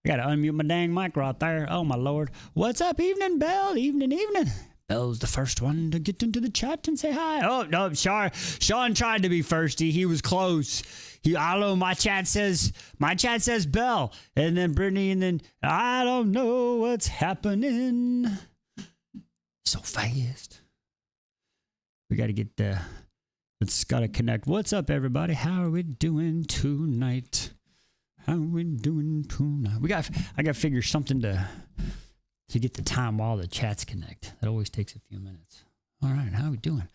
I gotta unmute my dang mic right there. Oh, my Lord. What's up, evening, Belle? Evening, evening. Belle's the first one to get into the chat and say hi. Oh, no, sorry. Sean tried to be firsty. He was close. I don't know. My chat says Belle. And then Brittany, and then I don't know what's happening. So fast. We got to get the... It's got to connect. What's up, everybody? How are we doing tonight? How are we doing tonight? I got to figure something to get the time while the chats connect. That always takes a few minutes. All right, how are we doing?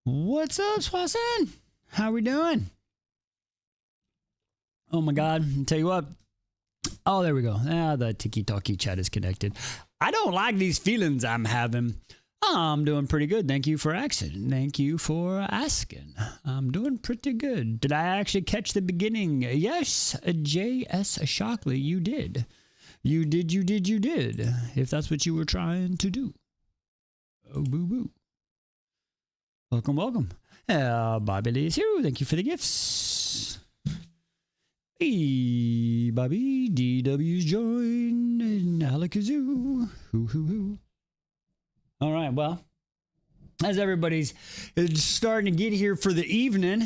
What's up, Swanson? How are we doing? Oh my God! I'll tell you what. Oh, there we go. The tiki-talkie chat is connected. I don't like these feelings I'm having. I'm doing pretty good. Thank you for asking. Thank you for asking. I'm doing pretty good. Did I actually catch the beginning? Yes, J.S. Shockley, you did. You did. If that's what you were trying to do. Oh, boo-boo. Welcome. Bobby Lee's here. Thank you for the gifts. Hey, Bobby. DW's joined. And Alakazoo. Hoo. All right, well, as everybody's starting to get here for the evening,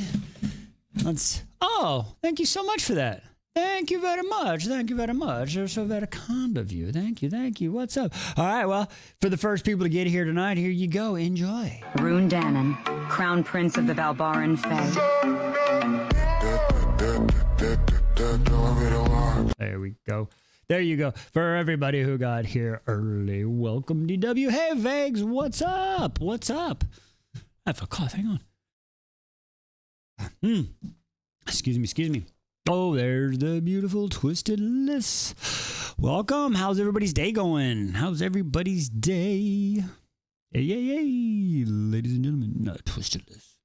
thank you so much for that. Thank you very much. They're so very kind of you. Thank you. What's up? All right, well, for the first people to get here tonight, here you go. Enjoy. Rune Dannon, Crown Prince of the Valbaran Fae. There we go. There you go. For everybody who got here early, welcome, DW. Hey, Vags, what's up? I have a cough. Hang on. Excuse me. Oh, there's the beautiful Twisted Liz. Welcome. How's everybody's day going? Hey, ladies and gentlemen, Twisted Liz.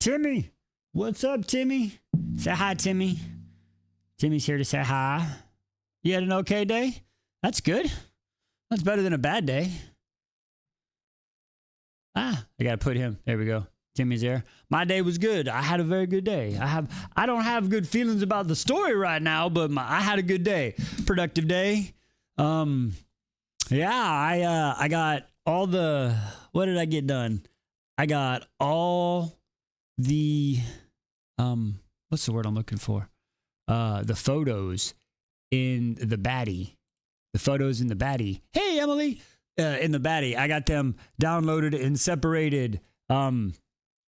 Timmy, what's up, Timmy? Say hi, Timmy. Timmy's here to say hi. You had an okay day? That's good. That's better than a bad day. I got to put him. There we go. Timmy's there. My day was good. I had a very good day. I don't have good feelings about the story right now, but I had a good day. Productive day. I got all the... What did I get done? I got all the... what's the word I'm looking for? The photos in the baddie. Hey, Emily, in the baddie. I got them downloaded and separated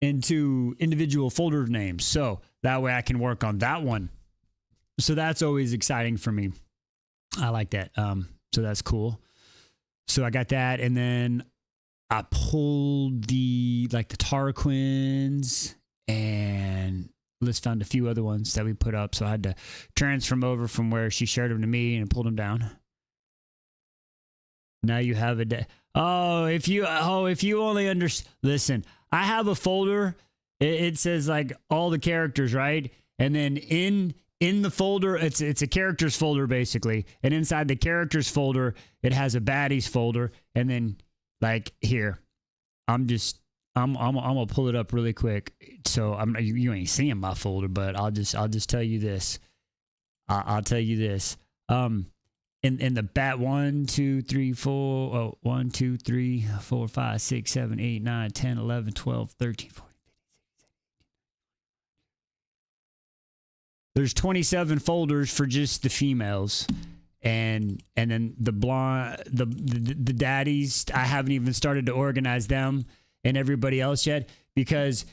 into individual folder names. So that way I can work on that one. So that's always exciting for me. I like that. So that's cool. So I got that. And then I pulled the Tarquins, and Liz found a few other ones that we put up, so I had to transfer them over from where she shared them to me and pulled them down. Now you have a day. If you only understand. Listen, I have a folder. It says like all the characters, right? And then in the folder, it's a characters folder basically, and inside the characters folder, it has a baddies folder, and then like here, I'm gonna pull it up really quick. So you ain't seeing my folder, but I'll just tell you this. I'll tell you this. In the bat 1, 2, 3, 4, 1, 2, 3, 4, 5, 6, 7, 8, 9, 10, 11, 12, 13, 14. There's 27 folders for just the females. And then the blonde, the daddies, I haven't even started to organize them and everybody else yet, because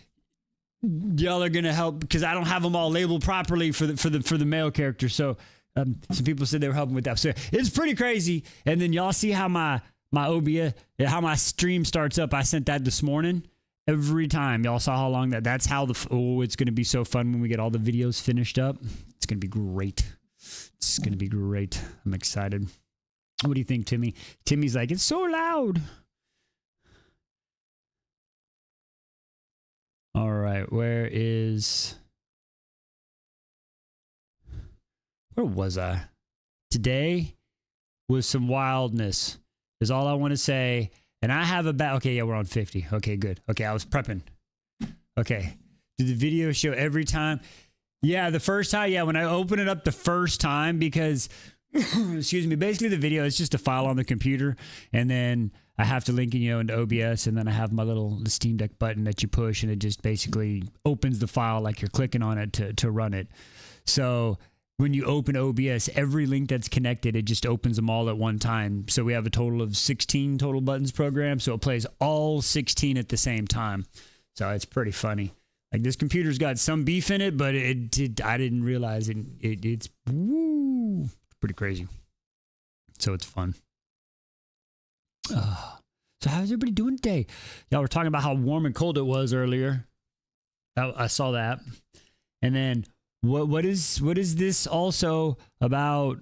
y'all are gonna help, because I don't have them all labeled properly for the male characters. So some people said they were helping with that. So it's pretty crazy. And then y'all see how my OBS, how my stream starts up. I sent that this morning. Every time y'all saw how long that's how it's gonna be so fun when we get all the videos finished up. It's gonna be great. It's gonna be great. I'm excited. What do you think, Timmy? Timmy's like, it's so loud. All right, where was I? Today was some wildness, is all I want to say. And I have okay, yeah, we're on 50. Okay, good. Okay, I was prepping. Okay. Did the video show every time? Yeah, the first time. Yeah, when I open it up the first time, because excuse me, basically the video is just a file on the computer, and then I have to link it, into OBS, and then I have my little Steam Deck button that you push, and it just basically opens the file like you're clicking on it to run it. So when you open OBS, every link that's connected, it just opens them all at one time. So we have a total of 16 total buttons programmed, so it plays all 16 at the same time. So it's pretty funny. Like, this computer's got some beef in it, but I didn't realize it. It's pretty crazy. So it's fun. So how's everybody doing today? Y'all were talking about how warm and cold it was earlier. I saw that. And then what is this also about?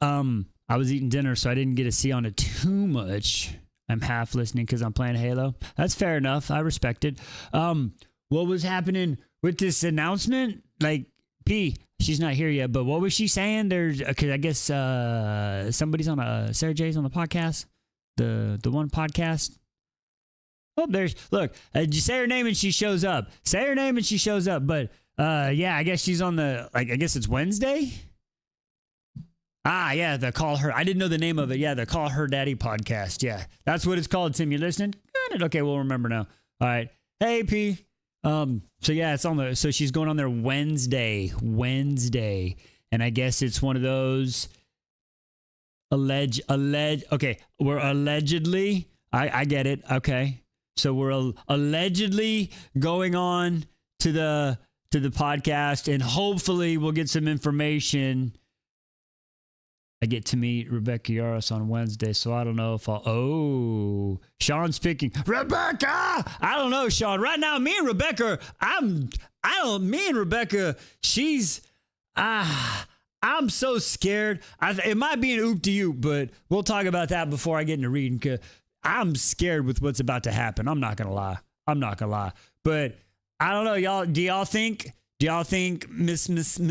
I was eating dinner, so I didn't get to see on it too much. I'm half listening because I'm playing Halo. That's fair enough. I respect it. What was happening with this announcement? Like, P, she's not here yet, but what was she saying? Because I guess somebody's on Sarah J's on the podcast, the one podcast. Oh, look, you say her name and she shows up. Say her name and she shows up. But yeah, I guess she's on I guess it's Wednesday. Yeah, the Call Her. I didn't know the name of it. Yeah, the Call Her Daddy podcast. Yeah, that's what it's called. Tim, you listening? Got it. Okay, we'll remember now. All right. Hey, P. So yeah, it's on so she's going on there Wednesday, and I guess it's one of those okay, we're allegedly, I get it. Okay. So we're allegedly going on to the podcast, and hopefully we'll get some information. I get to meet Rebecca Yaros on Wednesday, so I don't know if Sean's picking Rebecca. I don't know, Sean. Right now, me and Rebecca, I'm so scared. It might be an oop to you, but we'll talk about that before I get into reading, because I'm scared with what's about to happen. I'm not gonna lie. But I don't know, y'all. Do y'all think Miss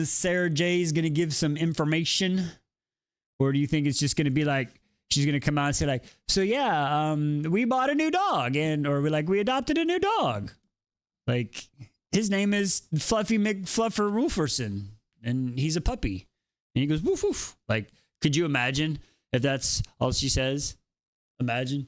Sarah J is gonna give some information? Or do you think it's just going to be like, she's going to come out and say like, so yeah, we bought a new dog, or we adopted a new dog. Like, his name is Fluffy McFluffer Wolferson, and he's a puppy. And he goes, woof, woof. Like, could you imagine if that's all she says? Imagine.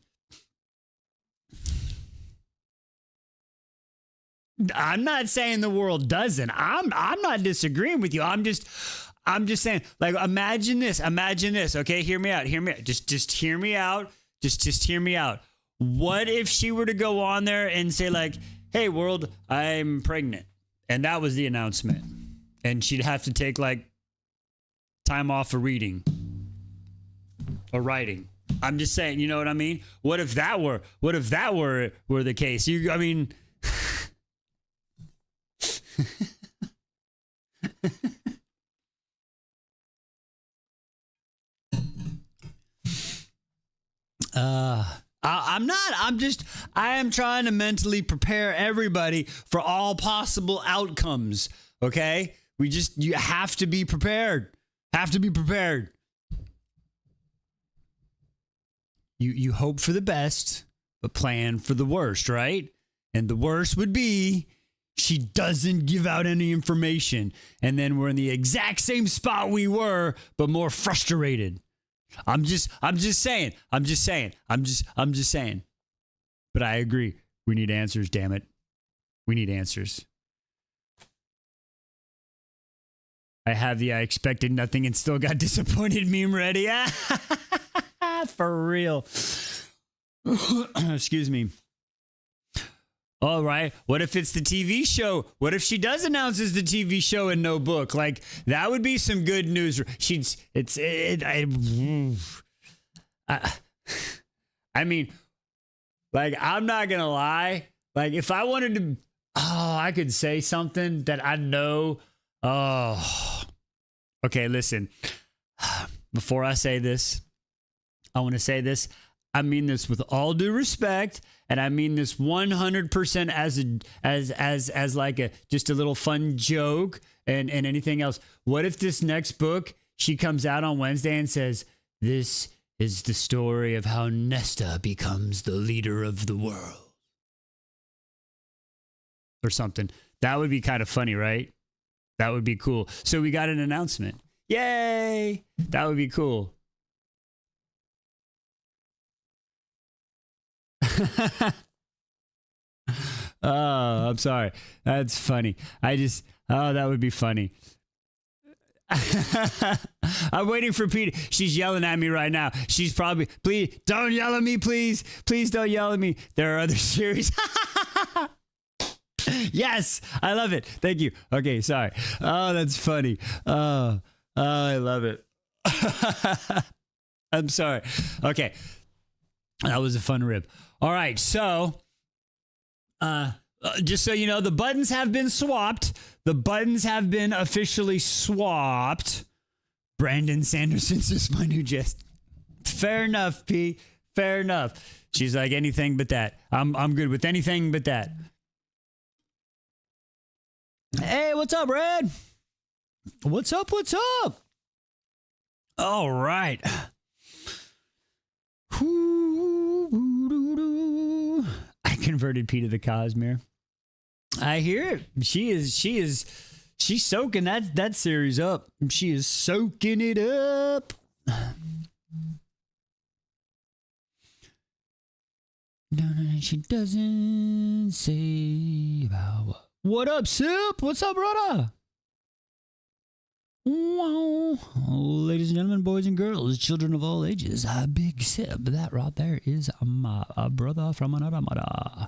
I'm not saying the world doesn't. I'm not disagreeing with you. I'm just saying, like, imagine this, okay? Hear me out. Just hear me out. Just hear me out. What if she were to go on there and say like, hey world, I'm pregnant. And that was the announcement. And she'd have to take like time off for reading or writing. I'm just saying, you know what I mean? What if that were the case? I mean, I am trying to mentally prepare everybody for all possible outcomes. Okay. You have to be prepared. You hope for the best, but plan for the worst, right? And the worst would be she doesn't give out any information. And then we're in the exact same spot we were, but more frustrated. I'm just saying. But I agree. We need answers, damn it. We need answers. I have the I expected nothing and still got disappointed meme ready. For real. Excuse me. All right. What if it's the TV show? What if she does announces the TV show and no book? Like, that would be some good news. I mean, like, I'm not gonna lie. Like, if I wanted to, I could say something that I know. Okay, listen. Before I say this, I want to say this. I mean this with all due respect, and I mean this 100% as like just a little fun joke and anything else. What if this next book, she comes out on Wednesday and says, this is the story of how Nesta becomes the leader of the world, or something? That would be kind of funny, right? That would be cool. So we got an announcement. Yay! That would be cool. Oh, I'm sorry. That's funny. That would be funny. I'm waiting for Pete. She's yelling at me right now. She's probably, please don't yell at me, please. Please don't yell at me. There are other series. Yes, I love it. Thank you. Okay, sorry. Oh, that's funny. Oh, I love it. I'm sorry. Okay. That was a fun rip. All right, so just so you know, the buttons have been swapped. The buttons have been officially swapped. Brandon Sanderson's is my new jest. Fair enough, P. Fair enough. She's like, anything but that. I'm good with anything but that. Hey, what's up, Red? What's up? What's up? All right. I converted P to the Cosmere. I hear it. She's soaking that series up. She is soaking it up. No, she doesn't say about what up, Sip? What's up, brother? Wow. Ladies and gentlemen, boys and girls, children of all ages, Big Sip. That right there is my brother from another mother.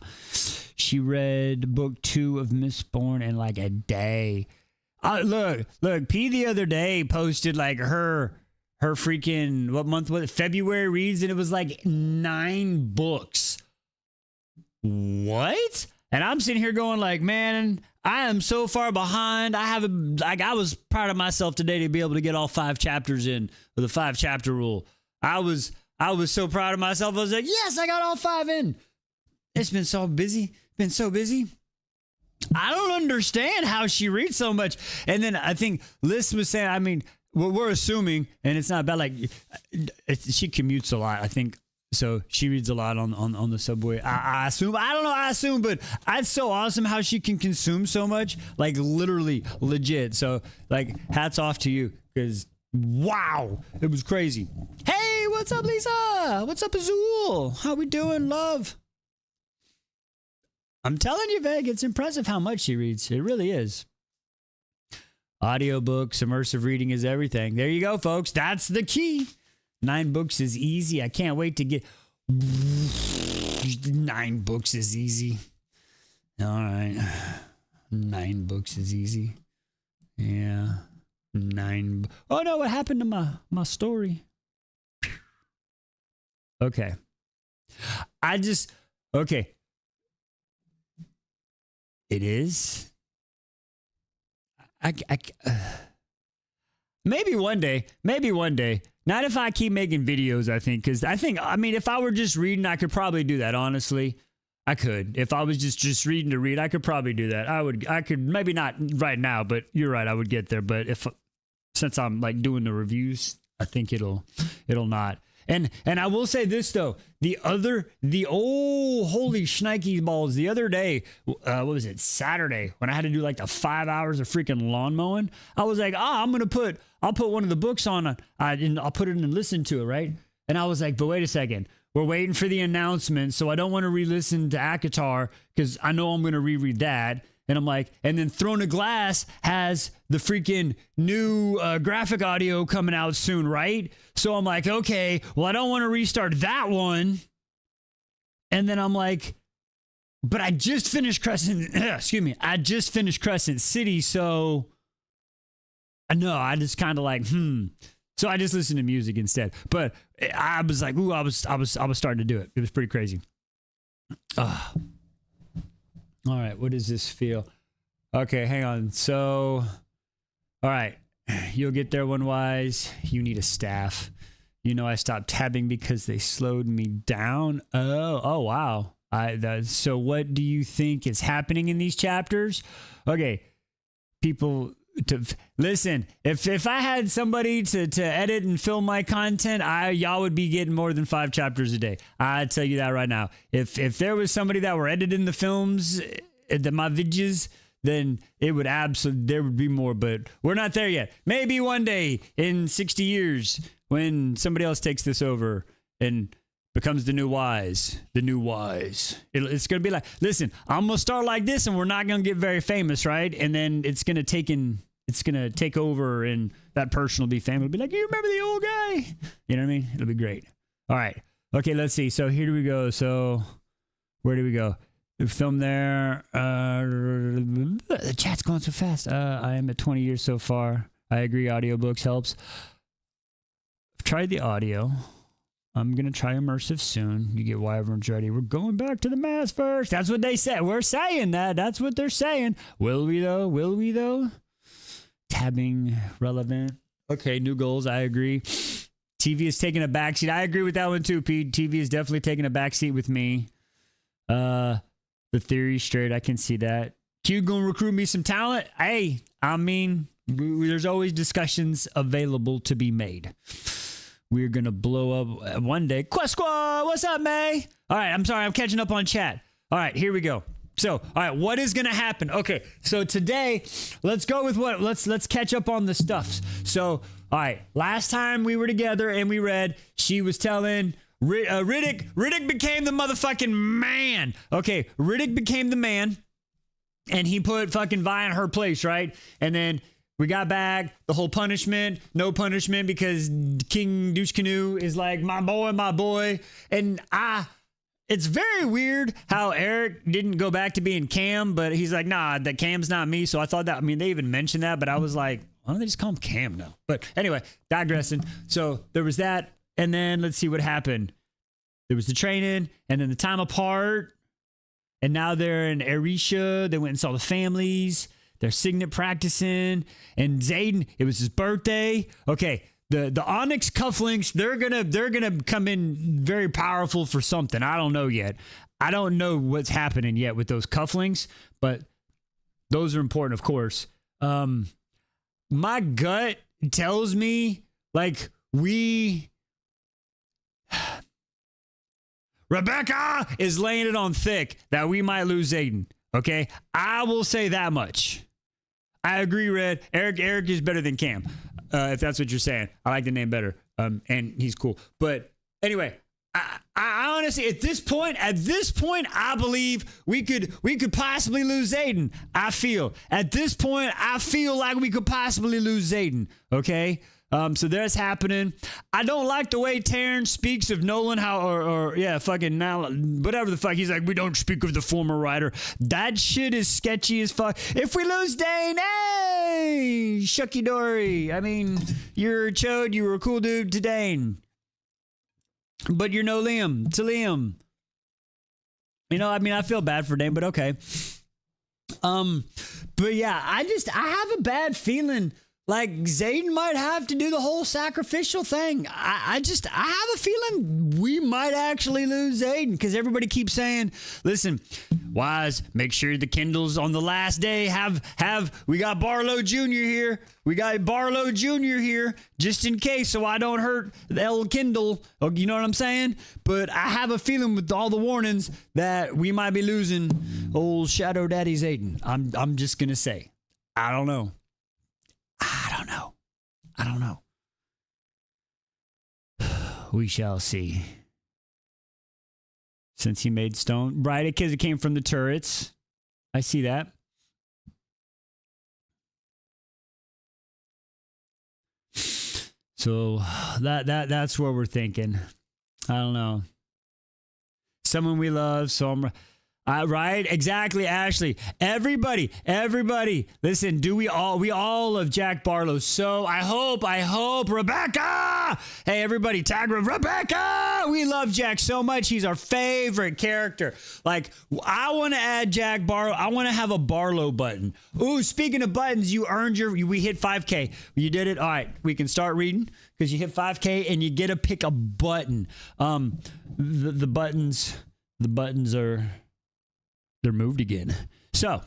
She read book 2 of Mistborn in like a day. Look, P the other day posted like her freaking, what month was it? February reads, and it was like 9 books. What? And I'm sitting here going like, man, I am so far behind. I was proud of myself today to be able to get all 5 chapters in with the 5 chapter rule. I was so proud of myself. I was like, yes, I got all 5 in. It's been so busy. I don't understand how she reads so much. And then I think Liz was saying, I mean, we're assuming, and it's not bad. Like she commutes a lot, I think. So she reads a lot on the subway. I assume. I don't know. I assume, but it's so awesome how she can consume so much, like literally legit. So like hats off to you, because wow, it was crazy. Hey, what's up, Lisa? What's up, Azul? How we doing, love? I'm telling you, Veg, it's impressive how much she reads. It really is. Audiobooks, immersive reading is everything. There you go, folks. That's the key. 9 books is easy. I can't wait to get 9 books is easy. All right. 9 books is easy. Yeah. 9. Oh no, what happened to my story? Okay. Okay. It is. Maybe one day. Not if I keep making videos, I think. Because I mean, if I were just reading, I could probably do that, honestly. I could. If I was just reading to read, I could probably do that. I could, maybe not right now, but you're right, I would get there. But since I'm like doing the reviews, I think it'll not. And I will say this though, the holy shnikey balls, the other day, what was it, Saturday, when I had to do like the 5 hours of freaking lawn mowing, I was like, I'll put one of the books on, and I'll put it in and listen to it, right? And I was like, but wait a second, we're waiting for the announcement, so I don't want to re-listen to Akatar, because I know I'm going to reread that. And I'm like, and then Throne of Glass has the freaking new graphic audio coming out soon, right? So I'm like, okay, well, I don't want to restart that one. And then I'm like, but I just finished Crescent City, so no, I just kind of like, So I just listened to music instead. But I was like, ooh, I was starting to do it. It was pretty crazy. All right, what does this feel? Okay, hang on. So, all right, you'll get there one wise. You need a staff. You know, I stopped tabbing because they slowed me down. Oh, wow. So what do you think is happening in these chapters? Okay, people, listen, if I had somebody to edit and film my content, y'all would be getting more than 5 chapters a day. I tell you that right now. If there was somebody that were editing the films, my videos, then it would absolutely, there would be more, but we're not there yet. Maybe one day in 60 years when somebody else takes this over and becomes the new wise. It's going to be like, listen, I'm going to start like this and we're not going to get very famous, right? And then it's going to take over and that person will be famous. It'll be like, you remember the old guy? You know what I mean? It'll be great. All right. Okay, let's see. So here do we go. So where do we go? We filmed there. The chat's going so fast. I am at 20 years so far. I agree. Audiobooks helps. I've tried the audio. I'm going to try immersive soon. You get why everyone's ready. We're going back to the mass first. That's what they said. We're saying that. That's what they're saying. Will we though? Will we though? Tabbing relevant. Okay, new goals. I agree. TV is taking a backseat. I agree with that one too, Pete. TV is definitely taking a backseat with me. The theory's straight. I can see that. Q gonna recruit me some talent. Hey, I mean, there's always discussions available to be made. We're gonna blow up one day. Quest Squad, what's up, May? All right, I'm sorry, I'm catching up on chat. All right, here we go. So, all right, what is gonna happen? Okay, so today, let's go with what? Let's catch up on the stuffs. So, all right, last time we were together and we read, she was telling. Riddick became the motherfucking man. Okay, Riddick became the man, and he put fucking Vi in her place, right? And then we got back the whole punishment, no punishment because King Douche Canoe is like my boy, and it's very weird how Eric didn't go back to being Cam, but he's like, nah, that Cam's not me. So I thought that, I mean, they even mentioned that, but I was like, why don't they just call him Cam now? But anyway, digressing. So there was that. And then let's see what happened. There was the training and then the time apart. And now they're in Arisha. They went and saw the families. They're signet practicing. And Zayden, it was his birthday. Okay, the Onyx cufflinks, they're gonna come in very powerful for something. I don't know yet. I don't know what's happening yet with those cufflinks, but those are important, of course. My gut tells me like Rebecca is laying it on thick that we might lose Zayden. Okay, I will say that much. I agree, Red. Eric is better than Cam, if that's what you're saying. I like the name better, and he's cool. But anyway, I honestly, at this point, I believe we could possibly lose Zayden. I feel like we could possibly lose Zayden. Okay. So that's happening. I don't like the way Taryn speaks of Nolan, fucking now, whatever the fuck. He's like, we don't speak of the former writer. That shit is sketchy as fuck. If we lose Dane, hey, shucky dory. I mean, you're a chode, you were a cool dude to Dane. But you're no Liam to Liam. You know, I mean, I feel bad for Dane, but okay. But yeah, I have a bad feeling. Like, Zayden might have to do the whole sacrificial thing. I have a feeling we might actually lose Zayden because everybody keeps saying, listen, Wise, make sure the Kindles on the last day we got Barlow Jr. here. We got Barlow Jr. here just in case so I don't hurt the old Kindle. You know what I'm saying? But I have a feeling with all the warnings that we might be losing old Shadow Daddy Zayden. I'm just going to say, I don't know. We shall see. Since he made stone. Right, because it came from the turrets. I see that. So that's what we're thinking. I don't know. Someone we love, so right? Exactly, Ashley. Everybody. Listen, we all love Jack Barlow. So I hope, Rebecca. Hey, everybody, tag Rebecca. We love Jack so much. He's our favorite character. Like, I want to add Jack Barlow. I want to have a Barlow button. Ooh, speaking of buttons, we hit 5K. You did it. All right, we can start reading because you hit 5K and you get to pick a button. The buttons are... They're moved again. So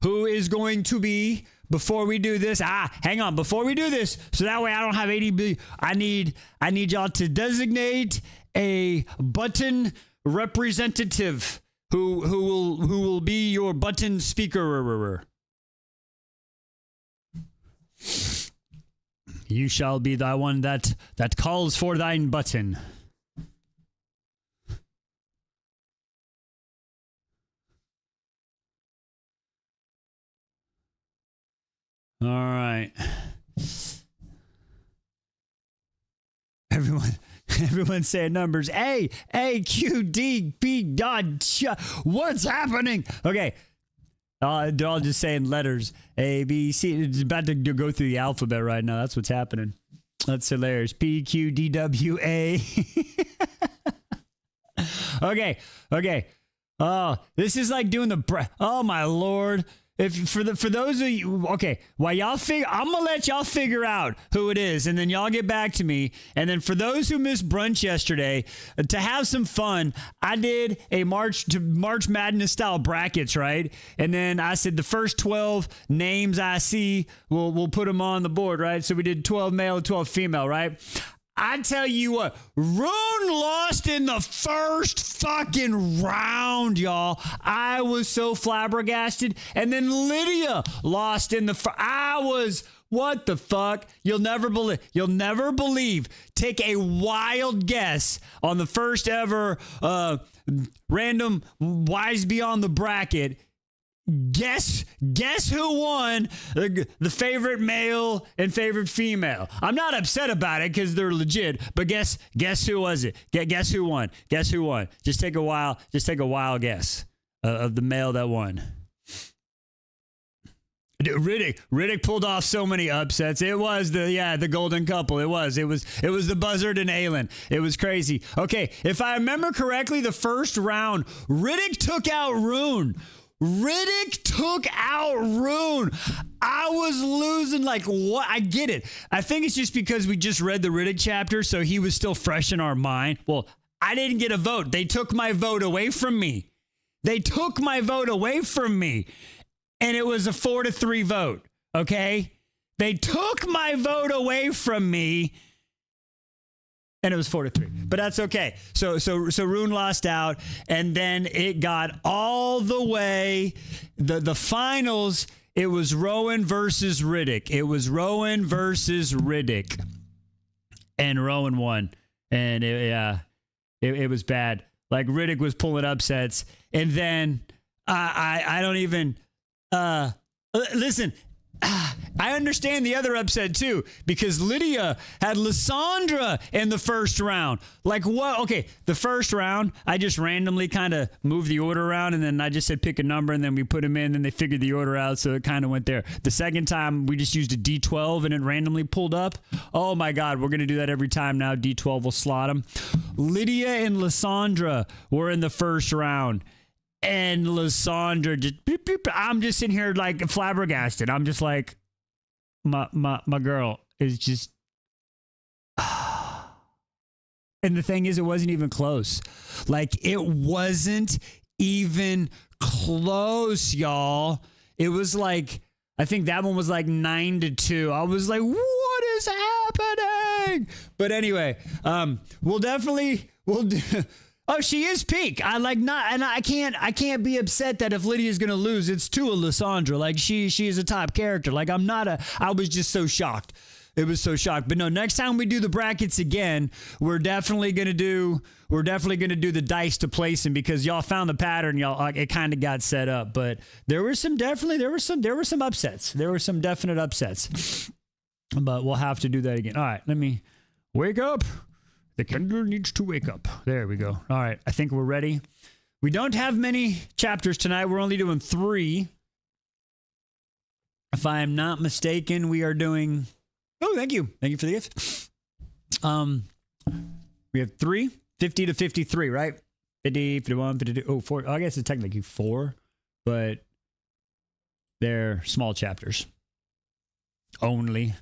who is going to be, before we do this, hang on, before we do this, so that way I don't have 80 billion, I need y'all to designate a button representative. who will be your button speaker? You shall be the one that calls for thine button. All right. Everyone saying numbers. A, Q, D, B, dot, what's happening? Okay. They're all just saying letters. A, B, C. It's about to go through the alphabet right now. That's what's happening. That's hilarious. P, Q, D, W, A. Okay. Oh, this is like doing oh my Lord. If for those of you, okay, while y'all I'm gonna let y'all figure out who it is, and then y'all get back to me. And then for those who missed brunch yesterday, to have some fun, I did a March Madness style brackets, right? And then I said the first 12 names I see, we'll put them on the board, right? So we did 12 male, 12 female, right? I tell you what, Rune lost in the first fucking round, y'all. I was so flabbergasted. And then Lydia lost in what the fuck? You'll never believe. Take a wild guess on the first ever random Wise Beyond the Bracket. Guess who won the favorite male and favorite female? I'm not upset about it because they're legit, but guess who was it? Guess who won? Guess who won? Just take a wild guess of the male that won. Riddick pulled off so many upsets. It was the golden couple. It was the Buzzard and Aelin. It was crazy. Okay, if I remember correctly, the first round, Riddick took out Rune. I was losing like what? I get it. I think it's just because we just read the Riddick chapter, so he was still fresh in our mind. Well, I didn't get a vote. They took my vote away from me. And it was a 4-3 vote. Okay? They took my vote away from me. And it was 4-3, but that's okay. So Rune lost out, and then it got all the way. The finals. It was Rowan versus Riddick. And Rowan won. And it was bad. Like Riddick was pulling upsets, and then I don't even listen. I understand the other upset too, because Lydia had Lysandra in the first round. Like what? Okay, the first round, I just randomly kind of moved the order around, and then I just said pick a number, and then we put them in, and they figured the order out, so it kind of went there. The second time, we just used a D12, and it randomly pulled up. Oh my God, we're going to do that every time now. D12 will slot them. Lydia and Lysandra were in the first round. And Lysandra just beep, beep. I'm just sitting here like flabbergasted. I'm just like, my girl is just. And the thing is, it wasn't even close. Like, it wasn't even close, y'all. It was like, I think that one was like 9-2. I was like, what is happening? But anyway, we'll do. Oh, she is peak. I can't be upset that if Lydia's gonna lose, it's to a Lysandra. Like she is a top character. Like I was just so shocked. It was so shocked. But no, next time we do the brackets again, we're definitely gonna do the dice to place them, because y'all found the pattern. Y'all, it kind of got set up. But there were some upsets. There were some definite upsets. But we'll have to do that again. All right, let me wake up. The candle needs to wake up. There we go. All right. I think we're ready. We don't have many chapters tonight. We're only doing 3. If I am not mistaken, we are doing... Oh, thank you. Thank you for the gift. We have 3, 50 to 53, right? 50, 51, 52. Oh, 4. I guess it's technically 4, but they're small chapters. Only.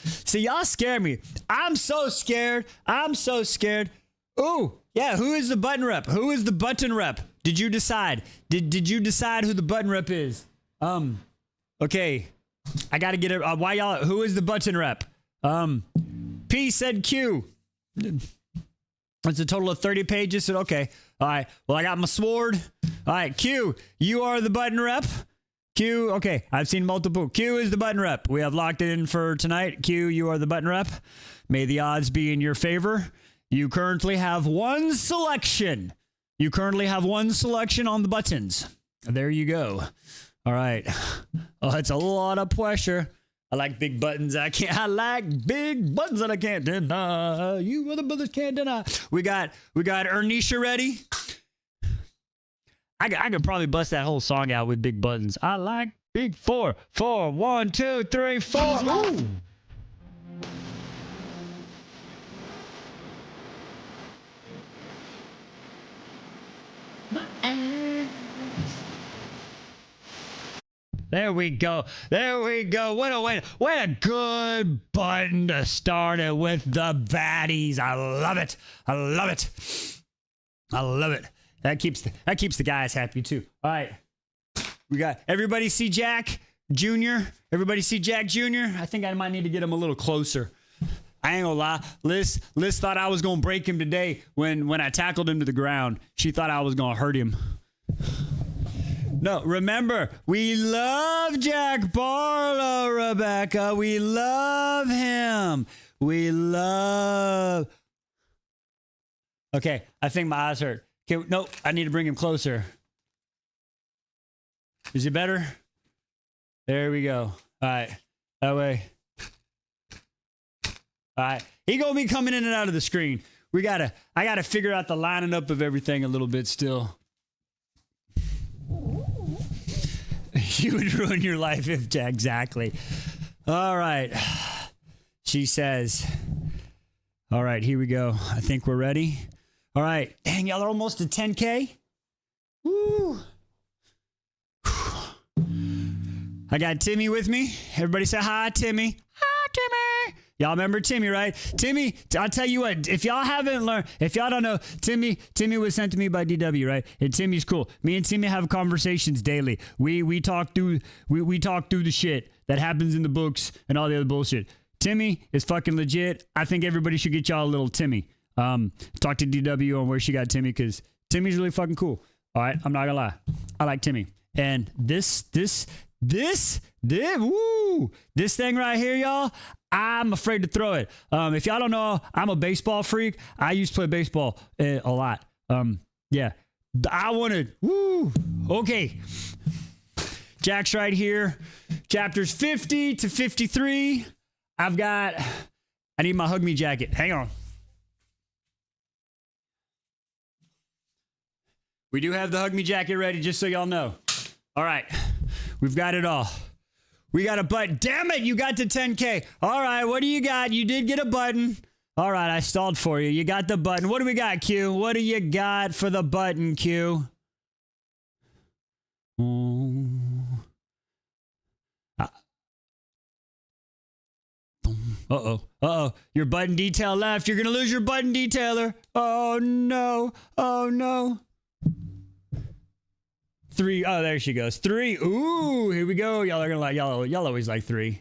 See, y'all scare me. I'm so scared. Oh, yeah. Who is the button rep? Did you decide? Did you decide who the button rep is? Okay. I got to get it. Why y'all? Who is the button rep? P said Q. It's a total of 30 pages. So, okay. All right. Well, I got my sword. All right, Q, you are the button rep. Q, okay, I've seen multiple. Q is the button rep. We have locked it in for tonight. Q, you are the button rep. May the odds be in your favor. You currently have one selection. You currently have one selection on the buttons. There you go. All right. Oh, that's a lot of pressure. I like big buttons. I like big buttons that I can't deny. You other brothers can't deny. We got Ernisha ready. I could probably bust that whole song out with big buttons. I like big 4, 4, 1, 2, 3, 4. Ooh. There we go. There we go. What a good button to start it with the baddies. I love it. I love it. I love it. That keeps the guys happy too. All right. We got everybody see Jack Jr. Everybody see Jack Jr. I think I might need to get him a little closer. I ain't gonna lie. Liz thought I was gonna break him today when I tackled him to the ground. She thought I was gonna hurt him. No, remember, we love Jack Barlow, Rebecca. We love him. We love. Okay, I think my eyes hurt. Okay, nope, I need to bring him closer. Is it better? There we go. All right, that way. All right, he gonna be coming in and out of the screen. I gotta figure out the lining up of everything a little bit still. You would ruin your life if exactly. All right. She says, all right, here we go. I think we're ready. All right. Dang, y'all are almost to 10K. Woo. I got Timmy with me. Everybody say hi, Timmy. Hi, Timmy. Y'all remember Timmy, right? Timmy, I'll tell you what, if y'all don't know, Timmy was sent to me by DW, right? And Timmy's cool. Me and Timmy have conversations daily. We talk through the shit that happens in the books and all the other bullshit. Timmy is fucking legit. I think everybody should get y'all a little Timmy. Talk to DW on where she got Timmy, because Timmy's really fucking cool. All right, I'm not gonna lie. I like Timmy. And this thing right here, y'all, I'm afraid to throw it. If y'all don't know, I'm a baseball freak. I used to play baseball a lot. Yeah. I wanted, okay. Jack's right here. Chapters 50 to 53. I need my Hug Me jacket. Hang on. We do have the Hug Me jacket ready, just so y'all know. All right. We've got it all. We got a button. Damn it, you got to 10K. All right, what do you got? You did get a button. All right, I stalled for you. You got the button. What do we got, Q? What do you got for the button, Q? Uh-oh. Your button detail left. You're going to lose your button detailer. Oh, no. Oh, no. 3. Oh, there she goes. 3. Ooh, here we go. Y'all are gonna like y'all always like 3.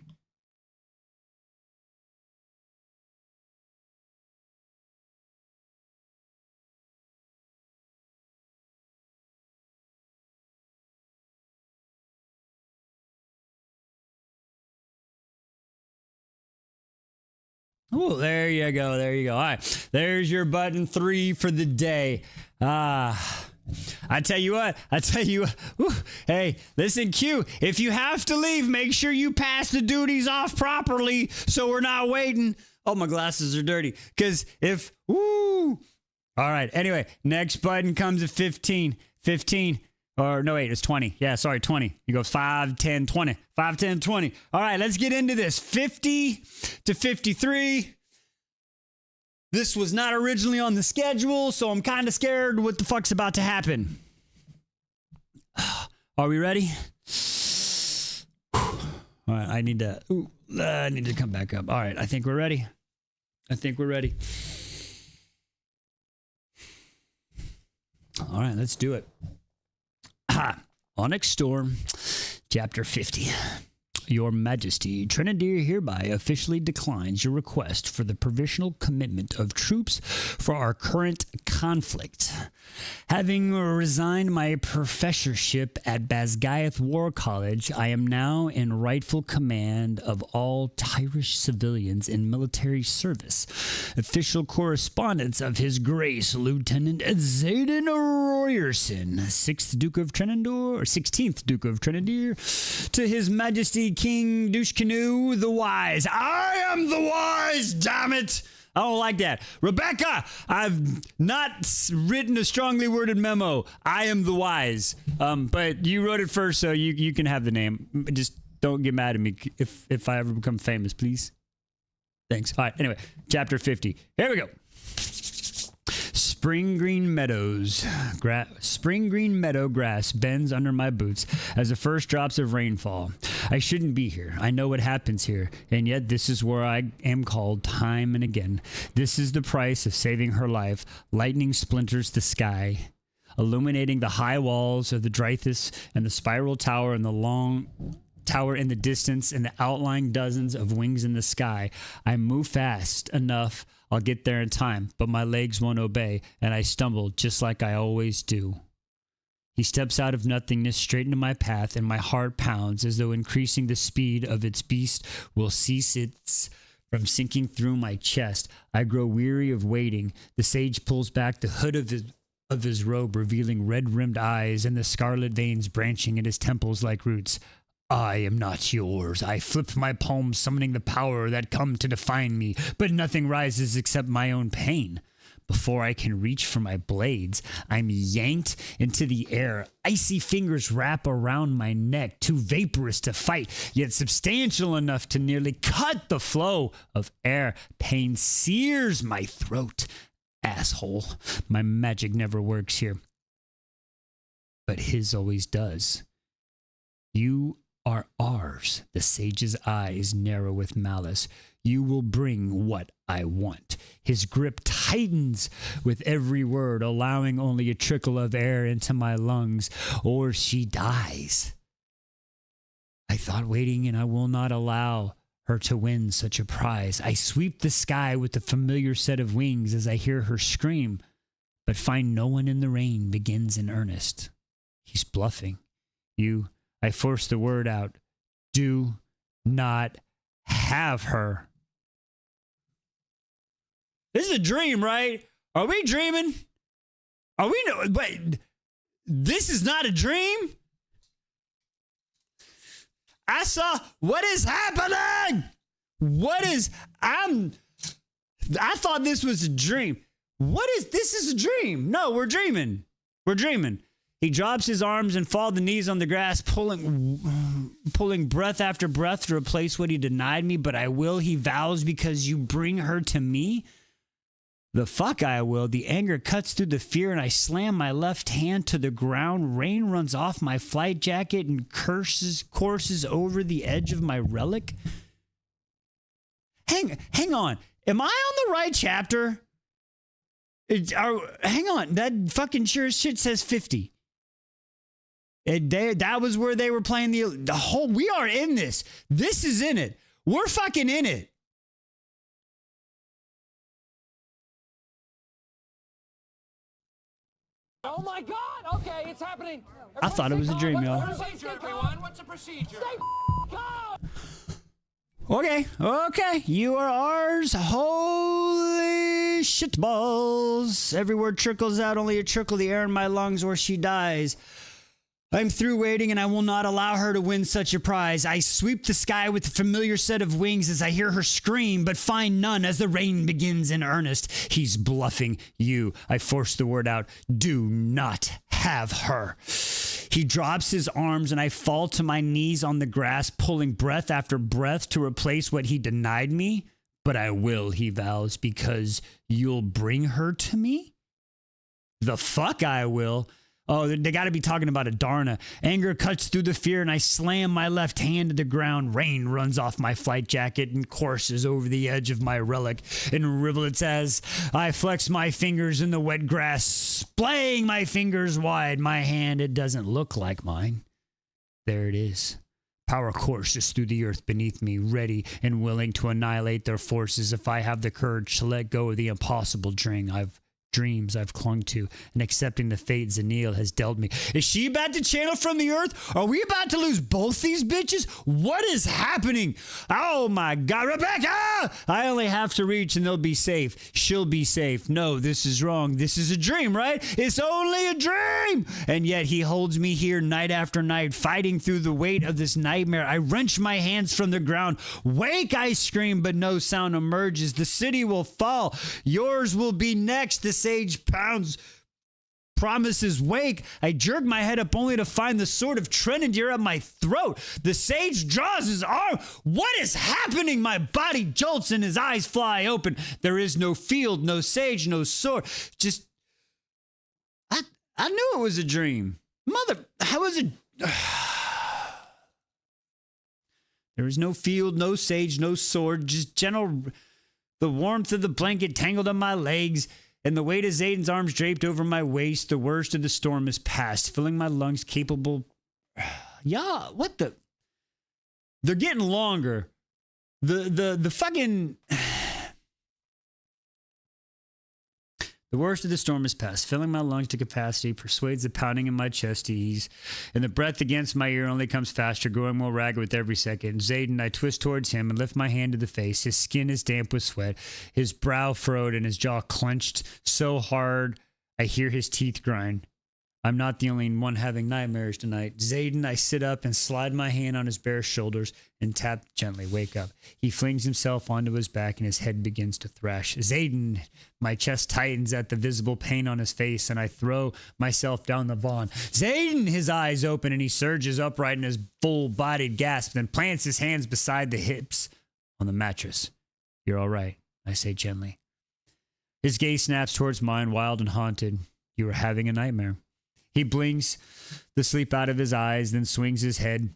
Oh, there you go. There you go. All right. There's your button 3 for the day. I tell you what. Whew, hey, listen, Q, if you have to leave, make sure you pass the duties off properly so we're not waiting. Oh, my glasses are dirty. Because if, All right. Anyway, next button comes at 15. 15. Or no, wait, it's 20. Yeah, sorry, 20. You go 5, 10, 20. 5, 10, 20. All right, let's get into this. 50 to 53. This was not originally on the schedule, so I'm kind of scared what the fuck's about to happen. Are we ready? All right, I need to come back up. All right, I think we're ready. All right, let's do it. Onyx Storm, chapter 50. Your Majesty, Trinidad hereby officially declines your request for the provisional commitment of troops for our current conflict. Having resigned my professorship at Basgiath War College, I am now in rightful command of all Tyrish civilians in military service. Official correspondence of His Grace Lieutenant Zayden Royerson, 6th Duke of Trinidor, or 16th Duke of Trinidor, to His Majesty King Dushkanu the Wise. I am the wise, damn it! I don't like that. Rebecca, I've not written a strongly worded memo. I am the wise. But you wrote it first, so you can have the name. Just don't get mad at me if I ever become famous, please. Thanks. All right, anyway, chapter 50. Here we go. Spring green meadow grass bends under my boots as the first drops of rain fall. I shouldn't be here. I know what happens here, and yet this is where I am called time and again. This is the price of saving her life. Lightning splinters the sky, illuminating the high walls of the Dreythus and the spiral tower and the long tower in the distance and the outlying dozens of wings in the sky. I move fast enough. I'll get there in time, but my legs won't obey, and I stumble just like I always do. He steps out of nothingness straight into my path, and my heart pounds as though increasing the speed of its beast will cease its from sinking through my chest. I grow weary of waiting. The sage pulls back the hood of his robe, revealing red-rimmed eyes and the scarlet veins branching at his temples like roots. I am not yours. I flip my palms, summoning the power that come to define me, but nothing rises except my own pain. Before I can reach for my blades, I'm yanked into the air. Icy fingers wrap around my neck, too vaporous to fight, yet substantial enough to nearly cut the flow of air. Pain sears my throat. Asshole. My magic never works here. But his always does. You are ours. The sage's eyes narrow with malice. You will bring what I want. His grip tightens with every word, allowing only a trickle of air into my lungs, or she dies. I thought waiting, and I will not allow her to win such a prize. I sweep the sky with the familiar set of wings as I hear her scream, but find no one in the rain begins in earnest. He's bluffing. I force the word out. Do not have her. This is a dream, right? Are we dreaming? Are we? No, but this is not a dream. I saw what is happening. I thought this was a dream. This is a dream. No, we're dreaming. We're dreaming. He drops his arms and falls the knees on the grass, pulling breath after breath to replace what he denied me. But I will, he vows, because you bring her to me. The fuck I will. The anger cuts through the fear, and I slam my left hand to the ground. Rain runs off my flight jacket and courses over the edge of my relic. Hang on. Am I on the right chapter? Hang on. That fucking sure as shit says 50. That was where they were playing the whole. We are in this. This is in it. We're fucking in it. Oh my God! Okay, it's happening. I thought it was a dream, y'all. What's the procedure, everyone? What's the procedure? Okay. You are ours. Holy shitballs. Every word trickles out, only a trickle the air in my lungs, or she dies. I'm through waiting, and I will not allow her to win such a prize. I sweep the sky with a familiar set of wings as I hear her scream, but find none as the rain begins in earnest. He's bluffing you. I force the word out. Do not have her. He drops his arms, and I fall to my knees on the grass, pulling breath after breath to replace what he denied me. But I will, he vows, because you'll bring her to me? The fuck I will. Oh, they got to be talking about Adarna. Anger cuts through the fear, and I slam my left hand to the ground. Rain runs off my flight jacket and courses over the edge of my relic in rivulets as I flex my fingers in the wet grass, splaying my fingers wide. My hand, it doesn't look like mine. There it is. Power courses through the earth beneath me, ready and willing to annihilate their forces if I have the courage to let go of the impossible dreams I've clung to, and accepting the fate Zanil has dealt me. Is she about to channel from the earth? Are we about to lose both these bitches? What is happening? Oh my God, Rebecca! I only have to reach and they'll be safe. She'll be safe. No, this is wrong. This is a dream, right? It's only a dream! And yet he holds me here night after night, fighting through the weight of this nightmare. I wrench my hands from the ground. Wake, I scream, but no sound emerges. The city will fall. Yours will be next. The sage pounds promises wake. I jerk my head up only to find the sword of Trenandir at my throat. The sage draws his arm. What is happening? My body jolts and his eyes fly open. There is no field, no sage, no sword. Just, I knew it was a dream. How was it? There was no field, no sage, no sword, just the warmth of the blanket tangled on my legs, and the weight of Zayden's arms draped over my waist. The worst of the storm is past, filling my lungs capable. Yeah, what the? They're getting longer. The fucking. The worst of the storm is past, filling my lungs to capacity, persuades the pounding in my chest to ease, and the breath against my ear only comes faster, growing more ragged with every second. Zayden, I twist towards him and lift my hand to the face. His skin is damp with sweat, his brow furrowed and his jaw clenched so hard I hear his teeth grind. I'm not the only one having nightmares tonight. Zayden, I sit up and slide my hand on his bare shoulders and tap gently. Wake up. He flings himself onto his back and his head begins to thrash. Zayden, my chest tightens at the visible pain on his face and I throw myself down the vaughn. Zayden, his eyes open and he surges upright in his full-bodied gasp, then plants his hands beside the hips on the mattress. You're all right, I say gently. His gaze snaps towards mine, wild and haunted. You were having a nightmare. He blinks the sleep out of his eyes, then swings his head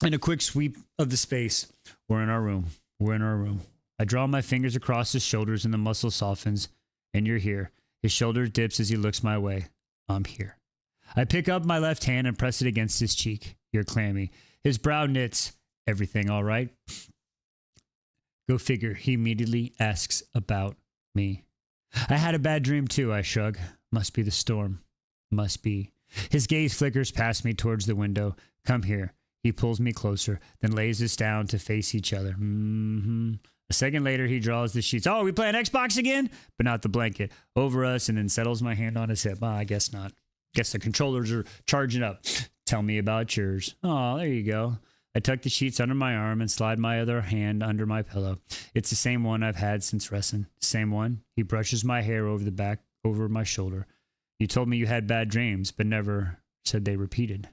in a quick sweep of the space. We're in our room. We're in our room. I draw my fingers across his shoulders and the muscle softens. And you're here. His shoulder dips as he looks my way. I'm here. I pick up my left hand and press it against his cheek. You're clammy. His brow knits. Everything all right? Go figure. He immediately asks about me. I had a bad dream too, I shrug. Must be the storm. Must be. His gaze flickers past me towards the window. Come here. He pulls me closer, then lays us down to face each other. A second later, he draws the sheets. Oh, we playing Xbox again? But not the blanket. Over us and then settles my hand on his hip. I guess not. Guess the controllers are charging up. Tell me about yours. Oh, there you go. I tuck the sheets under my arm and slide my other hand under my pillow. It's the same one I've had since wrestling. Same one. He brushes my hair over the back, over my shoulder. You told me you had bad dreams, but never said they repeated.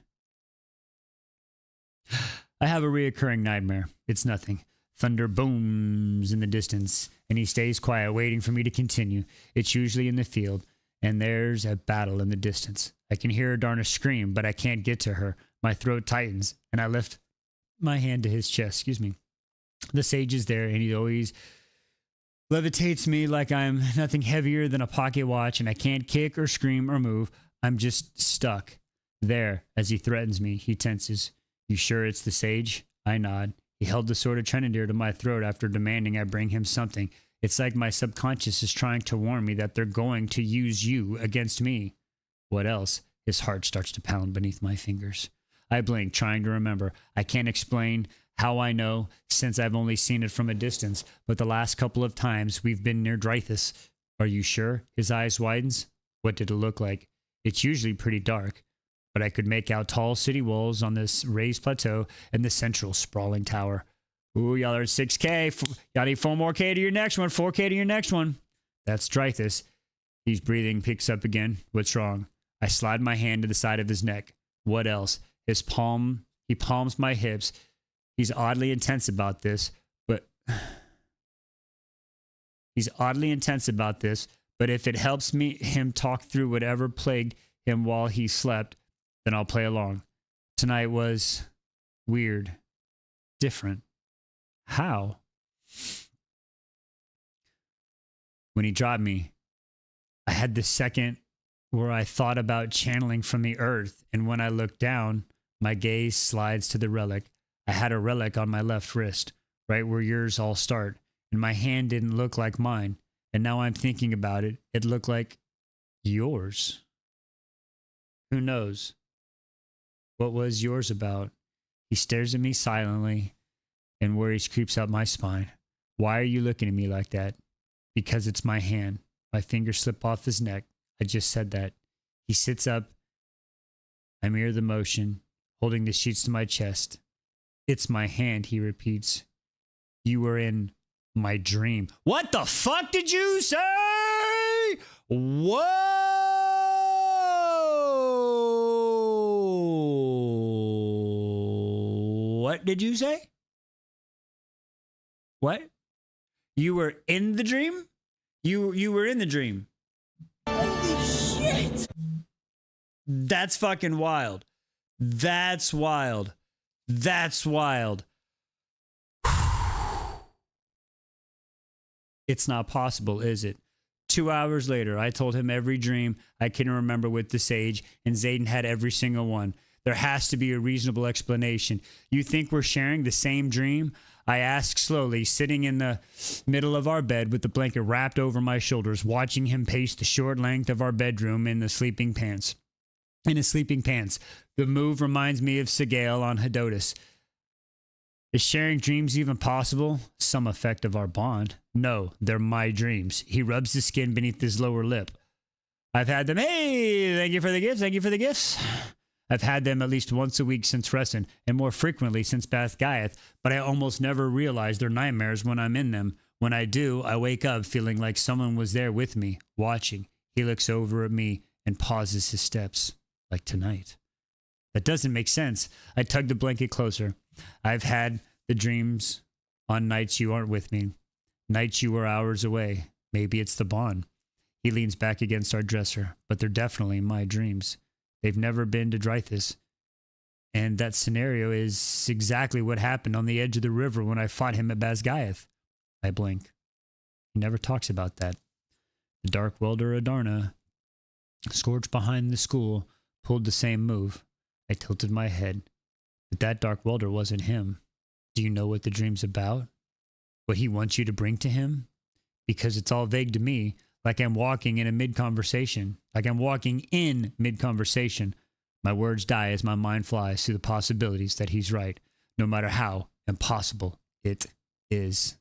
I have a reoccurring nightmare. It's nothing. Thunder booms in the distance, and he stays quiet, waiting for me to continue. It's usually in the field, and there's a battle in the distance. I can hear Adarna scream, but I can't get to her. My throat tightens, and I lift my hand to his chest. The sage is there, and he always levitates me like I'm nothing heavier than a pocket watch, and I can't kick or scream or move. I'm just stuck there. As he threatens me, he tenses. You sure it's the sage? I nod. He held the sword of Trenandir to my throat after demanding I bring him something. It's like my subconscious is trying to warn me that they're going to use you against me. What else? His heart starts to pound beneath my fingers. I blink, trying to remember. I can't explain how I know, since I've only seen it from a distance, but the last couple of times we've been near Dreythus. Are you sure? His eyes widens. What did it look like? It's usually pretty dark, but I could make out tall city walls on this raised plateau and the central sprawling tower. Ooh, y'all are at 6K. Y'all need 4 more K to your next one, 4K to your next one. That's Dreythus. He's breathing, picks up again. What's wrong? I slide my hand to the side of his neck. What else? He palms my hips. He's oddly intense about this, but if it helps him talk through whatever plagued him while he slept, then I'll play along. Tonight was weird, different. How? When he dropped me, I had this second where I thought about channeling from the earth, and when I looked down, my gaze slides to the relic. I had a relic on my left wrist, right where yours all start, and my hand didn't look like mine. And now I'm thinking about it, it looked like yours. Who knows? What was yours about? He stares at me silently, and worries creeps up my spine. Why are you looking at me like that? Because it's my hand. My fingers slip off his neck. I just said that. He sits up. I mirror the motion, holding the sheets to my chest. It's my hand, he repeats. You were in my dream. What the fuck did you say? Whoa! What did you say? What? You were in the dream? You were in the dream. Holy shit! That's fucking wild. That's wild. That's wild. It's not possible, is it? 2 hours later, I told him every dream I can remember with the sage, and Zayden had every single one. There has to be a reasonable explanation. You think we're sharing the same dream? I asked slowly, sitting in the middle of our bed with the blanket wrapped over my shoulders, watching him pace the short length of our bedroom in his sleeping pants. The move reminds me of Sigale on Hedotus. Is sharing dreams even possible? Some effect of our bond. No, they're my dreams. He rubs the skin beneath his lower lip. I've had them. Hey, thank you for the gifts. Thank you for the gifts. I've had them at least once a week since Resson, and more frequently since Bath-Gaiath, but I almost never realize they're nightmares when I'm in them. When I do, I wake up feeling like someone was there with me, watching. He looks over at me and pauses his steps, like tonight. That doesn't make sense. I tug the blanket closer. I've had the dreams on nights you aren't with me, nights you were hours away. Maybe it's the bond. He leans back against our dresser, but they're definitely my dreams. They've never been to Dreythus. And that scenario is exactly what happened on the edge of the river when I fought him at Bath-Gaiath. I blink. He never talks about that. The dark welder Adarna, scorched behind the school, pulled the same move. I tilted my head. But that dark welder wasn't him. Do you know what the dream's about? What he wants you to bring to him? Because it's all vague to me, like I'm walking in mid-conversation. My words die as my mind flies through the possibilities that he's right, no matter how impossible it is.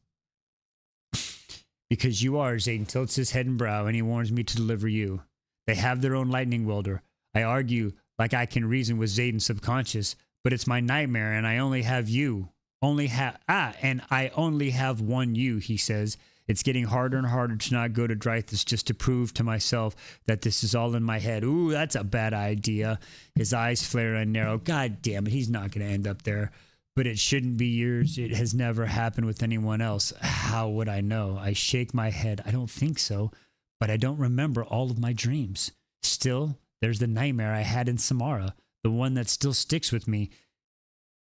Because you are, Zayden tilts his head and brow, and he warns me to deliver you. They have their own lightning welder. I argue like I can reason with Zayden's subconscious, but it's my nightmare, and I only have you. And I only have one you, he says. It's getting harder and harder to not go to Dreythus just to prove to myself that this is all in my head. Ooh, that's a bad idea. His eyes flare and narrow. God damn it, he's not going to end up there. But it shouldn't be yours. It has never happened with anyone else. How would I know? I shake my head. I don't think so, but I don't remember all of my dreams. Still, there's the nightmare I had in Samara, the one that still sticks with me.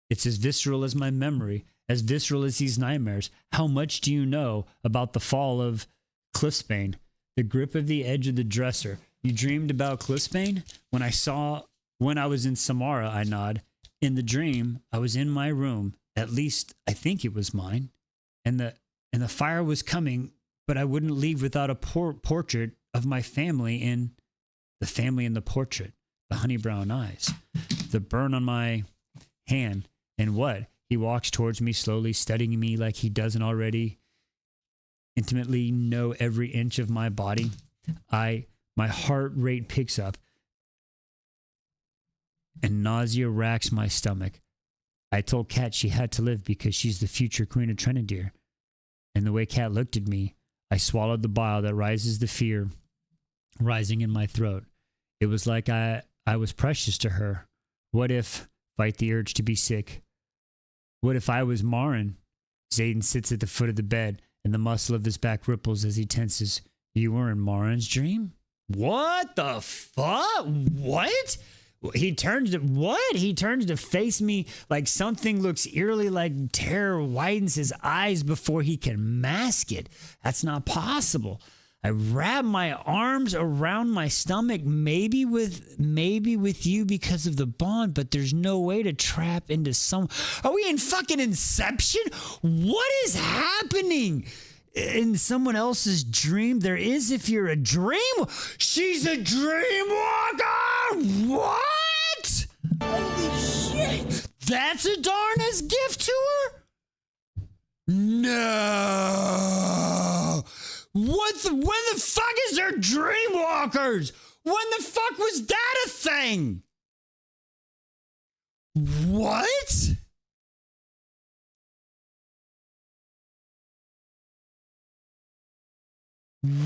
It's as visceral as my memory, as visceral as these nightmares. How much do you know about the fall of Cliffsbane? The grip of the edge of the dresser. You dreamed about Cliffsbane? When I was in Samara, I nod. In the dream, I was in my room. At least, I think it was mine. And the fire was coming, but I wouldn't leave without a portrait of my family in the family in the portrait. The honey brown eyes. The burn on my hand. And what? He walks towards me slowly, studying me like he doesn't already intimately know every inch of my body. My heart rate picks up, and nausea racks my stomach. I told Kat she had to live because she's the future Queen of Trenadir. And the way Kat looked at me, I swallowed the bile that rises the fear rising in my throat. It was like I was precious to her. What if, fight the urge to be sick, what if I was Marin? Zayden sits at the foot of the bed, and the muscle of his back ripples as he tenses. You were in Marin's dream? What the fuck? What? He turns to face me like something looks eerily like terror widens his eyes before he can mask it. That's not possible. I wrap my arms around my stomach, maybe with you because of the bond, but there's no way to trap into some. Are we in fucking Inception? What is happening? In someone else's dream, there is if you're a dream. She's a dream walker. What? Holy shit! That's Adarna's gift to her. No. When the fuck is there dreamwalkers? When the fuck was that a thing? What?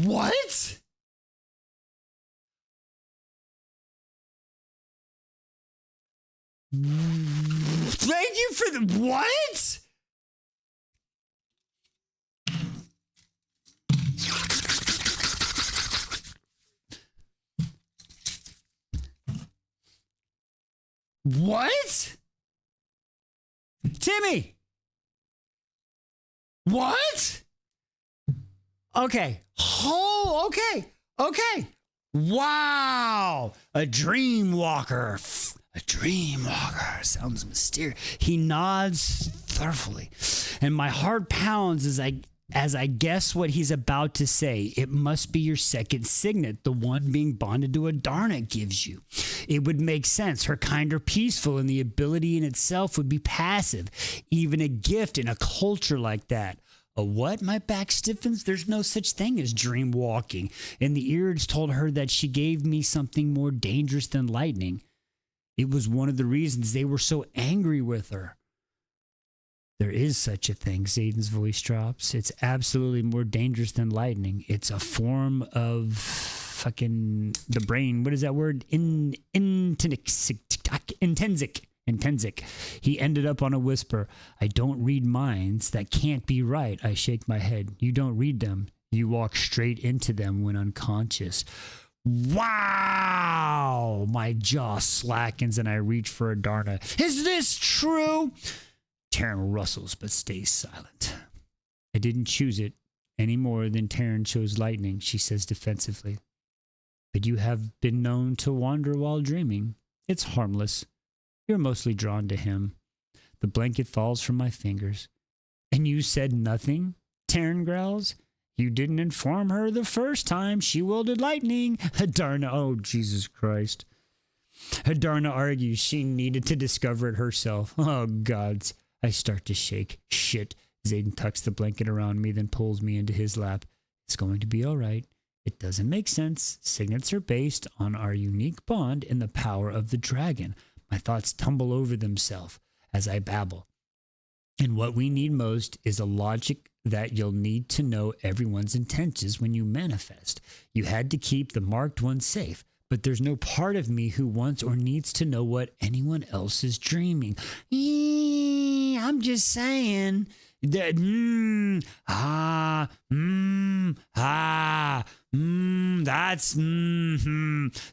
What? Thank you for the what? What? Timmy! What? Okay. Oh, okay. Okay. Wow. A dream walker. A dream walker. Sounds mysterious. He nods thoughtfully, and my heart pounds as I guess what he's about to say. It must be your second signet, the one being bonded to Adarna gives you. It would make sense. Her kind are peaceful, and the ability in itself would be passive. Even a gift in a culture like that. A what? My back stiffens. There's no such thing as dream walking. And the ears told her that she gave me something more dangerous than lightning. It was one of the reasons they were so angry with her. There is such a thing, Zayden's voice drops. It's absolutely more dangerous than lightning. It's a form of fucking the brain. What is that word? Intensic. He ended up on a whisper. I don't read minds. That can't be right. I shake my head. You don't read them. You walk straight into them when unconscious. Wow! My jaw slackens and I reach for Adarna. Is this true? Taryn rustles but stays silent. I didn't choose it any more than Taryn chose lightning, she says defensively. But you have been known to wander while dreaming. It's harmless. You're mostly drawn to him. The blanket falls from my fingers. And you said nothing? Taryn growls. You didn't inform her the first time she wielded lightning. Adarna, oh Jesus Christ. Adarna argues she needed to discover it herself. Oh gods. I start to shake. Shit. Zayden tucks the blanket around me, then pulls me into his lap. It's going to be all right. It doesn't make sense. Signets are based on our unique bond and the power of the dragon. My thoughts tumble over themselves as I babble. And what we need most is a logic that you'll need to know everyone's intentions when you manifest. You had to keep the marked one safe, but there's no part of me who wants or needs to know what anyone else is dreaming. I'm just saying that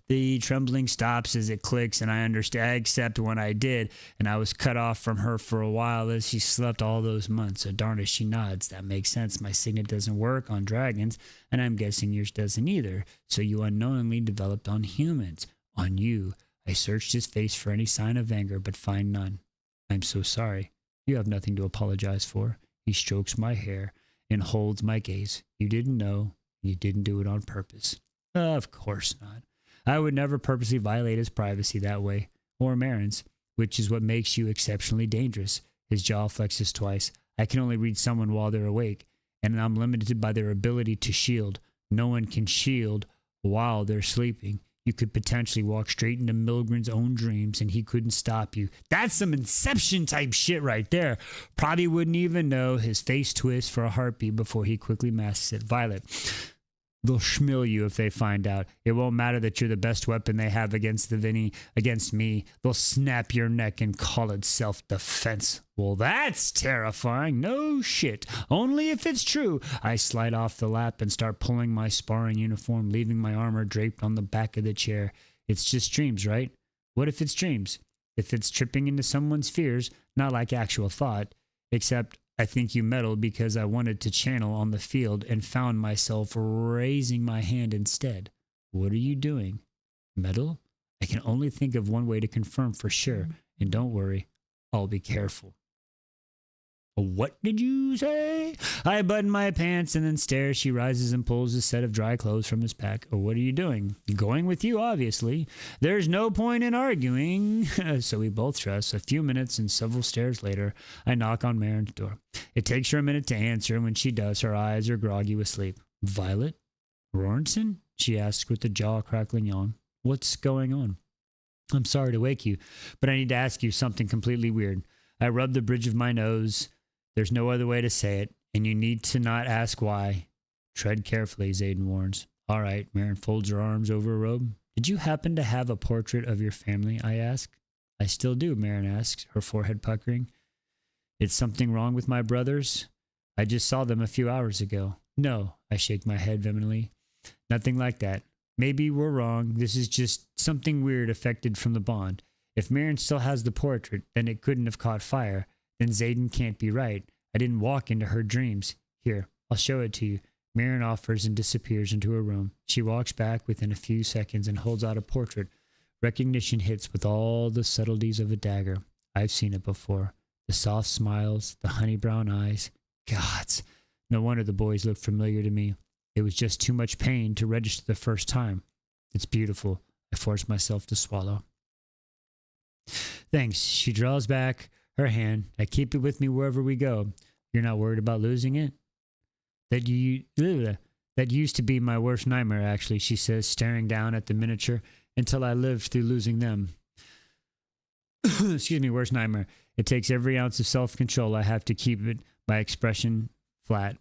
The trembling stops as it clicks, and I understand, except when I did, and I was cut off from her for a while as she slept all those months. So darn it, she nods. That makes sense. My signet doesn't work on dragons, and I'm guessing yours doesn't either. So you unknowingly developed on humans. On you. I searched his face for any sign of anger, but find none. I'm so sorry. You have nothing to apologize for. He strokes my hair and holds my gaze. You didn't know. You didn't do it on purpose. Of course not. I would never purposely violate his privacy that way, or Marin's, which is what makes you exceptionally dangerous. His jaw flexes twice. I can only read someone while they're awake, and I'm limited by their ability to shield. No one can shield while they're sleeping. You could potentially walk straight into Milgren's own dreams, and he couldn't stop you. That's some Inception type shit right there. Probably wouldn't even know. His face twists for a heartbeat before he quickly masks it. Violet. They'll schmill you if they find out. It won't matter that you're the best weapon they have against me. They'll snap your neck and call it self-defense. Well, that's terrifying. No shit. Only if it's true. I slide off the lap and start pulling my sparring uniform, leaving my armor draped on the back of the chair. It's just dreams, right? What if it's dreams? If it's tripping into someone's fears, not like actual thought, except I think you meddled because I wanted to channel on the field and found myself raising my hand instead. What are you doing? Meddle? I can only think of one way to confirm for sure. And don't worry, I'll be careful. What did you say? I button my pants and then stare. She rises and pulls a set of dry clothes from his pack. Oh, what are you doing? Going with you, obviously. There's no point in arguing. So we both dress. A few minutes and several stairs later, I knock on Marin's door. It takes her a minute to answer, and when she does, her eyes are groggy with sleep. Violet? Rorenson? She asks with a jaw-crackling yawn. What's going on? I'm sorry to wake you, but I need to ask you something completely weird. I rub the bridge of my nose. There's no other way to say it, and you need to not ask why. Tread carefully, Zayden warns. All right, Marin folds her arms over her robe. Did you happen to have a portrait of your family, I ask. I still do, Marin asks, her forehead puckering. Is something wrong with my brothers? I just saw them a few hours ago. No, I shake my head vehemently. Nothing like that. Maybe we're wrong. This is just something weird affected from the bond. If Marin still has the portrait, then it couldn't have caught fire. Then Zayden can't be right. I didn't walk into her dreams. Here, I'll show it to you. Marin offers and disappears into her room. She walks back within a few seconds and holds out a portrait. Recognition hits with all the subtleties of a dagger. I've seen it before. The soft smiles, the honey brown eyes. Gods, no wonder the boys look familiar to me. It was just too much pain to register the first time. It's beautiful. I force myself to swallow. Thanks. She draws back her hand. I keep it with me wherever we go. You're not worried about losing it? That used to be my worst nightmare, actually, she says, staring down at the miniature, until I lived through losing them. Excuse me, worst nightmare. It takes every ounce of self-control I have to keep my expression flat.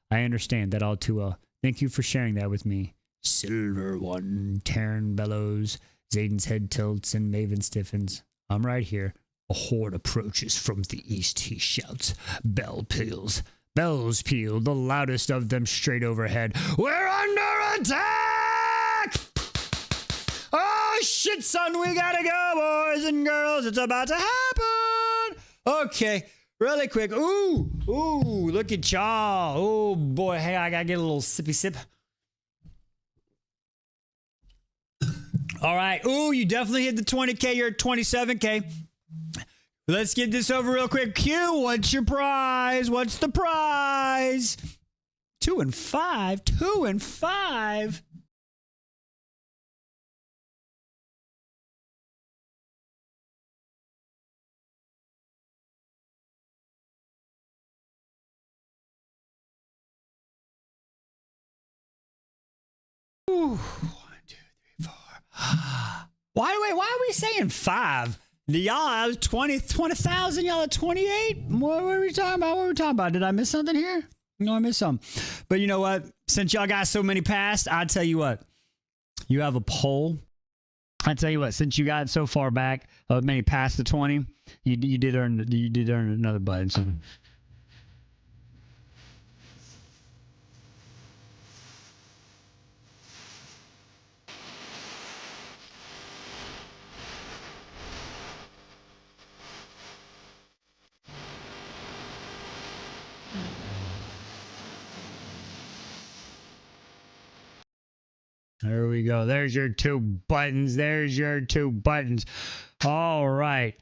I understand that all too well. Thank you for sharing that with me. Silver one, Taryn bellows. Zayden's head tilts and Maven stiffens. I'm right here. A horde approaches from the east, he shouts. Bells peal, the loudest of them straight overhead. We're under attack! Oh, shit, son, we gotta go, boys and girls. It's about to happen. Okay, really quick. Ooh, look at y'all. Oh, boy, hey, I gotta get a little sippy sip. All right. Ooh, you definitely hit the 20K. You're at 27K. Let's get this over real quick. Q, what's your prize? What's the prize? 2 and 5. 2 and 5. Ooh. Why are we saying 5? Y'all, I was 20,000. Y'all at 28? What were we talking about? Did I miss something here? No, I missed something. But you know what? Since y'all got so many passed, I'll tell you what. You have a poll. I tell you what. Since you got so far back, many past the 20, you did earn another button. So. There we go. There's your 2 buttons. All right.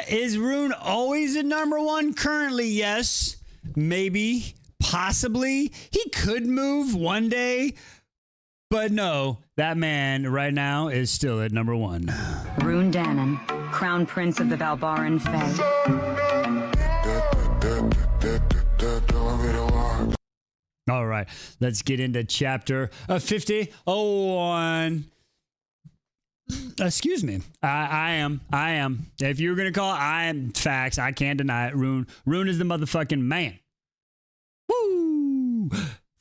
Is Rune always at number 1? Currently, yes. Maybe. Possibly. He could move one day. But no, that man right now is still at number 1. Rune Dannon, Crown Prince of the Balbaran Fae. All right, let's get into chapter 50:01. Excuse me. I am. If you're going to call it, I am. Facts. I can't deny it. Rune is the motherfucking man. Woo!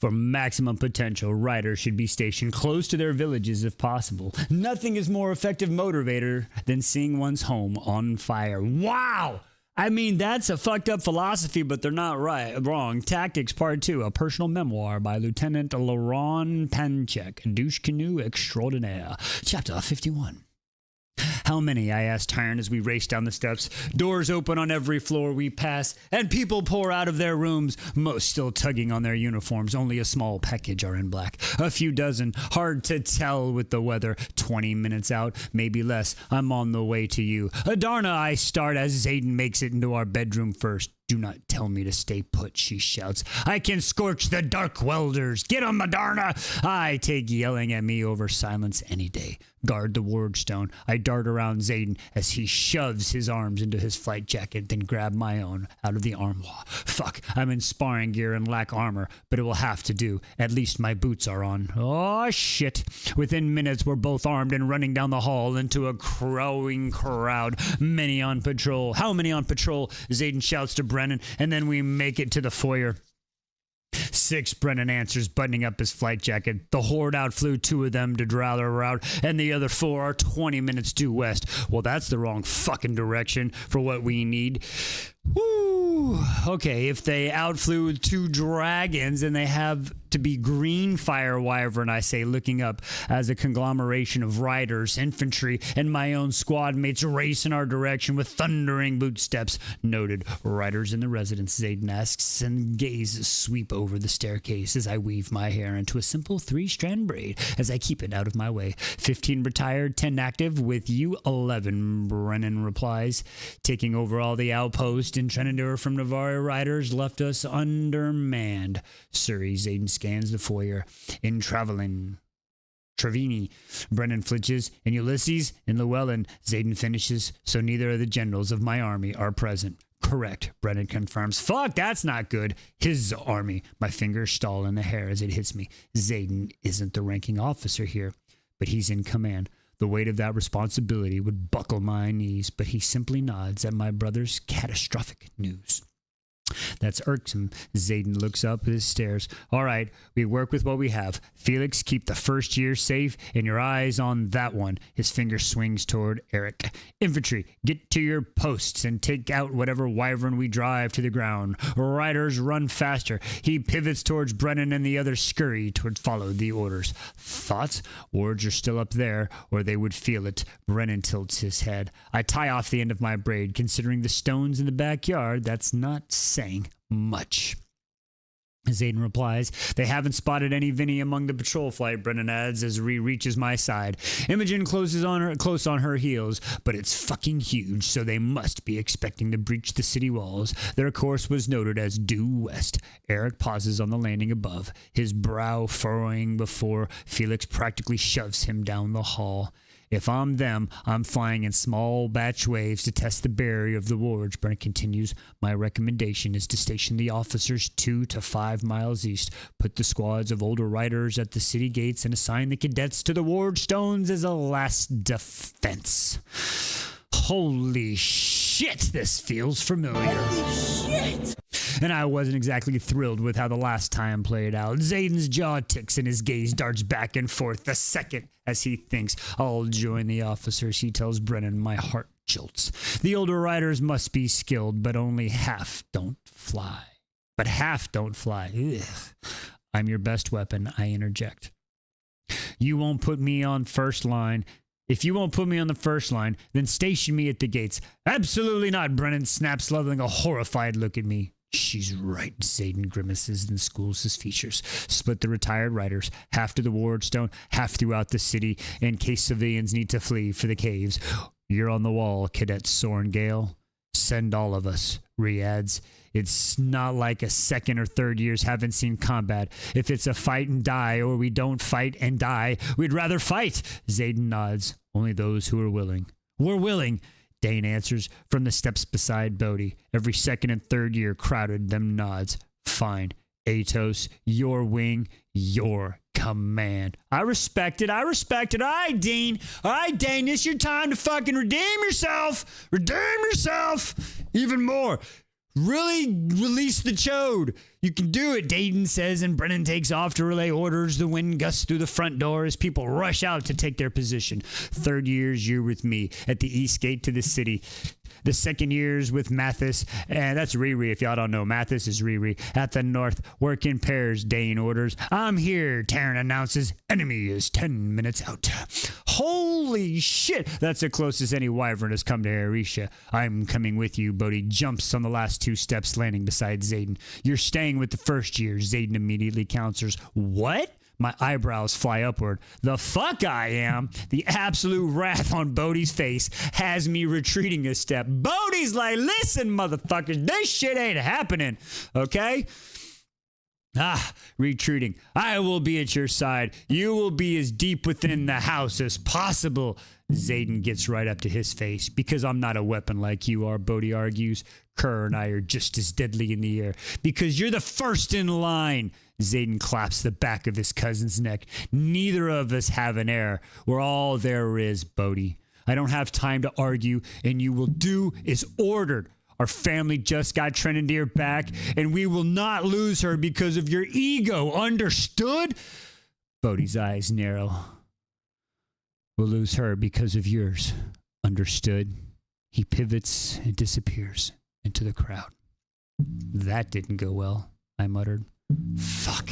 For maximum potential, riders should be stationed close to their villages if possible. Nothing is more effective motivator than seeing one's home on fire. Wow! I mean, that's a fucked up philosophy, but they're not wrong. Tactics Part 2, a personal memoir by Lieutenant Laurent Panchek, douche canoe extraordinaire. Chapter 51. How many? I asked Tyron as we raced down the steps. Doors open on every floor we pass, and people pour out of their rooms, most still tugging on their uniforms. Only a small package are in black. A few dozen. Hard to tell with the weather. 20 minutes out, maybe less. I'm on the way to you. Adarna, I start as Zayden makes it into our bedroom first. Do not tell me to stay put, she shouts. I can scorch the dark welders. Get 'em, Adarna. I take yelling at me over silence any day. Guard the ward stone. I dart around Zayden as he shoves his arms into his flight jacket, then grab my own out of the armoire. Fuck, I'm in sparring gear and lack armor, but it will have to do. At least my boots are on. Oh, shit. Within minutes, we're both armed and running down the hall into a crowing crowd. Many on patrol. How many on patrol? Zayden shouts to Brennan, and then we make it to the foyer. 6, Brennan answers, buttoning up his flight jacket. The horde outflew 2 of them to draw their route, and the other 4 are 20 minutes due west. Well, that's the wrong fucking direction for what we need. Woo! Okay, if they outflew with 2 dragons and they have to be green fire wyvern, I say, looking up as a conglomeration of riders, infantry, and my own squad mates race in our direction with thundering bootsteps. Noted. Riders in the residence, Zayden asks, and gazes sweep over the staircase as I weave my hair into a simple 3-strand braid as I keep it out of my way. 15 retired, 10 active, with you 11, Brennan replies. Taking over all the outposts in Trenador from Navarre riders left us undermanned. Surrey, Zayden scans the foyer. In Trevini, Brennan flinches. In Ulysses, in Llewellyn, Zayden finishes, so neither of the generals of my army are present. Correct, Brennan confirms. Fuck, that's not good. His army. My fingers stall in the hair as it hits me. Zayden isn't the ranking officer here, but he's in command. The weight of that responsibility would buckle my knees, but he simply nods at my brother's catastrophic news. That's irksome. Zayden looks up at his stairs. All right, we work with what we have. Felix, keep the first year safe and your eyes on that one. His finger swings toward Eric. Infantry, get to your posts and take out whatever wyvern we drive to the ground. Riders, run faster. He pivots towards Brennan and the others scurry toward follow the orders. Thoughts? Wards are still up there, or they would feel it. Brennan tilts his head. I tie off the end of my braid. Considering the stones in the backyard, that's not saying much. Zayden replies, they haven't spotted any Vinny among the patrol flight, Brennan adds as Ree reaches my side. Imogen close on her heels, but it's fucking huge, so they must be expecting to breach the city walls. Their course was noted as due west. Eric pauses on the landing above, his brow furrowing before Felix practically shoves him down the hall. If I'm them, I'm flying in small batch waves to test the barrier of the wards. Brennan continues, my recommendation is to station the officers 2 to 5 miles east, put the squads of older riders at the city gates, and assign the cadets to the ward stones as a last defense. Holy shit, this feels familiar. Holy shit! And I wasn't exactly thrilled with how the last time played out. Zayden's jaw ticks and his gaze darts back and forth. The second, as he thinks, I'll join the officers, he tells Brennan. My heart jolts. The older riders must be skilled, but only half don't fly. Ugh. I'm your best weapon, I interject. You won't put me on first line. If you won't put me on the first line, then station me at the gates. Absolutely not, Brennan snaps, leveling a horrified look at me. She's right, Zayden grimaces and schools his features. Split the retired riders, half to the wardstone, half throughout the city, in case civilians need to flee for the caves. You're on the wall, Cadet Soren Gale. Send all of us, Ree adds. It's not like a second or third years haven't seen combat. If it's a fight and die, or we don't fight and die, we'd rather fight. Zayden nods. Only those who are willing. We're willing, Dane answers from the steps beside Bodhi. Every second and third year crowded them nods. Fine. Atos, your wing, your command. I respect it. All right, Dean. It's your time to fucking redeem yourself. Even more. Really release the chode. You can do it, Dayton says, and Brennan takes off to relay orders. The wind gusts through the front door as people rush out to take their position. Third year with me at the east gate to the city. The second years with Mathis, and that's Riri if y'all don't know. Mathis is Riri. At the north, work in pairs, Dane orders. I'm here, Taryn announces. Enemy is 10 minutes out. Holy shit, that's the closest any wyvern has come to Arisha. I'm coming with you. Bodhi jumps on the last 2 steps, landing beside Zayden. You're staying with the first year. Zayden immediately counters. What? My eyebrows fly upward. The fuck I am. The absolute wrath on Bodhi's face has me retreating a step. Bodhi's like, listen, motherfuckers, this shit ain't happening. Okay? Retreating. I will be at your side. You will be as deep within the house as possible. Zayden gets right up to his face. Because I'm not a weapon like you are, Bodhi argues. Kerr and I are just as deadly in the air. Because you're the first in line. Zayden claps the back of his cousin's neck. Neither of us have an heir. We're all there is, Bodhi. I don't have time to argue, and you will do as ordered. Our family just got Trenandir back, and we will not lose her because of your ego. Understood? Bodhi's eyes narrow. We'll lose her because of yours. Understood? He pivots and disappears into the crowd. That didn't go well, I muttered. Fuck.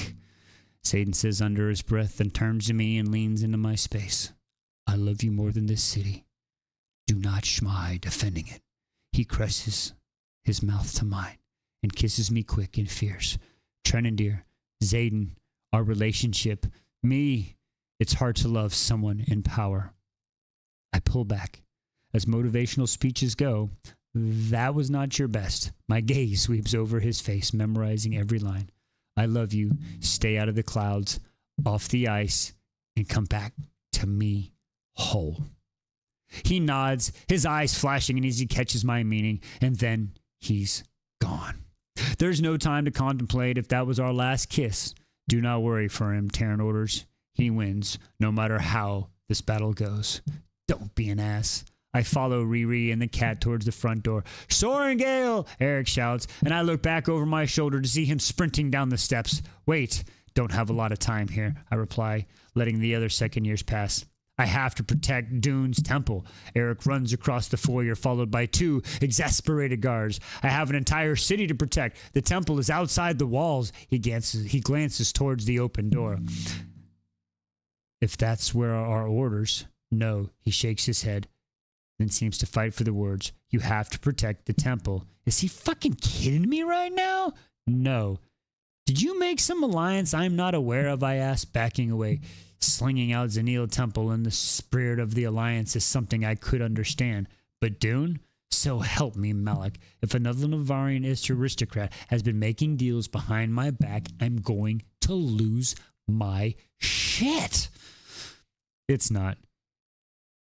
Zayden says under his breath, then turns to me and leans into my space. I love you more than this city. Do not schmy defending it. He presses his mouth to mine and kisses me quick and fierce. Trenandir, Zayden, our relationship, me. It's hard to love someone in power. I pull back. As motivational speeches go, that was not your best. My gaze sweeps over his face, memorizing every line. I love you. Stay out of the clouds, off the ice, and come back to me whole. He nods, his eyes flashing as he catches my meaning, and then he's gone. There's no time to contemplate if that was our last kiss. Do not worry for him, Taryn orders. He wins, no matter how this battle goes. Don't be an ass. I follow Riri and the cat towards the front door. Soren Gale, Eric shouts, and I look back over my shoulder to see him sprinting down the steps. Wait, don't have a lot of time here, I reply, letting the other second years pass. I have to protect Dune's temple. Eric runs across the foyer, followed by 2 exasperated guards. I have an entire city to protect. The temple is outside the walls. He glances towards the open door. If that's where our orders. No, he shakes his head, then seems to fight for the words. You have to protect the temple. Is he fucking kidding me right now? No. Did you make some alliance I'm not aware of? I asked, backing away. Slinging out Zanil Temple in the spirit of the alliance is something I could understand. But Dune? So help me, Malik. If another Navarian aristocrat has been making deals behind my back, I'm going to lose my shit. It's not.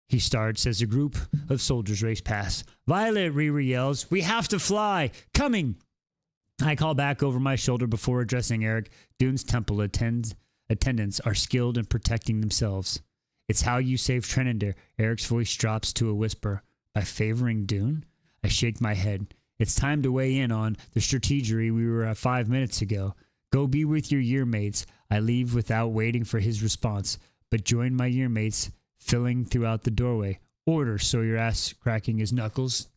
He starts as a group of soldiers race past. Violet, Riri yells, we have to fly. Coming. I call back over my shoulder before addressing Eric. Dune's temple attendants are skilled in protecting themselves. It's how you save Trenandir. Eric's voice drops to a whisper. By favoring Dune? I shake my head. It's time to weigh in on the strategery we were at 5 minutes ago. Go be with your yearmates. I leave without waiting for his response, but join my yearmates filling throughout the doorway. Order, Sawyer asks, cracking his knuckles.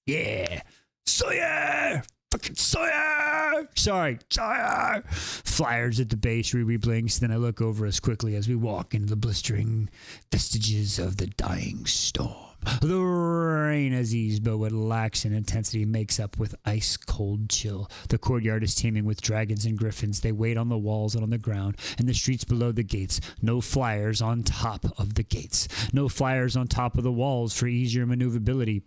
Yeah! Sawyer! Fucking Sawyer! Sorry, Sawyer! Flyers at the base, Riri blinks, then I look over us quickly as we walk into the blistering vestiges of the dying storm. The rain has eased, but what lacks in intensity makes up with ice-cold chill. The courtyard is teeming with dragons and griffins. They wait on the walls and on the ground, and the streets below the gates. No flyers on top of the gates. No flyers on top of the walls for easier maneuverability.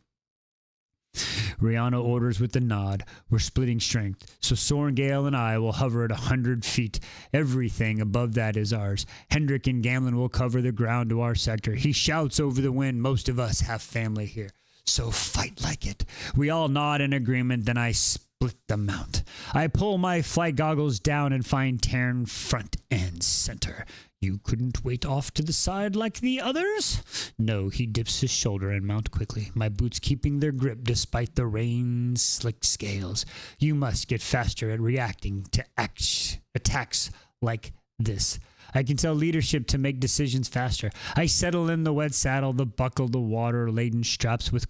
Rihanna orders with a nod. We're splitting strength, so Sorengale and I will hover at 100 feet. Everything above that is ours. Hendrik and Gamlin will cover the ground to our sector. He shouts over the wind, most of us have family here, so fight like it. We all nod in agreement, then I split the mount. I pull my flight goggles down and find Taryn front and center. You couldn't wait off to the side like the others? No, he dips his shoulder and mount quickly, my boots keeping their grip despite the rain's slick scales. You must get faster at reacting to attacks like this. I can tell leadership to make decisions faster. I settle in the wet saddle, the buckle, the water-laden straps with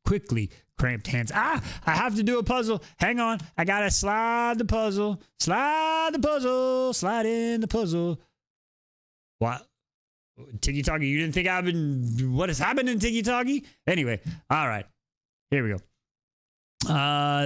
quickly cramped hands. I have to do a puzzle. Hang on. I gotta slide the puzzle. Slide in the puzzle. What? Tiki-Taki, you didn't think I've been... What has happened in Tiki-Taki? Anyway, all right. Here we go.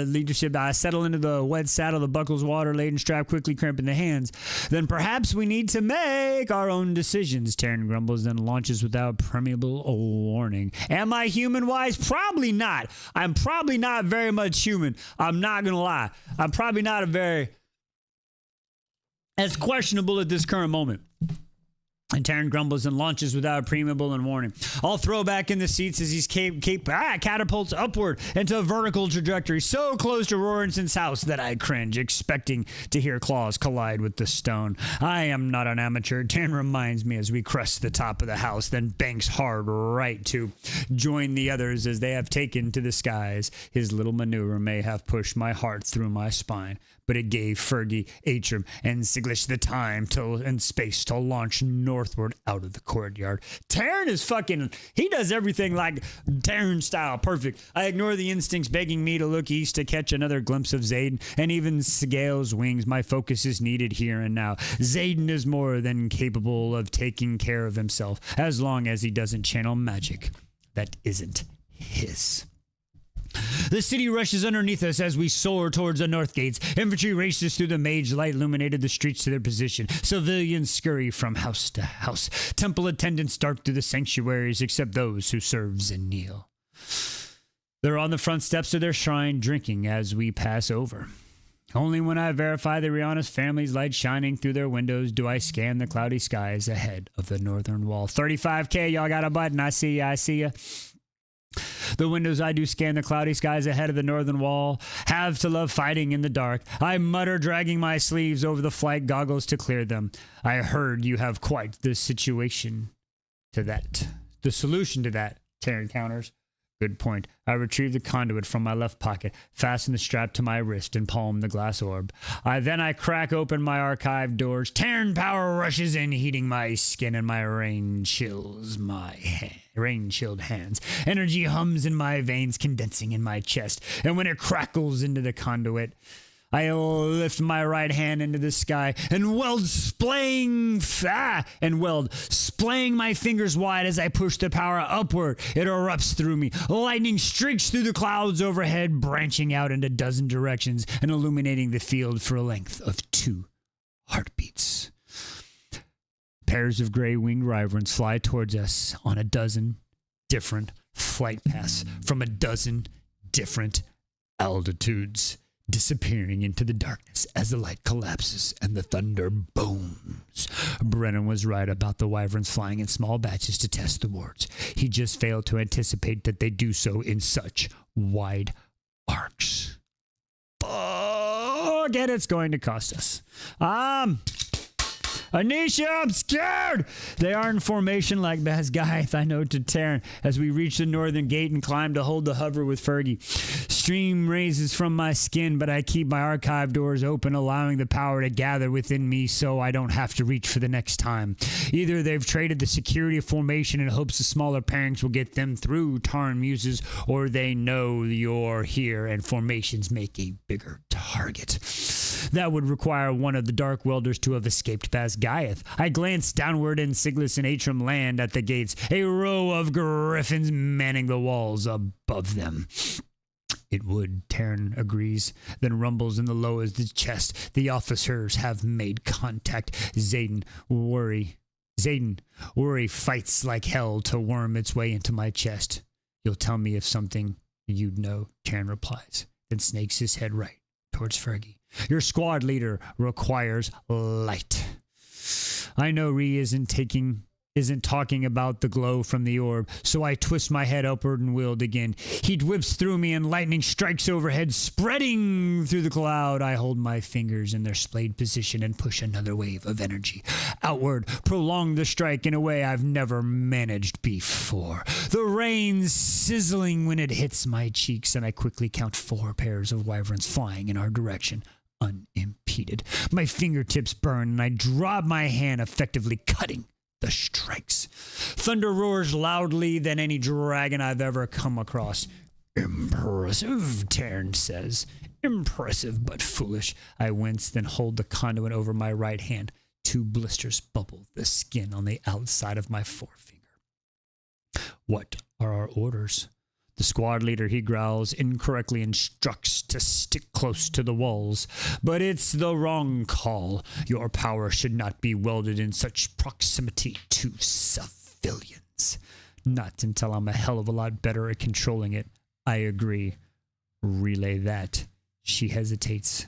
Leadership. I settle into the wet saddle, the buckles, water-laden strap, quickly cramping the hands. Then perhaps we need to make our own decisions. Taryn grumbles, then launches without permeable warning. Am I human-wise? Probably not. I'm probably not very much human. I'm not gonna lie. I'm probably not as questionable at this current moment. And Taryn grumbles and launches without a preamble and warning. I'll throw back in the seats as he's catapults upward into a vertical trajectory so close to Roranson's house that I cringe, expecting to hear claws collide with the stone. I am not an amateur. Taryn reminds me as we crest the top of the house, then banks hard right to join the others as they have taken to the skies. His little maneuver may have pushed my heart through my spine, but it gave Fergie, Atrim, and Siglish the time and space to launch northward out of the courtyard. Taryn is fucking... He does everything like Taryn style. Perfect. I ignore the instincts begging me to look east to catch another glimpse of Zayden, and even Scale's wings. My focus is needed here and now. Zayden is more than capable of taking care of himself, as long as he doesn't channel magic that isn't his. The city rushes underneath us as we soar towards the north gates. Infantry races through the mage light illuminated the streets to their position. Civilians scurry from house to house. Temple attendants dart through the sanctuaries except those who serve Zenil. They're on the front steps of their shrine drinking as we pass over. Only when I verify the Rihanna's family's light shining through their windows do I scan the cloudy skies ahead of the northern wall. 35K, y'all got a button. I see ya. The windows I do scan the cloudy skies ahead of the northern wall. Have to love fighting in the dark. I mutter, dragging my sleeves over the flight goggles to clear them. I heard you have quite the situation to that. The solution to that, Taryn counters. Good point. I retrieve the conduit from my left pocket, fasten the strap to my wrist, and palm the glass orb. I crack open my archive doors. Taryn power rushes in, heating my skin, and my rain-chilled hands. Energy hums in my veins, condensing in my chest. And when it crackles into the conduit, I lift my right hand into the sky and splaying my fingers wide as I push the power upward. It erupts through me. Lightning streaks through the clouds overhead, branching out into a dozen directions and illuminating the field for a length of 2 heartbeats. Pairs of gray-winged wyverns fly towards us on a dozen different flight paths from a dozen different altitudes, disappearing into the darkness as the light collapses and the thunder booms. Brennan was right about the wyverns flying in small batches to test the wards. He just failed to anticipate that they do so in such wide arcs. Forget it's going to cost us. Anisha, I'm scared! They are in formation like Basgaith, I know, to Taryn, as we reach the northern gate and climb to hold the hover with Fergie. Stream raises from my skin, but I keep my archive doors open, allowing the power to gather within me so I don't have to reach for the next time. Either they've traded the security of formation in hopes the smaller pairings will get them through Tarn Muses, or they know you're here and formations make a bigger target. That would require one of the Dark Welders to have escaped past Gaiath. I glance downward and Siglis and Atrim land at the gates, a row of griffins manning the walls above them. It would, Taryn agrees, then rumbles in the low of the chest. The officers have made contact. Zayden, worry fights like hell to worm its way into my chest. You'll tell me if something you'd know, Taryn replies, then snakes his head right towards Fergie. Your squad leader requires light. I know Ree isn't talking about the glow from the orb, so I twist my head upward and wield again. Heat whips through me and lightning strikes overhead, spreading through the cloud. I hold my fingers in their splayed position and push another wave of energy outward, prolong the strike in a way I've never managed before. The rain sizzling when it hits my cheeks, and I quickly count 4 pairs of wyverns flying in our direction, unimpeded. repeated. My fingertips burn, and I drop my hand, effectively cutting the strikes. Thunder roars loudly than any dragon I've ever come across. Impressive, Taryn says. Impressive, but foolish. I wince, then hold the conduit over my right hand. 2 blisters bubble the skin on the outside of my forefinger. What are our orders? The squad leader, he growls, incorrectly instructs to stick close to the walls. But it's the wrong call. Your power should not be welded in such proximity to civilians. Not until I'm a hell of a lot better at controlling it. I agree. Relay that. She hesitates.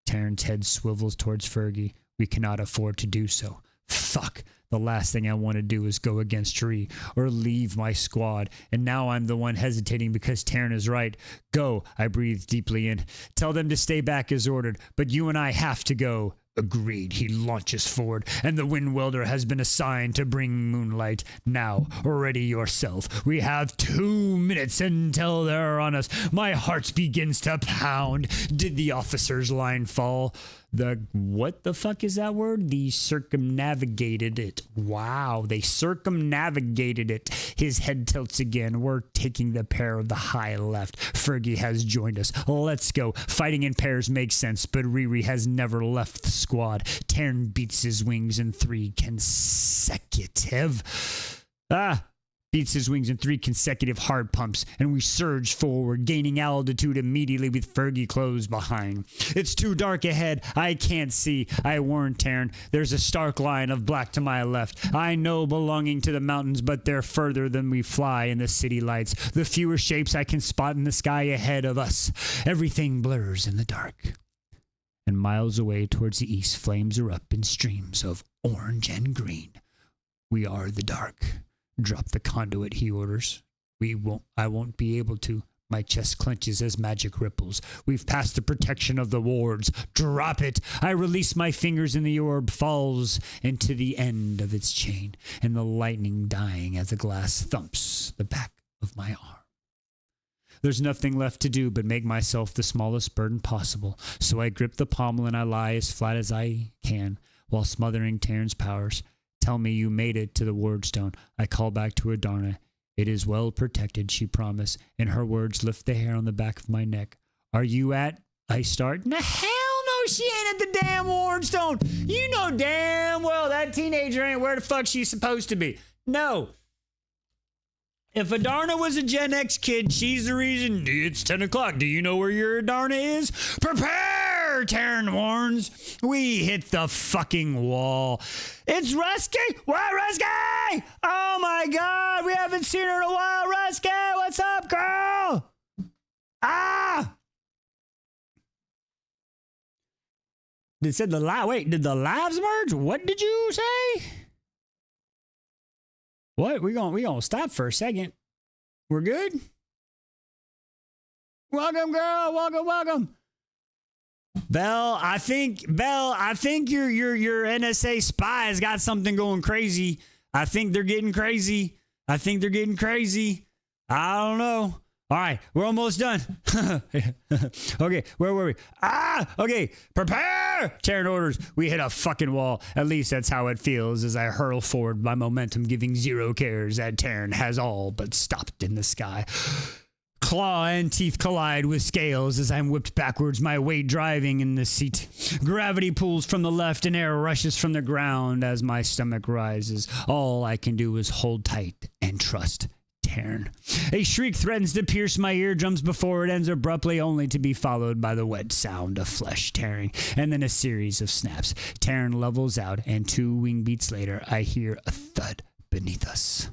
Taryn's head swivels towards Fergie. We cannot afford to do so. Fuck. The last thing I want to do is go against Ree or leave my squad. And now I'm the one hesitating because Taryn is right. Go, I breathe deeply in. Tell them to stay back as ordered, but you and I have to go. Agreed. He launches forward, and the wind welder has been assigned to bring moonlight. Now, ready yourself. We have 2 minutes until they're on us. My heart begins to pound. Did the officer's line fall? What the fuck is that word? The circumnavigated it. Wow, they circumnavigated it. His head tilts again. We're taking the pair of the high left. Fergie has joined us. Let's go. Fighting in pairs makes sense, but Riri has never left the squad. Taryn beats his wings in 3 consecutive. Beats his wings in 3 consecutive hard pumps, and we surge forward, gaining altitude immediately with Fergie close behind. It's too dark ahead. I can't see. I warn Taryn. There's a stark line of black to my left. I know belonging to the mountains, but they're further than we fly in the city lights. The fewer shapes I can spot in the sky ahead of us. Everything blurs in the dark. And miles away towards the east, flames erupt in streams of orange and green. We are the dark. Drop the conduit, he orders. I won't be able to. My chest clenches as magic ripples. We've passed the protection of the wards. Drop it. I release my fingers and the orb falls into the end of its chain, and the lightning dying as the glass thumps the back of my arm. There's nothing left to do but make myself the smallest burden possible, so I grip the pommel and I lie as flat as I can while smothering Taryn's powers. Tell me you made it to the wardstone. I call back to Adarna. It is well protected, she promised, and her words lift the hair on the back of my neck. Are you at? I start. No, hell no, she ain't at the damn wardstone. You know damn well that teenager ain't where the fuck she's supposed to be. No. If Adarna was a Gen X kid, she's the reason. It's 10 o'clock. Do you know where your Adarna is? Prepare, Taryn warns. We hit the fucking wall. It's Rusky. What, Rusky? Oh my God, we haven't seen her in a while. Rusky, what's up, girl? Did the lives merge? What did you say? What? We gonna stop for a second. We're good? Welcome, girl. Welcome. Belle, I think your NSA spies got something going crazy. I think they're getting crazy. I don't know. All right, we're almost done. Okay, where were we? Okay, prepare! Taryn orders. We hit a fucking wall. At least that's how it feels as I hurl forward, my momentum giving zero cares that Taryn has all but stopped in the sky. Claw and teeth collide with scales as I'm whipped backwards, my weight driving in the seat. Gravity pulls from the left and air rushes from the ground as my stomach rises. All I can do is hold tight and trust Taryn. A shriek threatens to pierce my eardrums before it ends abruptly, only to be followed by the wet sound of flesh tearing, and then a series of snaps. Taryn levels out, and 2 wing beats later, I hear a thud beneath us.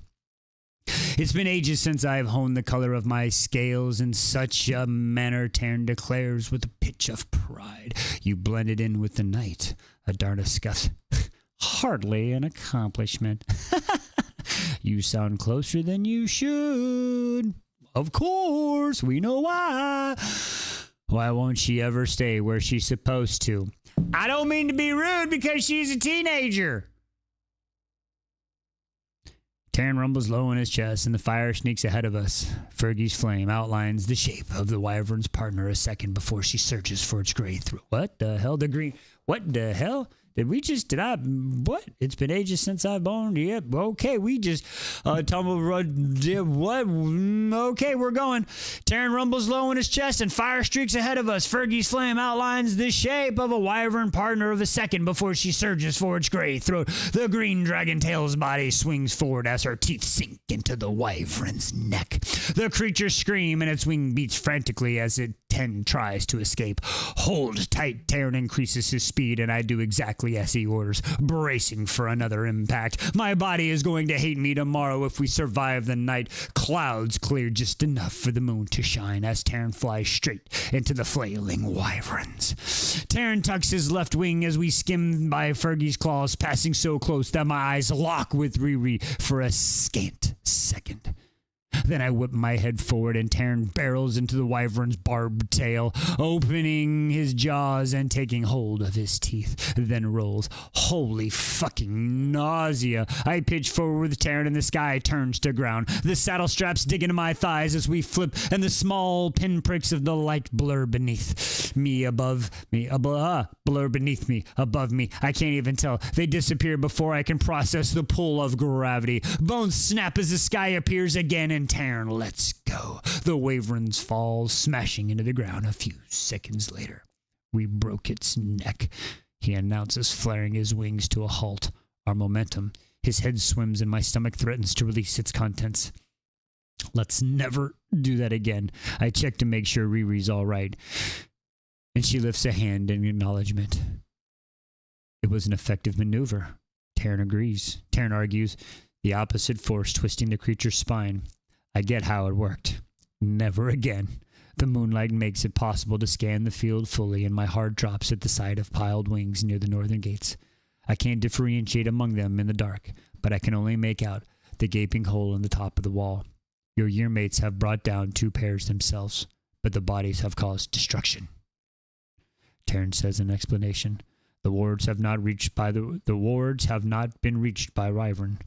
It's been ages since I've honed the color of my scales in such a manner, Taryn declares with a pitch of pride. You blended in with the night. Adarna scuffs. Hardly an accomplishment. You sound closer than you should. Of course, we know why. Why won't she ever stay where she's supposed to? I don't mean to be rude because she's a teenager. Taryn rumbles low in his chest, and the fire sneaks ahead of us. Fergie's flame outlines the shape of the wyvern's partner a second before she searches for its gray throat. What the hell? What the hell? What? It's been ages since I've born. Yep. Okay, we just tumbled. What? Okay, we're going. Taryn rumbles low in his chest and fire streaks ahead of us. Fergie's flame outlines the shape of a wyvern partner of a second before she surges for its gray throat. The green dragon tail's body swings forward as her teeth sink into the wyvern's neck. The creature screams and its wing beats frantically as it tries to escape. Hold tight. Taryn increases his speed, and I do exactly as he orders, bracing for another impact. My body is going to hate me tomorrow if we survive the night. Clouds clear just enough for the moon to shine as Taryn flies straight into the flailing wyverns. Taryn tucks his left wing as we skim by Fergie's claws, passing so close that my eyes lock with Riri for a scant second. Then I whip my head forward and Taryn barrels into the wyvern's barbed tail, opening his jaws and taking hold of his teeth, then rolls. Holy fucking nausea. I pitch forward with Taryn and the sky turns to ground. The saddle straps dig into my thighs as we flip, and the small pinpricks of the light blur beneath me, blur beneath me, above me. I can't even tell. They disappear before I can process the pull of gravity. Bones snap as the sky appears again, and Taryn lets go. The wyverns fall, smashing into the ground a few seconds later. We broke its neck, he announces, flaring his wings to a halt. Our momentum. His head swims and my stomach threatens to release its contents. Let's never do that again. I check to make sure Riri's all right, and she lifts a hand in acknowledgement. It was an effective maneuver. Taryn agrees. Taryn argues, the opposite force twisting the creature's spine. I get how it worked. Never again. The moonlight makes it possible to scan the field fully, and my heart drops at the sight of piled wings near the northern gates. I can't differentiate among them in the dark, but I can only make out the gaping hole in the top of the wall. Your year mates have brought down 2 pairs themselves, but the bodies have caused destruction. Taryn says in explanation, the wards have not been reached by wyvern.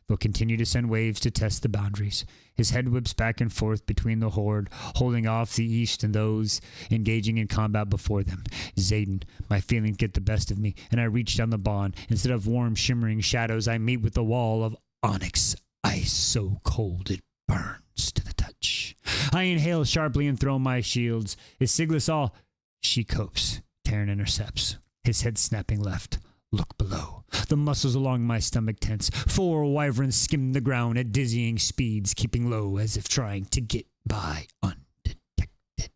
They'll continue to send waves to test the boundaries. His head whips back and forth between the horde, holding off the east and those engaging in combat before them. Zayden, my feelings get the best of me, and I reach down the bond. Instead of warm, shimmering shadows, I meet with the wall of onyx, ice so cold it burns to the touch. I inhale sharply and throw my shields. Is Siglas all? She copes. Taryn intercepts, his head snapping left. Look below. The muscles along my stomach tense. 4 wyverns skim the ground at dizzying speeds, keeping low as if trying to get by undetected.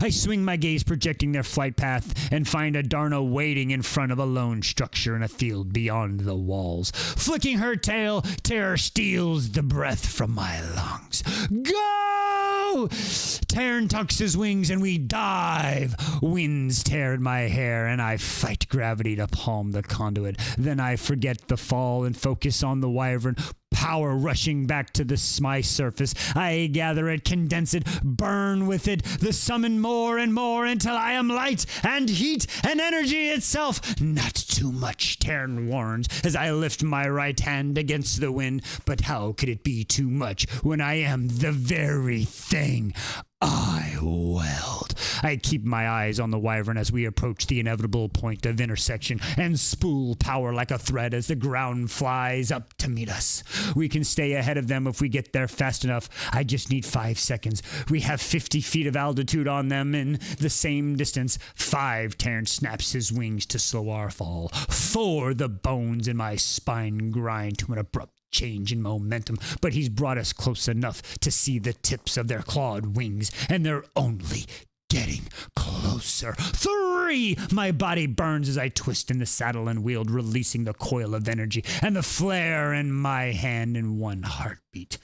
I swing my gaze, projecting their flight path, and find a Darna waiting in front of a lone structure in a field beyond the walls. Flicking her tail, terror steals the breath from my lungs. Go! Taryn tucks his wings and we dive. Winds tear at my hair and I fight gravity to palm the conduit. Then I forget the fall and focus on the wyvern. Power rushing back to my surface. I gather it, condense it, burn with it, the summon more and more until I am light and heat and energy itself. Not too much, Taryn warns, as I lift my right hand against the wind. But how could it be too much when I am the very thing I weld? I keep my eyes on the wyvern as we approach the inevitable point of intersection and spool power like a thread as the ground flies up to meet us. We can stay ahead of them if we get there fast enough. I just need 5 seconds. We have 50 feet of altitude on them in the same distance. 5, Taryn snaps his wings to slow our fall. 4, the bones in my spine grind to an abrupt change in momentum, but he's brought us close enough to see the tips of their clawed wings, and they're only getting closer. 3! My body burns as I twist in the saddle and wield, releasing the coil of energy and the flare in my hand in one heartbeat.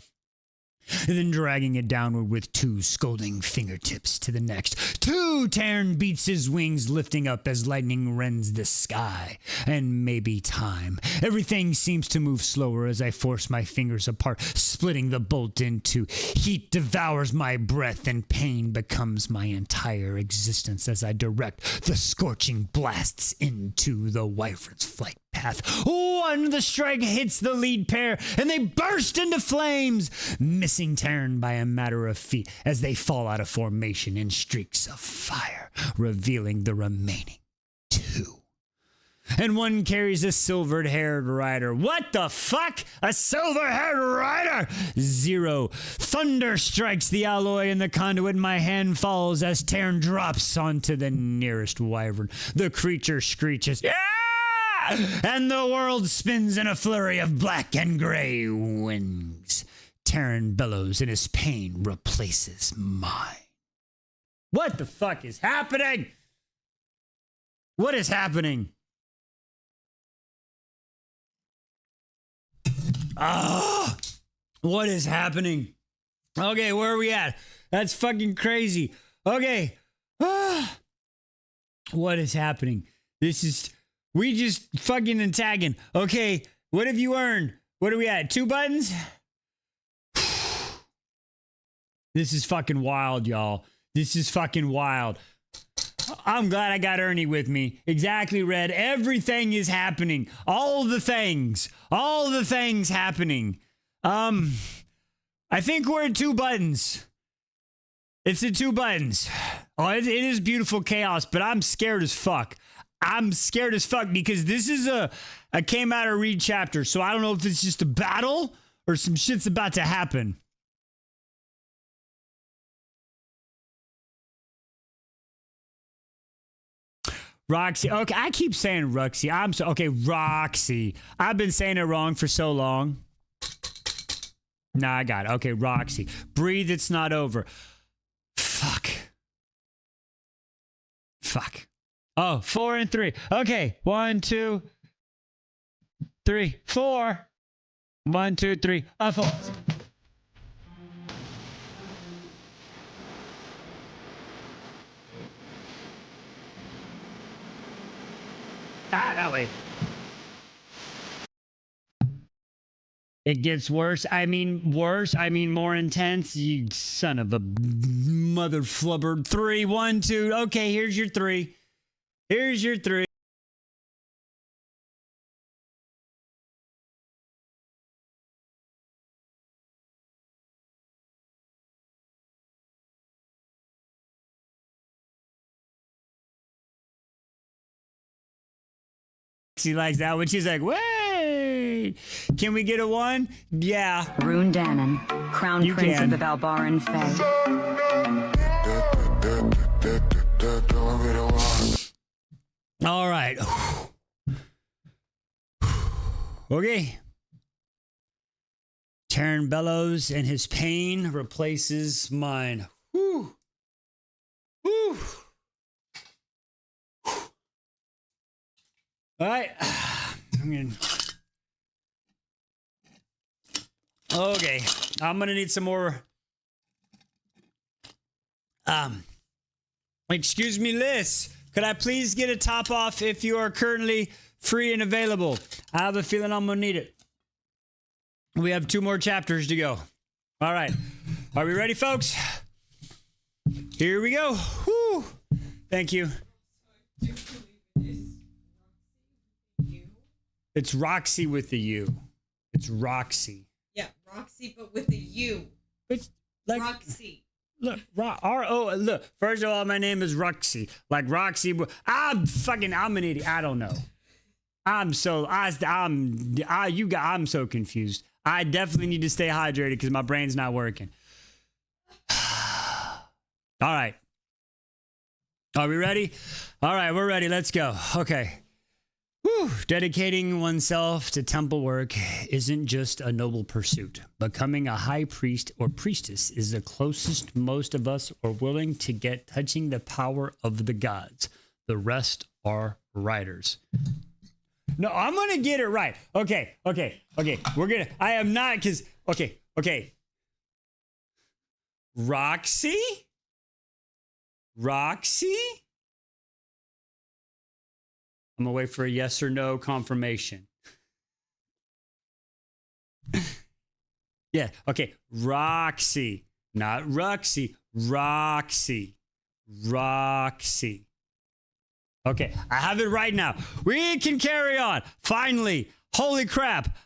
then dragging it downward with 2 scolding fingertips to the next. 2 Terran beats his wings, lifting up as lightning rends the sky. And maybe time. Everything seems to move slower as I force my fingers apart, splitting the bolt in 2. Heat devours my breath and pain becomes my entire existence as I direct the scorching blasts into the wyvern's flight path. One, the strike hits the lead pair, and they burst into flames, missing Terran by a matter of feet as they fall out of formation in streaks of fire, revealing the remaining 2. And one carries a silvered-haired rider. What the fuck? A silver-haired rider? 0. Thunder strikes the alloy in the conduit. My hand falls as Terran drops onto the nearest wyvern. The creature screeches, "Yeah!" And the world spins in a flurry of black and gray wings. Terran bellows and his pain replaces mine. What the fuck is happening? What is happening? What is happening? Okay, where are we at? That's fucking crazy. Okay. What is happening? We just fucking and tagging. Okay, what have you earned? What are we at? 2 buttons? This is fucking wild, y'all. This is fucking wild. I'm glad I got Ernie with me. Exactly, Red. Everything is happening. All the things happening. I think we're at 2 buttons. It's at 2 buttons. Oh, it is beautiful chaos, but I'm scared as fuck. I'm scared as fuck because this is a came out of read chapter, so I don't know if it's just a battle or some shit's about to happen. Roxy. Okay, I keep saying Roxy. Okay, Roxy. I've been saying it wrong for so long. Nah, I got it. Okay, Roxy. Breathe, it's not over. Fuck. Oh, 4 and 3. Okay, 1, 2, 3, 4. 1, 2, 3. 4. That way. It gets worse. I mean, more intense. You son of a mother flubber. 3, 1, 2. Okay, here's your 3. Here's your 3. She likes that when she's like, wait, can we get a 1? Yeah. Rune Dannon, Crown You Prince can. of the Balbaran Fae. All right. Okay. Terran bellows and his pain replaces mine. Whew. Whew. All right. Okay. I'm gonna need some more. Excuse me, Liz. Could I please get a top off if you are currently free and available? I have a feeling I'm gonna need it. We have 2 more chapters to go. All right. Are we ready, folks? Here we go. Whew. Thank you. It's Roxy with the U. It's Roxy. Yeah, Roxy, but with a U. It's like Roxy. Look, look. First of all, my name is Roxy. Like Roxy. I'm an idiot. I don't know. I'm so confused. I definitely need to stay hydrated because my brain's not working. All right. Are we ready? All right, we're ready. Let's go. Okay. Whew. Dedicating oneself to temple work isn't just a noble pursuit. Becoming a high priest or priestess is the closest most of us are willing to get touching the power of the gods. The rest are riders. No, I'm going to get it right. Okay. I am not because, okay. Roxy? Roxy? I'm gonna wait for a yes or no confirmation. Yeah, okay. Roxy. Not Roxy. Roxy. Roxy. Okay, I have it right now. We can carry on. Finally. Holy crap.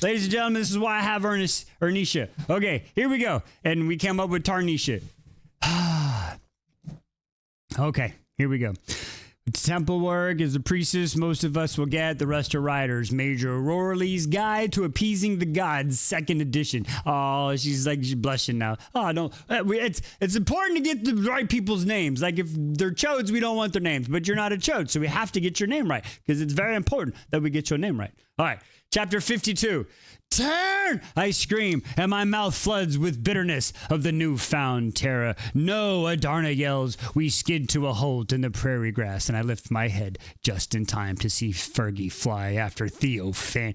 Ladies and gentlemen, this is why I have Ernisha. Okay, here we go. And we came up with Tarnisha. Okay, here we go. Temple work is a priestess most of us will get. The rest are writers. Major Roraleigh's Guide to Appeasing the Gods, 2nd edition. Oh, she's blushing now. Oh, no. It's important to get the right people's names. Like, if they're chodes, we don't want their names. But you're not a chode, so we have to get your name right. Because it's very important that we get your name right. All right. Chapter 52. Turn! I scream, and my mouth floods with bitterness of the newfound terror. No, Adarna yells. We skid to a halt in the prairie grass, and I lift my head just in time to see Fergie fly after Theo fucking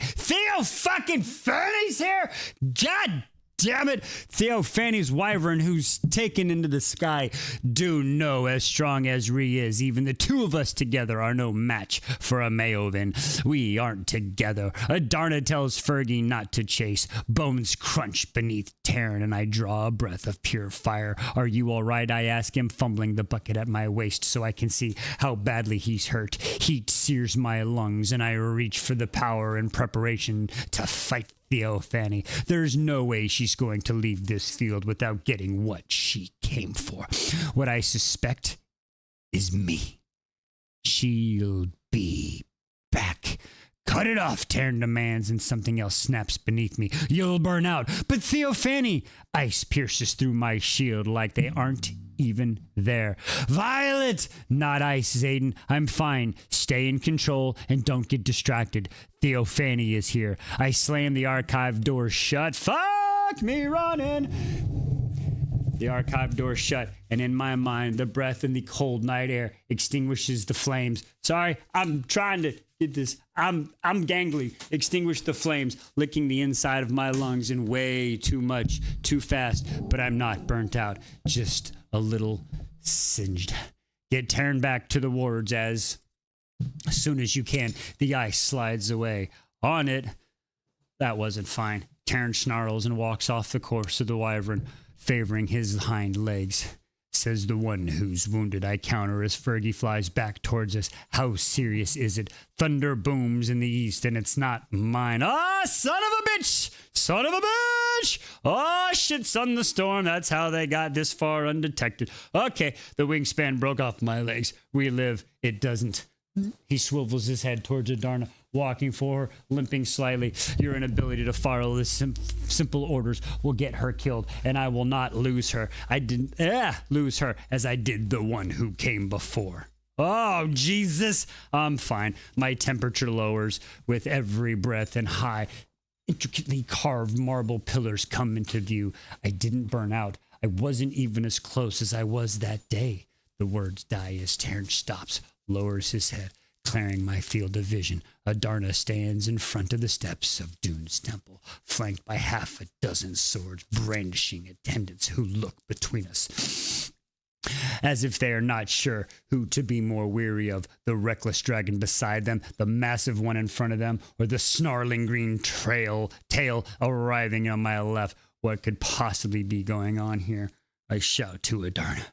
Fanny's here? God damn it! Theo Fanny's wyvern, who's taken into the sky. Do know, as strong as Ree is, even the two of us together are no match for a Mayovan. We aren't together. Adarna tells Fergie not to chase. Bones crunch beneath Taryn, and I draw a breath of pure fire. Are you all right? I ask him, fumbling the bucket at my waist so I can see how badly he's hurt. Heat sears my lungs, and I reach for the power in preparation to fight Theo Fanny. There's no way she's going to leave this field without getting what she came for. What I suspect is me. She'll be back. Cut it off, Taryn demands, and something else snaps beneath me. You'll burn out. But Theo Fanny! Ice pierces through my shield like they aren't even there. Violet! Not ice, Zayden. I'm fine. Stay in control and don't get distracted. Theo Fanny is here. I slam the archive door shut. Fuck me running! The archive door shut, and in my mind, the breath in the cold night air extinguishes the flames. Sorry, I'm trying to get this. I'm gangly. Extinguish the flames, licking the inside of my lungs in way too much, too fast. But I'm not burnt out, just a little singed. Get turned back to the wards as soon as you can. The ice slides away. On it. That wasn't fine. Taryn snarls and walks off the course of the wyvern, favoring his hind legs. Says the one who's wounded. I counter as Fergie flies back towards us. How serious is it? Thunder booms in the east, and it's not mine. Ah, son of a bitch! Son of a bitch! Oh, shit, son, the storm. That's how they got this far undetected. Okay, the wingspan broke off my legs. We live. It doesn't. He swivels his head towards Adarna, walking for her, limping slightly. Your inability to follow the simple orders will get her killed, and I will not lose her. I didn't lose her as I did the one who came before. Oh, Jesus. I'm fine. My temperature lowers with every breath, and high, intricately carved marble pillars come into view. I didn't burn out. I wasn't even as close as I was that day. The words die as Terrence stops, lowers his head, clearing my field of vision. Adarna stands in front of the steps of Dune's temple, flanked by half a dozen swords brandishing attendants who look between us, as if they are not sure who to be more weary of, the reckless dragon beside them, the massive one in front of them, or the snarling green tail arriving on my left. What could possibly be going on here? I shout to Adarna,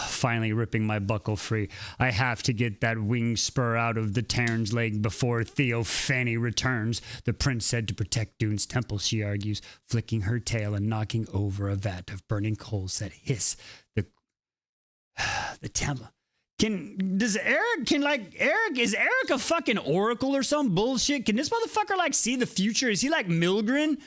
finally ripping my buckle free. I have to get that wing spur out of the Tarn's leg before Theo Fanny returns. The prince said to protect Dune's temple, she argues, flicking her tail and knocking over a vat of burning coals that hiss the temple. Is Eric a fucking oracle or some bullshit? Can this motherfucker see the future? Is he like Milgren?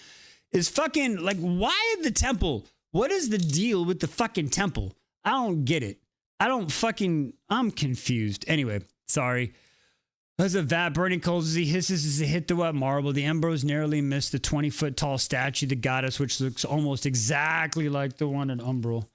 Is fucking why the temple? What is the deal with the fucking temple? I don't get it. I'm confused. Anyway, sorry. As a vat burning coals as he hisses as he hit the wet marble, the embers narrowly miss the 20-foot tall statue, the goddess, which looks almost exactly like the one in Umbral.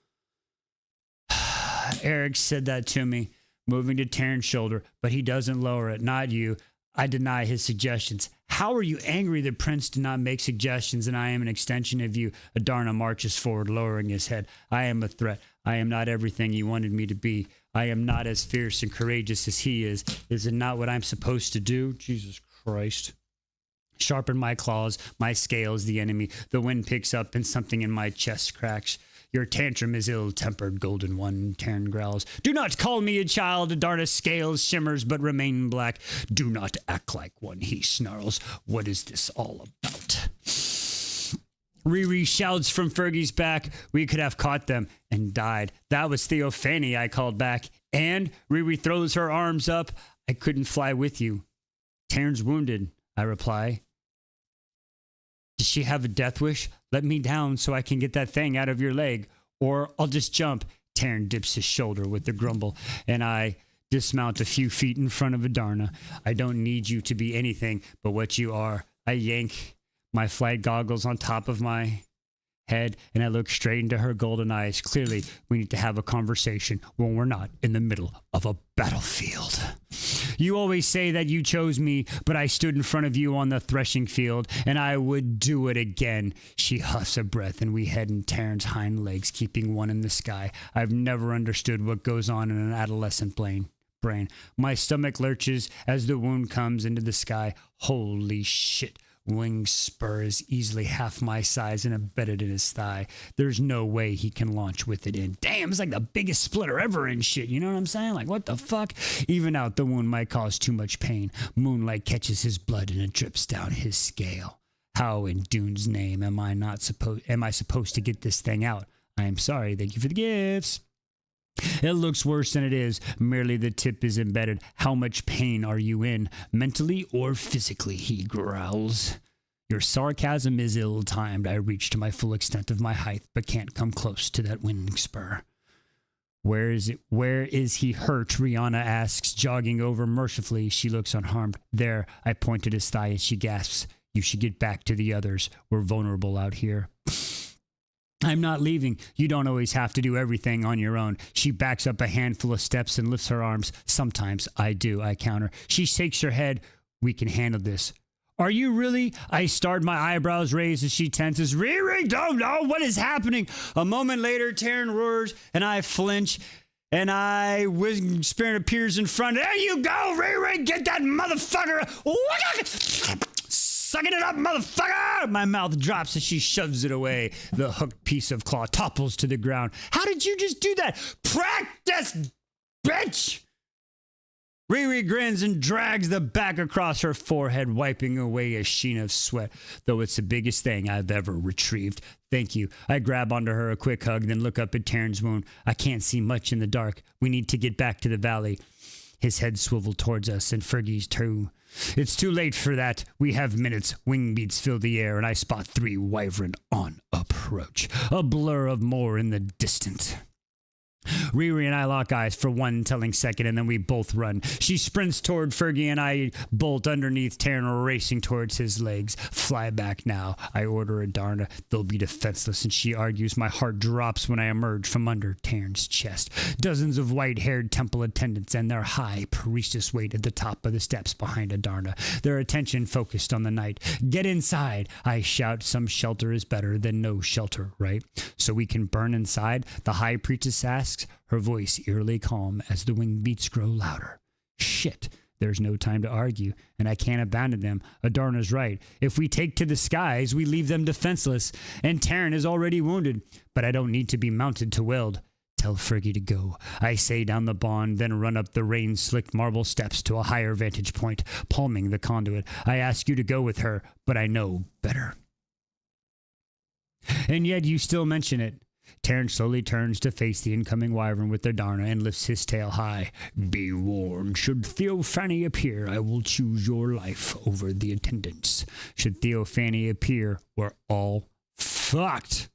Eric said that to me, moving to Taryn's shoulder, but he doesn't lower it. Not you. I deny his suggestions. How are you angry that Prince did not make suggestions and I am an extension of you? Adarna marches forward, lowering his head. I am a threat. I am not everything you wanted me to be. I am not as fierce and courageous as he is. Is it not what I'm supposed to do? Jesus Christ. Sharpen my claws, my scales, the enemy. The wind picks up and something in my chest cracks. Your tantrum is ill-tempered, golden one, Taryn growls. Do not call me a child, Adarna's scales shimmers but remain black. Do not act like one, he snarls. What is this all about? Riri shouts from Fergie's back. We could have caught them and died. That was Theophany, I called back. And Riri throws her arms up. I couldn't fly with you. Taryn's wounded, I reply. Does she have a death wish? Let me down so I can get that thing out of your leg. Or I'll just jump. Taryn dips his shoulder with a grumble, and I dismount a few feet in front of Adarna. I don't need you to be anything but what you are. I yank my flight goggles on top of my head, and I look straight into her golden eyes. Clearly, we need to have a conversation when we're not in the middle of a battlefield. You always say that you chose me, but I stood in front of you on the threshing field, and I would do it again. She huffs a breath, and we head in Taryn's hind legs, keeping one in the sky. I've never understood what goes on in an adolescent brain. My stomach lurches as the wound comes into the sky. Holy shit. Wing spur is easily half my size and embedded in his thigh. There's no way he can launch with it in. Damn, it's like the biggest splitter ever and shit. You know what I'm saying? Like, what the fuck? Even out, the wound might cause too much pain. Moonlight catches his blood and it drips down his scale. How in Dune's name am I supposed to get this thing out? I am sorry. Thank you for the gifts. It looks worse than it is. Merely the tip is embedded. How much pain are you in? Mentally or physically, he growls. Your sarcasm is ill-timed. I reach to my full extent of my height, but can't come close to that wing spur. Where is he hurt? Rihanna asks, jogging over mercifully. She looks unharmed. There, I point at his thigh and she gasps. You should get back to the others. We're vulnerable out here. I'm not leaving. You don't always have to do everything on your own. She backs up a handful of steps and lifts her arms. Sometimes I do, I counter. She shakes her head. We can handle this. Are you really? I start, my eyebrows raised as she tenses. Riri, don't know what is happening. A moment later, Taryn roars and I flinch. And Spirit appears in front. There you go, Riri, get that motherfucker. Sucking it up, motherfucker! My mouth drops as she shoves it away. The hooked piece of claw topples to the ground. How did you just do that? Practice, bitch! Riri grins and drags the back across her forehead, wiping away a sheen of sweat, though it's the biggest thing I've ever retrieved. Thank you. I grab onto her a quick hug, then look up at Taryn's wound. I can't see much in the dark. We need to get back to the valley. His head swiveled towards us, and Fergie's too. It's too late for that. We have minutes. Wing beats fill the air, and I spot 3 wyvern on approach. A blur of more in the distance. Riri and I lock eyes for one telling second, and then we both run. She sprints toward Fergie, and I bolt underneath Taryn, racing towards his legs. Fly back now, I order Adarna. They'll be defenseless, and she argues. My heart drops when I emerge from under Taryn's chest. Dozens of white-haired temple attendants and their high priestess wait at the top of the steps behind Adarna, their attention focused on the night. Get inside, I shout. Some shelter is better than no shelter, right? So we can burn inside, the high priestess asks, her voice eerily calm as the wing beats grow louder. Shit, there's no time to argue, and I can't abandon them. Adarna's right. If we take to the skies, we leave them defenseless, and Taryn is already wounded. But I don't need to be mounted to weld. Tell Fergie to go. I say down the bond, then run up the rain-slicked marble steps to a higher vantage point, palming the conduit. I ask you to go with her, but I know better. And yet you still mention it. Taryn slowly turns to face the incoming wyvern with Adarna and lifts his tail high. Be warned, should Theophany appear, I will choose your life over the attendants. Should Theophany appear, we're all fucked.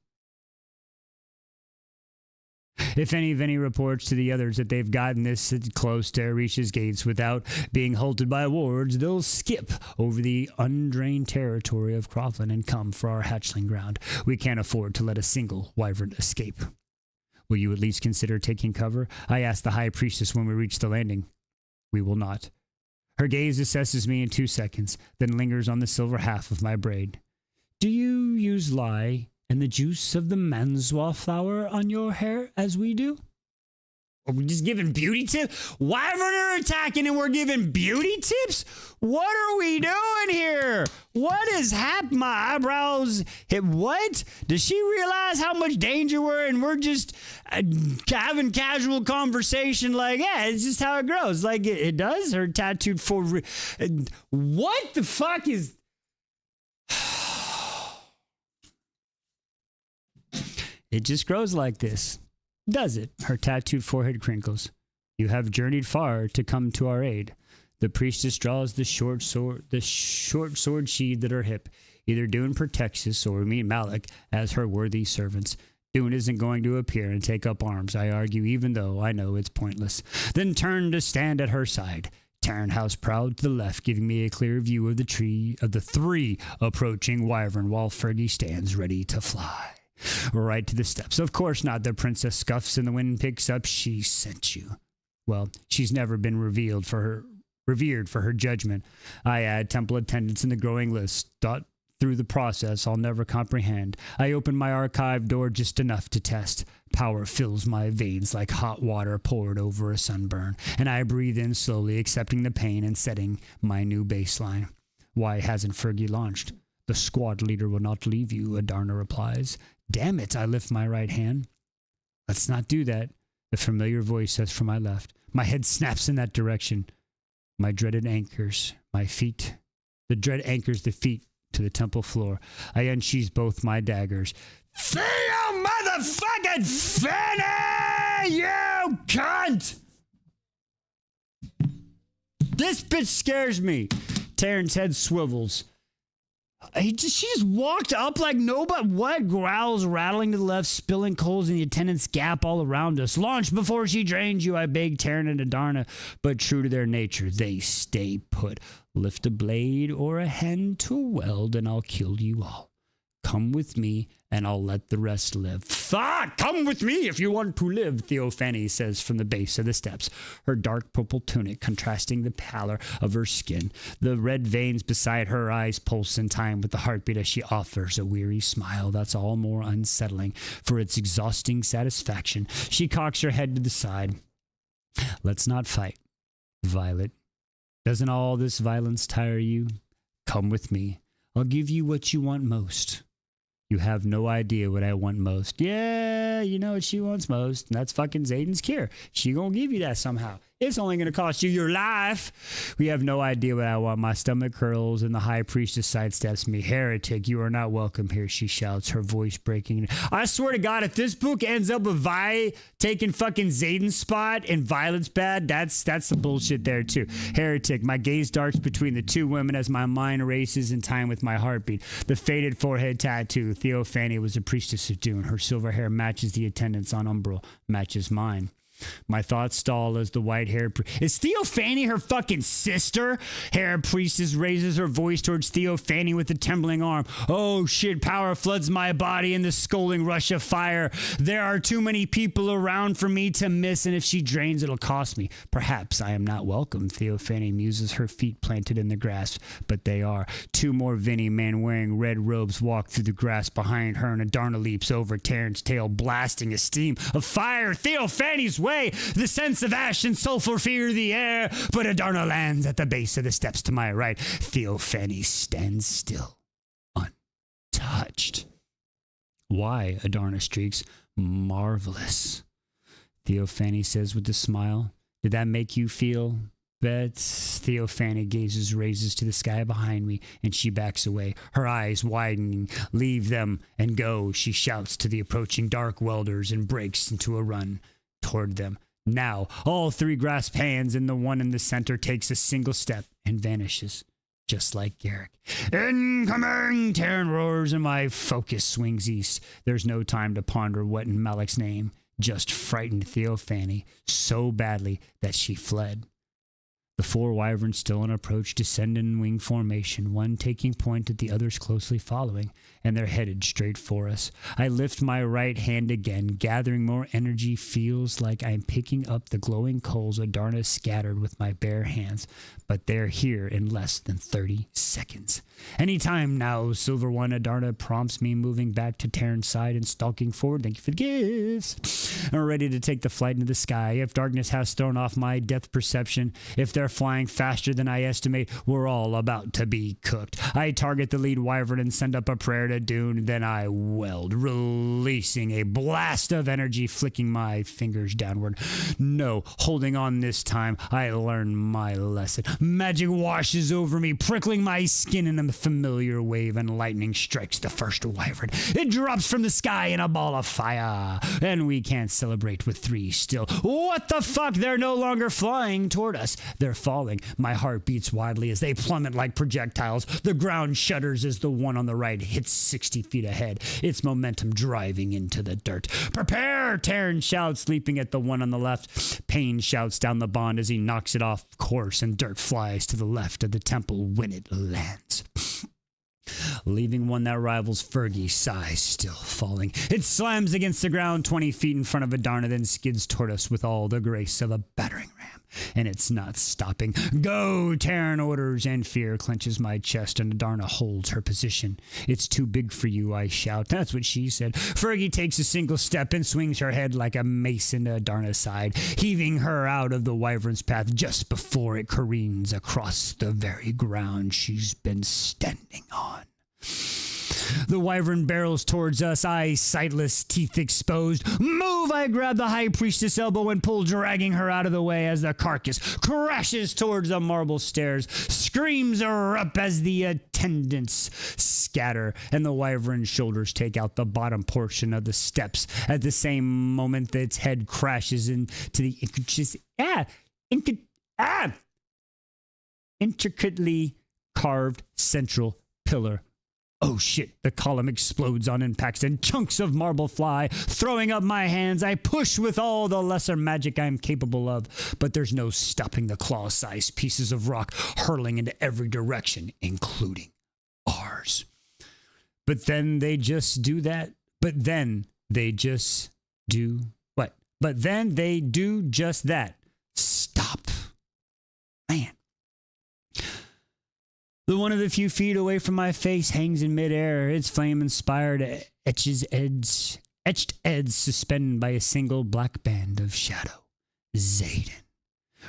If any of any reports to the others that they've gotten this close to Arisha's gates without being halted by wards, they'll skip over the undrained territory of Croflin and come for our hatchling ground. We can't afford to let a single wyvern escape. Will you at least consider taking cover? I asked the high priestess when we reach the landing. We will not. Her gaze assesses me in 2 seconds, then lingers on the silver half of my braid. Do you use lye and the juice of the manzwa flower on your hair as we do? Are we just giving beauty tips? Wyvern are attacking and we're giving beauty tips? What are we doing here? What is happening? My eyebrows hit what? Does she realize how much danger we're in? We're just having casual conversation like, yeah, it's just how it grows. Like it does? Her tattooed for... What the fuck is... It just grows like this. Does it? Her tattooed forehead crinkles. You have journeyed far to come to our aid. The priestess draws the short sword sheathed at her hip. Either Dune protects us or we meet Malik as her worthy servants. Dune isn't going to appear and take up arms, I argue, even though I know it's pointless. Then turn to stand at her side. Tarrenhouse proud to the left, giving me a clear view of the three approaching wyvern while Fergie stands ready to fly. Right to the steps. Of course not. The princess scuffs and the wind picks up. She sent you. Well, she's never been revered for her judgment. I add temple attendants in the growing list. Thought through the process I'll never comprehend. I open my archive door just enough to test. Power fills my veins like hot water poured over a sunburn, and I breathe in slowly, accepting the pain and setting my new baseline. Why hasn't Fergie launched? The squad leader will not leave you, Adarna replies. Damn it, I lift my right hand. Let's not do that, the familiar voice says from my left. My head snaps in that direction. The dread anchors the feet to the temple floor. I unsheathe both my daggers. Theo motherfucking Fanny, you cunt! This bitch scares me. Terran's head swivels. She just walked up like nobody. What? Growls rattling to the left, spilling coals in the attendant's gap all around us. Launch before she drains you, I beg Terran and Adarna. But true to their nature, they stay put. Lift a blade or a hand to weld and I'll kill you all. Come with me and I'll let the rest live. Fuck! Come with me if you want to live, Theophany says from the base of the steps, her dark purple tunic contrasting the pallor of her skin. The red veins beside her eyes pulse in time with the heartbeat as she offers a weary smile that's all more unsettling for its exhausting satisfaction. She cocks her head to the side. Let's not fight, Violet. Doesn't all this violence tire you? Come with me. I'll give you what you want most. You have no idea what I want most. Yeah, you know what she wants most. And that's fucking Zayden's cure. She gonna give you that somehow. It's only gonna cost you your life. We have no idea what I want. My stomach curls and the high priestess sidesteps me. Heretic, you are not welcome here, she shouts, her voice breaking. I swear to God, if this book ends up with Vi taking fucking Zayden's spot and Violet's bad, that's the bullshit there too. Heretic, my gaze darts between the two women as my mind races in time with my heartbeat. The faded forehead tattoo. Theophany was a priestess of Dune. Her silver hair matches the attendants on Umbral, matches mine. My thoughts stall as the white-haired... Is Theophany her fucking sister? Hair priestess raises her voice towards Theophany with a trembling arm. Oh shit, power floods my body in the scolding rush of fire. There are too many people around for me to miss, and if she drains, it'll cost me. Perhaps I am not welcome, Theophany muses, her feet planted in the grass. But they are. Two more Vinny men wearing red robes walk through the grass behind her, and Adarna leaps over Terran's tail, blasting a stream of fire Theophany's way. The sense of ash and sulfur fill the air, but Adarna lands at the base of the steps to my right. Theophany stands still, untouched. Why? Adarna streaks. Marvelous, Theophany says with a smile. Did that make you feel? Bet. Theophany raises to the sky behind me, and she backs away, her eyes widening. Leave them and go, she shouts to the approaching dark welders and breaks into a run toward them. Now, all three grasp hands, and the one in the center takes a single step and vanishes, just like Garrick. Incoming! Terran roars, and my focus swings east. There's no time to ponder what in Malik's name just frightened Theophany so badly that she fled. The 4 wyverns still on approach descend in wing formation, one taking point at the others closely following, and they're headed straight for us. I lift my right hand again, gathering more energy. Feels like I'm picking up the glowing coals Adarna scattered with my bare hands, but they're here in less than 30 seconds. Anytime now, Silver One. Adarna prompts me, moving back to Terran's side and stalking forward. Thank you for the gifts. I'm ready to take the flight into the sky. If darkness has thrown off my depth perception, if they're flying faster than I estimate, we're all about to be cooked. I target the lead wyvern and send up a prayer to Dune. Then I weld, releasing a blast of energy, flicking my fingers downward. No, holding on this time. I learn my lesson. Magic washes over me, prickling my skin in a familiar wave, and lightning strikes the first wyvern. It drops from the sky in a ball of fire, and we can't celebrate with 3 still. What the fuck? They're no longer flying toward us. They're falling. My heart beats wildly as they plummet like projectiles. The ground shudders as the one on the right hits 60 feet ahead, its momentum driving into the dirt. Prepare! Terran shouts, leaping at the one on the left. Pain shouts down the bond as he knocks it off course, and dirt flies to the left of the temple when it lands. Leaving one that rivals Fergie, sighs still falling. It slams against the ground 20 feet in front of Adarna, then skids toward us with all the grace of a battering ram. And it's not stopping. Go! Terran orders, and fear clenches my chest, and Adarna holds her position. It's too big for you, I shout. That's what she said. Fergie takes a single step and swings her head like a mace into Adarna's side, heaving her out of the wyvern's path just before it careens across the very ground she's been standing on. The wyvern barrels towards us, eyes sightless, teeth exposed. Move! I grab the high priestess elbow and pull, dragging her out of the way as the carcass crashes towards the marble stairs. Screams erupt as the attendants scatter, and the wyvern's shoulders take out the bottom portion of the steps. At the same moment, its head crashes into the intricately carved central pillar. Oh shit, the column explodes on impacts and chunks of marble fly. Throwing up my hands, I push with all the lesser magic I'm capable of, but there's no stopping the claw-sized pieces of rock hurling into every direction, including ours. But then they just do that. But then they just do what? But then they do just that. Stop. Man. The one of the few feet away from my face hangs in midair, its flame-inspired etched edge suspended by a single black band of shadow. Xaden.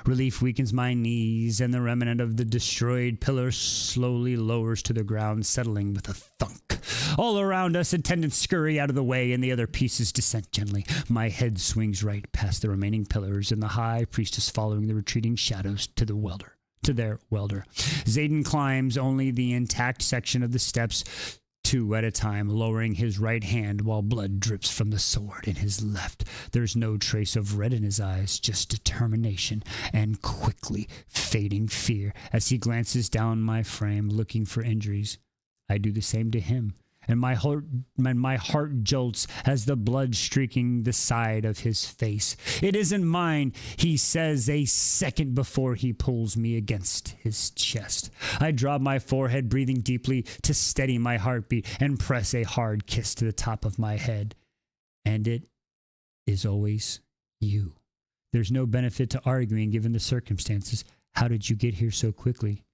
Relief weakens my knees, and the remnant of the destroyed pillar slowly lowers to the ground, settling with a thunk. All around us, attendants scurry out of the way, and the other pieces descend gently. My head swings right past the remaining pillars, and the high priestess following the retreating shadows to their welder. Xaden climbs only the intact section of the steps, 2 at a time, lowering his right hand while blood drips from the sword in his left. There's no trace of red in his eyes, just determination and quickly fading fear as he glances down my frame looking for injuries. I do the same to him, and my heart jolts as the blood streaking the side of his face. It isn't mine, he says a second before he pulls me against his chest. I drop my forehead, breathing deeply to steady my heartbeat, and press a hard kiss to the top of my head. And it is always you. There's no benefit to arguing given the circumstances. How did you get here so quickly?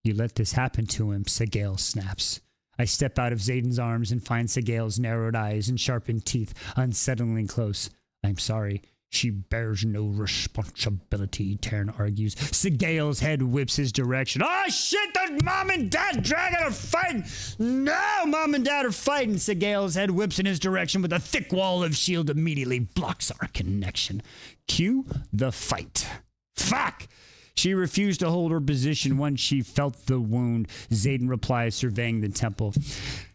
You let this happen to him, Segale snaps. I step out of Xaden's arms and find Segale's narrowed eyes and sharpened teeth unsettlingly close. I'm sorry. She bears no responsibility, Terran argues. Segale's head whips his direction. Oh shit, the mom and dad dragon are fighting! No, mom and dad are fighting! Segale's head whips in his direction, but a thick wall of shield immediately blocks our connection. Cue the fight. Fuck! She refused to hold her position once she felt the wound. Xaden replies, surveying the temple.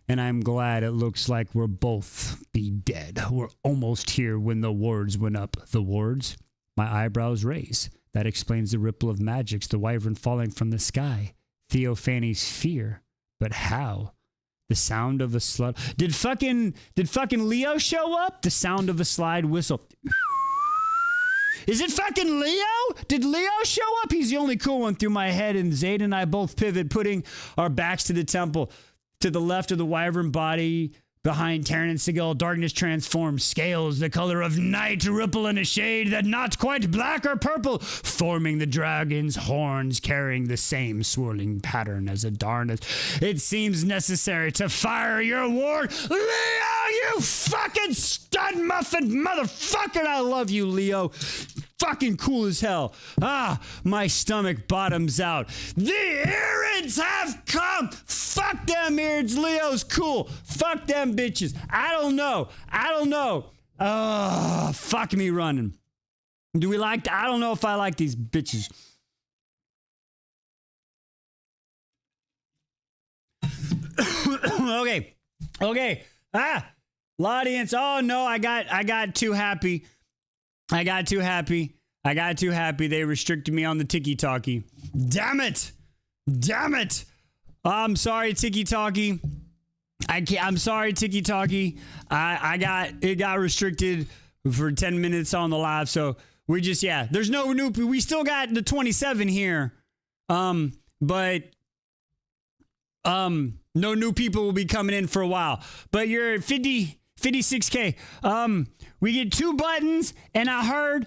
And I'm glad it looks like we'll both be dead. We're almost here when the wards went up. The wards? My eyebrows raise. That explains the ripple of magics, the wyvern falling from the sky. Theophanie's fear. But how? The sound of a slide. Did fucking Leo show up? The sound of a slide whistle. Is it fucking Leo? Did Leo show up? He's the only cool one through my head, and Zayd and I both pivot, putting our backs to the temple. To the left of the wyvern body, behind Terran and Sigil, darkness transforms. Scales the color of night ripple in a shade that not quite black or purple, forming the dragon's horns, carrying the same swirling pattern as a darkness. It seems necessary to fire your ward. Leo, you fucking stud muffin motherfucker! I love you, Leo. Fucking cool as hell. My stomach bottoms out. The Irids have come. Fuck them Irids. Leo's cool. Fuck them bitches. I don't know. Fuck me running. Do we like? I don't know if I like these bitches. Okay. Audience. Oh no, I got too happy. They restricted me on the tiki-talkie. Damn it. I'm sorry, tiki-talkie. I'm sorry, tiki-talkie. It got restricted for 10 minutes on the live. So we just, there's no new, we still got the 27 here. But no new people will be coming in for a while. But you're at 56K. We get 2 buttons, and I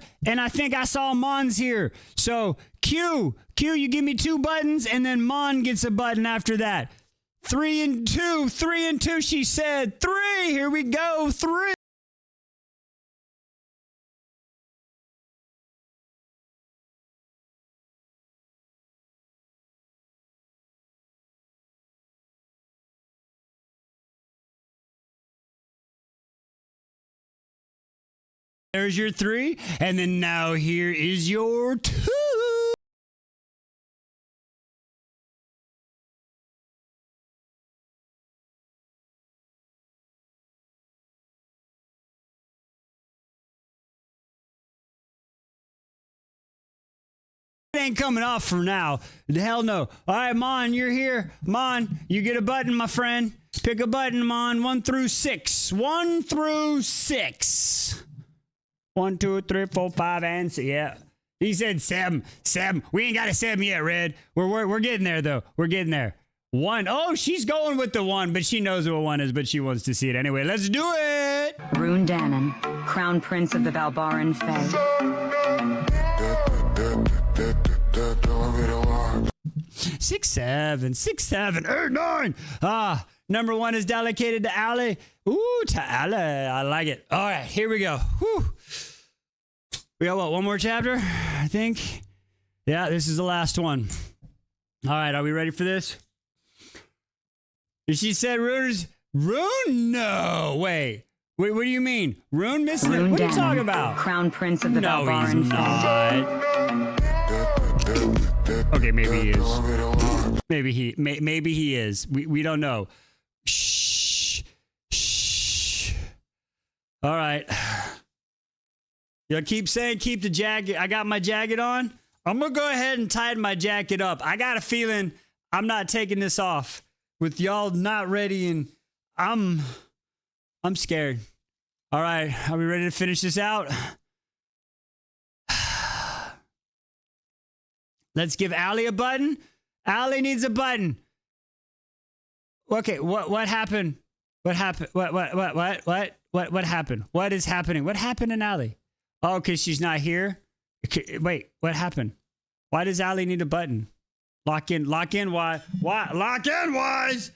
think I saw Mon's here. So, Q, you give me 2 buttons, and then Mon gets a button after that. 3 and 2, she said. 3, here we go, 3. There's your 3, and then now here is your 2. It ain't coming off for now. The hell no. All right, Mon, you're here. Mon, you get a button, my friend. Pick a button, Mon. 1 through 6. 1 through 6. 1, 2, 3, 4, 5, and 6. Yeah. He said 7. 7. We ain't got a 7 yet, Red. We're getting there, though. We're getting there. 1. Oh, she's going with the 1, but she knows what 1 is, but she wants to see it anyway. Let's do it. Rune Dannon, Crown Prince of the Balbaran Fae. 6, 7, 6, 7, 8, 9. Number 1 is delegated to Ali. Ooh, to Ali. I like it. All right, here we go. Whew. We got what? 1 more chapter, I think. Yeah, this is the last one. All right, are we ready for this? She said Rune. No, wait. What do you mean? Rune missing it? What are you talking about? Crown Prince of the Balbaran Fae. Okay, maybe he is. Maybe he is. We don't know. Shh. All right. You keep saying keep the jacket. I got my jacket on. I'm gonna go ahead and tighten my jacket up. I got a feeling I'm not taking this off with y'all not ready, and I'm scared. All right, are we ready to finish this out? Let's give Allie a button. Allie needs a button. Okay, what happened? What happened? What happened? What is happening? What happened in Allie? Oh, because she's not here? Okay, wait, what happened? Why does Allie need a button? Lock in, why? Lock in, wise!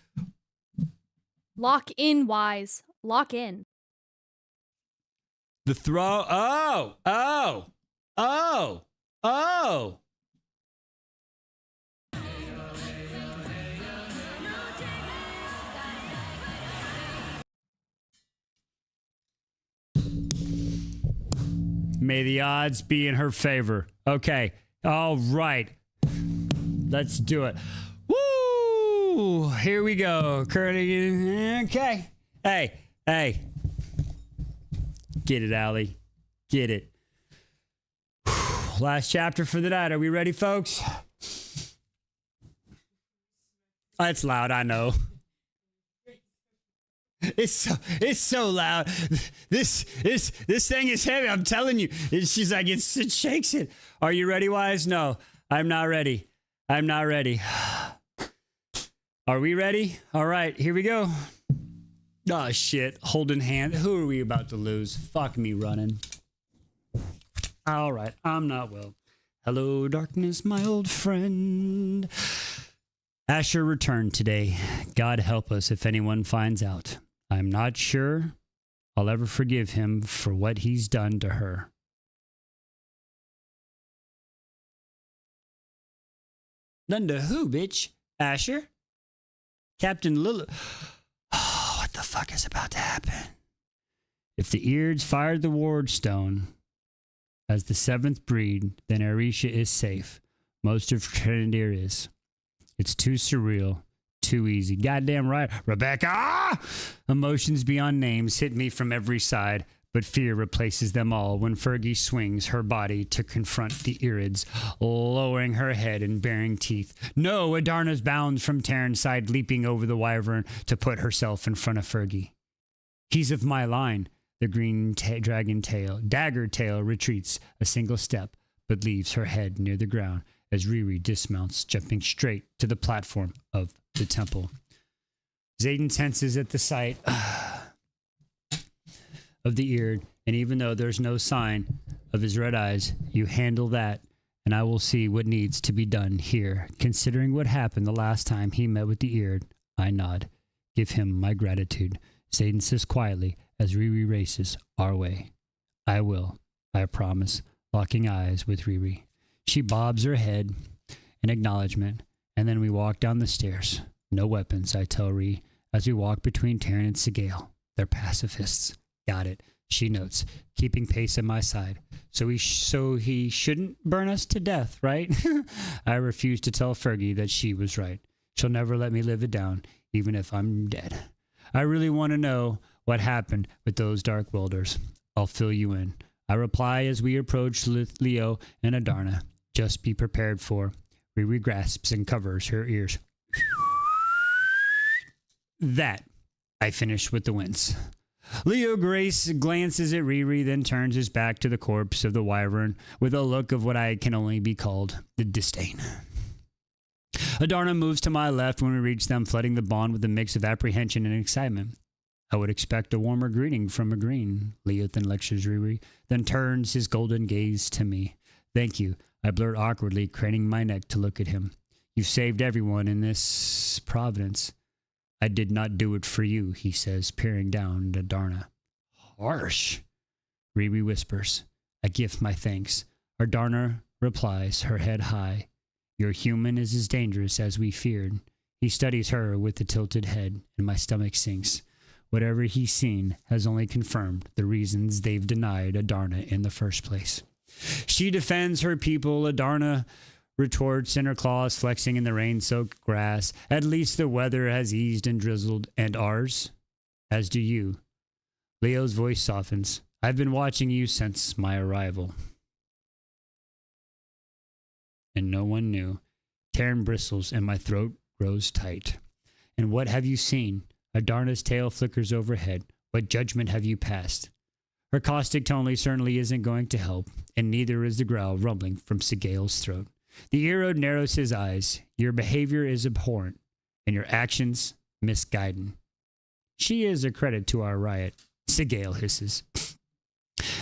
Lock in, wise. Lock in. The throw, oh! May the odds be in her favor. Okay. All right. Let's do it. Woo! Here we go. Curly. Okay. Hey. Get it, Allie. Get it. Last chapter for the night. Are we ready, folks? That's loud, I know. it's so loud. This thing is heavy. I'm telling you. She's like, it shakes it. Are you ready, Wise? No, I'm not ready. I'm not ready. Are we ready? All right, here we go. Oh shit, holding hand. Who are we about to lose? Fuck me running. All right, I'm not well. Hello, darkness, my old friend. Asher returned today. God help us if anyone finds out. I'm not sure I'll ever forgive him for what he's done to her. Done to who, bitch? Asher? Captain Lil... Oh, what the fuck is about to happen? If the Eards fired the ward stone as the seventh breed, then Arisha is safe. Most of Trinidad is. It's too surreal, too easy. Goddamn right, Rebecca! Emotions beyond names hit me from every side, but fear replaces them all when Fergie swings her body to confront the Irids, lowering her head and baring teeth. No, Adarna's bounds from Terran's side, leaping over the wyvern to put herself in front of Fergie. He's of my line. The green dragon tail, dagger tail, retreats a single step, but leaves her head near the ground as Riri dismounts, jumping straight to the platform of the temple. Zayden tenses at the sight of the Eard, and even though there's no sign of his red eyes, you handle that, and I will see what needs to be done here. Considering what happened the last time he met with the Eard, I nod. Give him my gratitude. Zayden says quietly as Riri races our way. I will, I promise, locking eyes with Riri. She bobs her head in acknowledgement, and then we walk down the stairs. No weapons, I tell Ree, as we walk between Terran and Sigale. They're pacifists. Got it, she notes, keeping pace at my side. So he shouldn't burn us to death, right? I refuse to tell Fergie that she was right. She'll never let me live it down, even if I'm dead. I really want to know what happened with those dark welders. I'll fill you in. I reply as we approach Leo and Adarna. Just be prepared for. Riri grasps and covers her ears. That, I finish with the wince. Leo Grace glances at Riri, then turns his back to the corpse of the wyvern with a look of what I can only be called the disdain. Adarna moves to my left when we reach them, flooding the bond with a mix of apprehension and excitement. I would expect a warmer greeting from a green, Leo then lectures Riri, then turns his golden gaze to me. Thank you, I blurt awkwardly, craning my neck to look at him. You've saved everyone in this providence. I did not do it for you, he says, peering down at Adarna. Harsh, Riri whispers. I give my thanks. Adarna replies, her head high. Your human is as dangerous as we feared. He studies her with a tilted head, and my stomach sinks. Whatever he's seen has only confirmed the reasons they've denied Adarna in the first place. She defends her people. Adarna retorts in her claws, flexing in the rain-soaked grass. At least the weather has eased and drizzled, and ours, as do you. Leo's voice softens. I've been watching you since my arrival. And no one knew. Terran bristles and my throat grows tight. And what have you seen? Adarna's tail flickers overhead. What judgment have you passed? Her caustic tone certainly isn't going to help, and neither is the growl rumbling from Sigale's throat. The Earod narrows his eyes. Your behavior is abhorrent, and your actions misguided. She is a credit to our riot, Sigale hisses.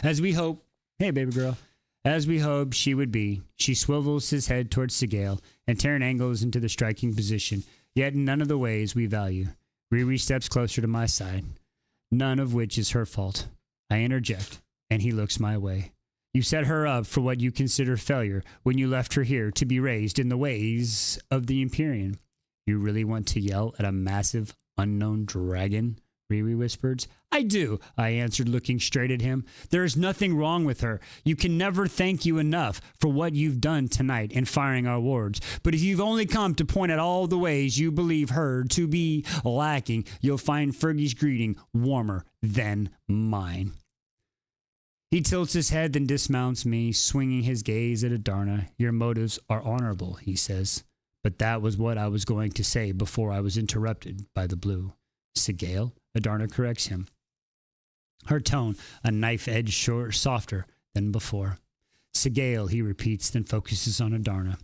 As we hope, hey baby girl, as we hoped she would be, she swivels his head towards Sigale, and Terran angles into the striking position, yet in none of the ways we value. Riri steps closer to my side, none of which is her fault. I interject, and he looks my way. You set her up for what you consider failure when you left her here to be raised in the ways of the Empyrean. You really want to yell at a massive, unknown dragon? Riri whispered. I do, I answered, looking straight at him. There is nothing wrong with her. You can never thank you enough for what you've done tonight in firing our wards. But if you've only come to point out all the ways you believe her to be lacking, you'll find Fergie's greeting warmer than mine. He tilts his head, then dismounts me, swinging his gaze at Adarna. Your motives are honorable, he says. But that was what I was going to say before I was interrupted by the blue. Sigale? Adarna corrects him. Her tone, a knife edge softer than before. Sigale, he repeats, then focuses on Adarna.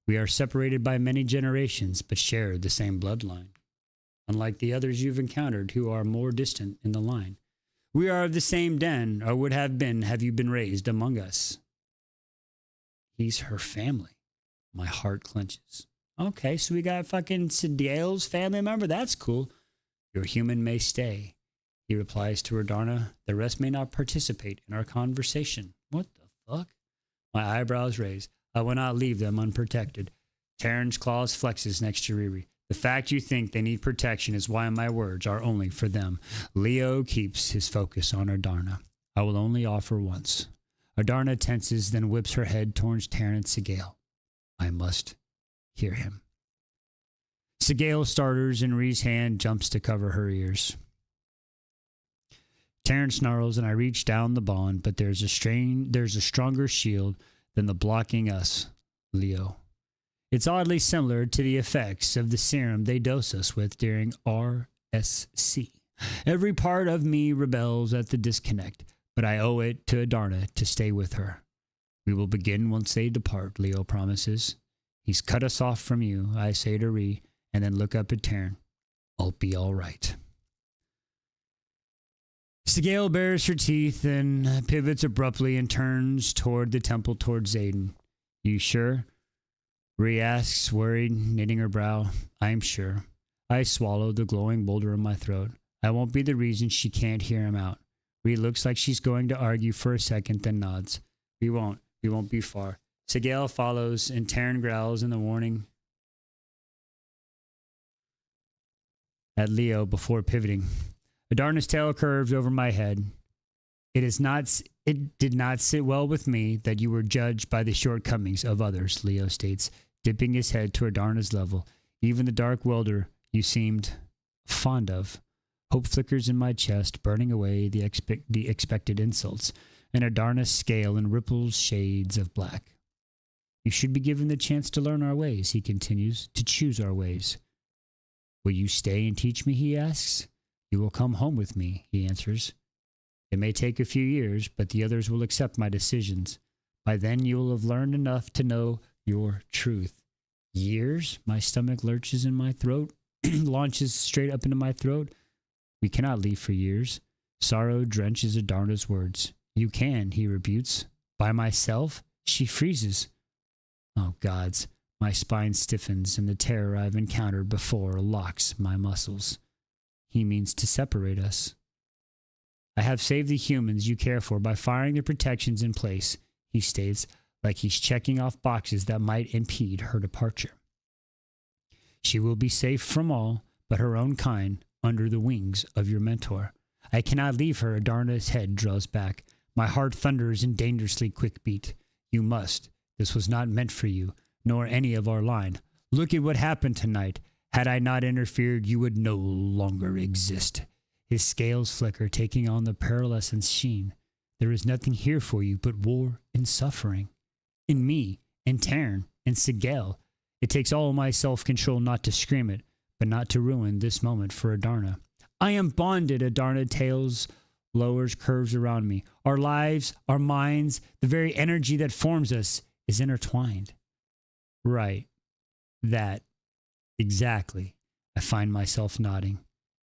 We are separated by many generations, but share the same bloodline. Unlike the others you've encountered who are more distant in the line. We are of the same den, or would have been have you been raised among us. He's her family. My heart clenches. Okay, so we got fucking Sigale's family member? That's cool. Your human may stay. He replies to Adarna, the rest may not participate in our conversation. What the fuck? My eyebrows raise. I will not leave them unprotected. Terran's claws flexes next to Riri. The fact you think they need protection is why my words are only for them. Leo keeps his focus on Adarna. I will only offer once. Adarna tenses, then whips her head towards Terran and Sigale. I must hear him. Sigale starters and Ree's hand jumps to cover her ears. Terran snarls and I reach down the bond, but there's a stronger shield than the blocking us, Leo. It's oddly similar to the effects of the serum they dose us with during RSC. Every part of me rebels at the disconnect, but I owe it to Adarna to stay with her. We will begin once they depart, Leo promises. He's cut us off from you, I say to Ree, and then look up at Terran. I'll be all right. Sigale bares her teeth and pivots abruptly and turns toward the temple towards Zayden. You sure? Ree asks, worried, knitting her brow. I'm sure. I swallow the glowing boulder in my throat. I won't be the reason she can't hear him out. Ree looks like she's going to argue for a second, then nods. We won't be far. Sigale follows, and Terran growls in the warning at Leo before pivoting. Adarna's tail curves over my head. It did not sit well with me that you were judged by the shortcomings of others, Leo states, dipping his head to Adarna's level. Even the dark welder you seemed fond of. Hope flickers in my chest, burning away the expected insults, and Adarna's scale in ripples shades of black. You should be given the chance to learn our ways, he continues, to choose our ways. Will you stay and teach me, he asks. You will come home with me, he answers. It may take a few years, but the others will accept my decisions. By then you will have learned enough to know your truth. Years? My stomach lurches in my throat, launches straight up into my throat. We cannot leave for years. Sorrow drenches Adarna's words. You can, he rebukes. By myself? She freezes. Oh, gods. My spine stiffens, and the terror I've encountered before locks my muscles. He means to separate us. I have saved the humans you care for by firing the protections in place, he states, like he's checking off boxes that might impede her departure. She will be safe from all but her own kind under the wings of your mentor. I cannot leave her, Adarna's head draws back. My heart thunders in dangerously quick beat. You must. This was not meant for you, nor any of our line. Look at what happened tonight. Had I not interfered, you would no longer exist. His scales flicker, taking on the pearlescent sheen. There is nothing here for you but war and suffering. In me, in Terran, in Sigale. It takes all my self-control not to scream it, but not to ruin this moment for Adarna. I am bonded, Adarna tails, lowers curves around me. Our lives, our minds, the very energy that forms us is intertwined. Right. That. Exactly. I find myself nodding.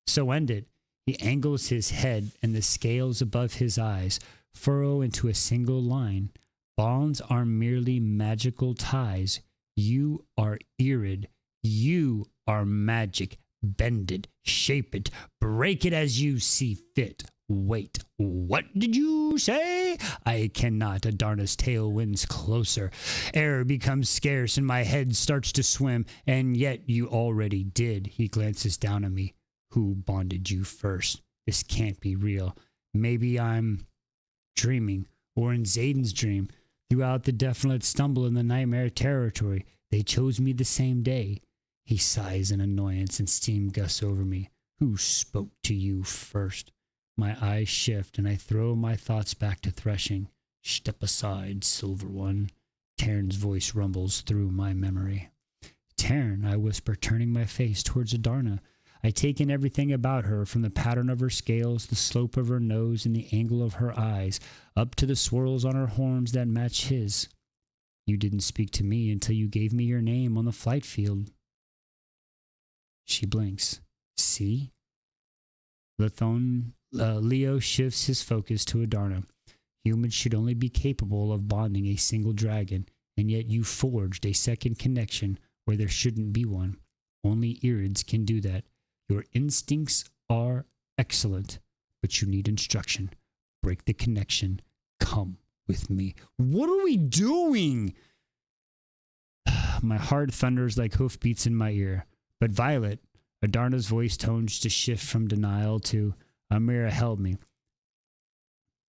So end it. He angles his head, and the scales above his eyes furrow into a single line. Bonds are merely magical ties. You are irid. You are magic. Bend it, shape it, break it as you see fit. Wait, what did you say? I cannot. Adarna's tail winds closer. Air becomes scarce and my head starts to swim. And yet you already did. He glances down at me. Who bonded you first? This can't be real. Maybe I'm dreaming, or in Zayden's dream. Throughout the definite stumble in the nightmare territory, they chose me the same day. He sighs in annoyance and steam gusts over me. Who spoke to you first? My eyes shift and I throw my thoughts back to threshing. Step aside, Silver One. Terran's voice rumbles through my memory. Terran, I whisper, turning my face towards Adarna. I take in everything about her, from the pattern of her scales, the slope of her nose, and the angle of her eyes, up to the swirls on her horns that match his. You didn't speak to me until you gave me your name on the flight field. She blinks. See? Leo shifts his focus to Adarna. Humans should only be capable of bonding a single dragon, and yet you forged a second connection where there shouldn't be one. Only Irids can do that. Your instincts are excellent, but you need instruction. Break the connection. Come with me. What are we doing? My heart thunders like hoofbeats in my ear. But Violet, Adarna's voice tones to shift from denial to, Amira, help me.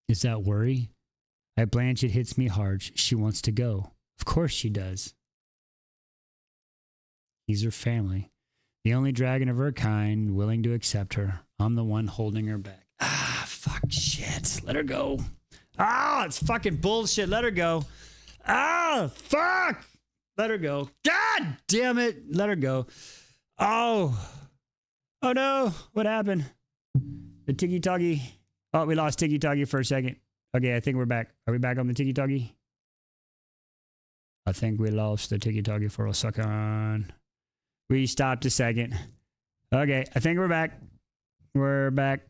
Is that worry? I blanch, it hits me hard. She wants to go. Of course she does. He's her family. The only dragon of her kind willing to accept her. I'm the one holding her back. Fuck shit. Let her go. It's fucking bullshit. Let her go. Fuck. Let her go. God damn it. Let her go. Oh no. What happened? The tiki-toggy. Oh, we lost tiki-toggy for a second. Okay, I think we're back. Are we back on the tiki-toggy? I think we lost the tiki-toggy for a second. We stopped a second. Okay, I think we're back. We're back.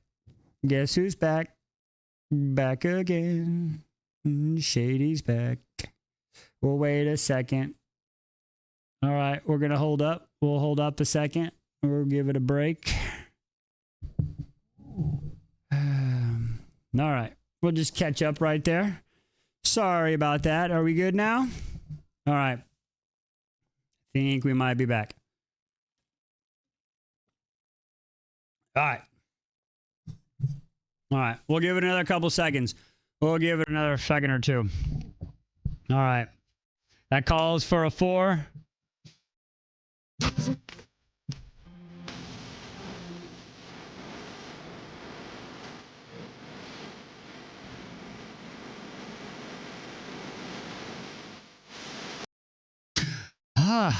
Guess who's back? Back again. Shady's back. We'll wait a second. All right, we're going to hold up. We'll hold up a second. We'll give it a break. All right, we'll just catch up right there. Sorry about that. Are we good now? All right. Think we might be back. All right. We'll give it another couple seconds. We'll give it another second or two. All right. That calls for a 4.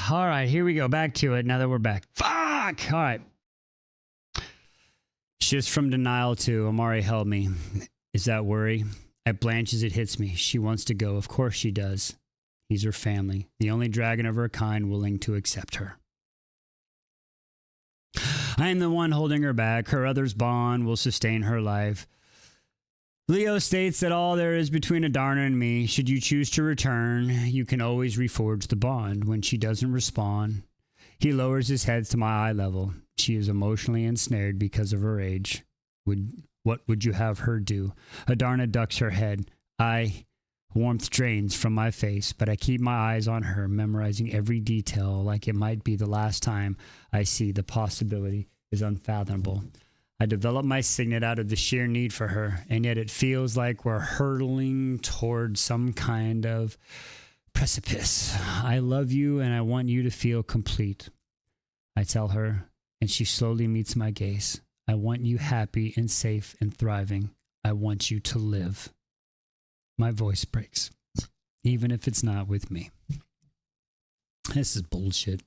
All right. Here we go. Back to it now that we're back. Fuck. All right. Shifts from denial to, Amari, help me. Is that worry? I blanch as it hits me. She wants to go. Of course she does. He's her family. The only dragon of her kind willing to accept her. I am the one holding her back. Her other's bond will sustain her life. Leo states that all there is between Adarna and me, should you choose to return, you can always reforge the bond. When she doesn't respond, he lowers his head to my eye level. She is emotionally ensnared because of her age. What would you have her do? Adarna ducks her head. Warmth drains from my face, but I keep my eyes on her, memorizing every detail like it might be the last time I see. The possibility is unfathomable. I develop my signet out of the sheer need for her, and yet it feels like we're hurtling towards some kind of precipice. I love you, and I want you to feel complete. I tell her, and she slowly meets my gaze. I want you happy and safe and thriving. I want you to live. My voice breaks, even if it's not with me. This is bullshit.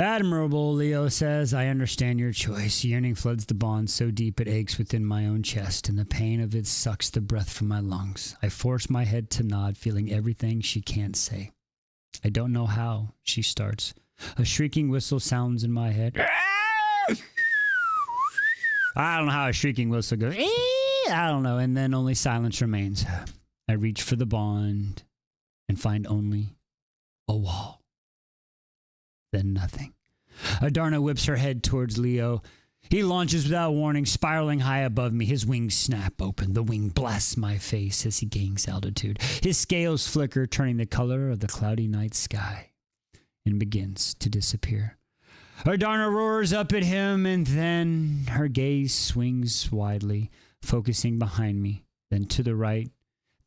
Admirable, Leo says. I understand your choice. Yearning floods the bond so deep it aches within my own chest, and the pain of it sucks the breath from my lungs. I force my head to nod, feeling everything she can't say. I don't know how, she starts. A shrieking whistle sounds in my head. I don't know how a shrieking whistle goes. I don't know. And then only silence remains. I reach for the bond and find only a wall. Then nothing. Adarna whips her head towards Leo. He launches without warning, spiraling high above me. His wings snap open. The wing blasts my face as he gains altitude. His scales flicker, turning the color of the cloudy night sky, and begins to disappear. Adarna roars up at him, and then her gaze swings widely, focusing behind me, then to the right,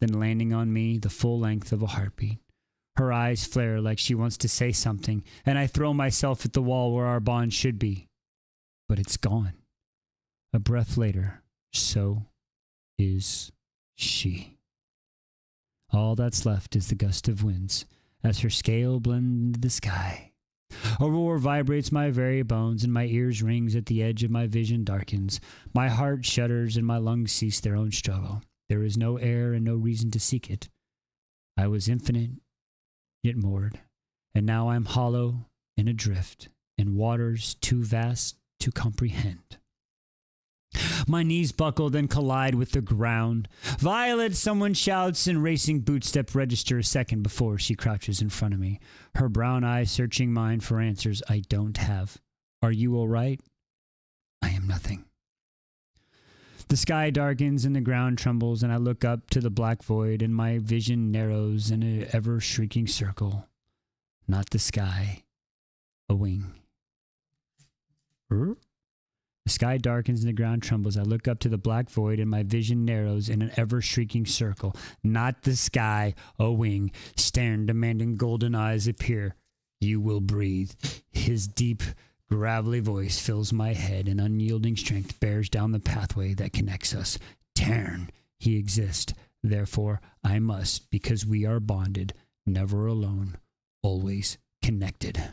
then landing on me the full length of a heartbeat. Her eyes flare like she wants to say something, and I throw myself at the wall where our bond should be. But it's gone. A breath later, so is she. All that's left is the gust of winds as her scale blends into the sky A roar vibrates my very bones, and my ears rings at the edge of my vision darkens. My heart shudders, and my lungs cease their own struggle. There is no air and no reason to seek it. I was infinite, yet moored, and now I'm hollow and adrift in waters too vast to comprehend. My knees buckle, then collide with the ground. Violet, someone shouts, and racing bootstep register a second before she crouches in front of me, her brown eyes searching mine for answers I don't have. Are you all right? I am nothing. The sky darkens and the ground trembles, and I look up to the black void, and my vision narrows in an ever-shrieking circle. Not the sky, a wing. The sky darkens and the ground trembles. I look up to the black void and my vision narrows in an ever-shrieking circle. Not the sky, a wing. Stern, demanding golden eyes appear. You will breathe. His deep, gravelly voice fills my head and unyielding strength bears down the pathway that connects us. Tarn, he exists. Therefore, I must, because we are bonded, never alone, always connected.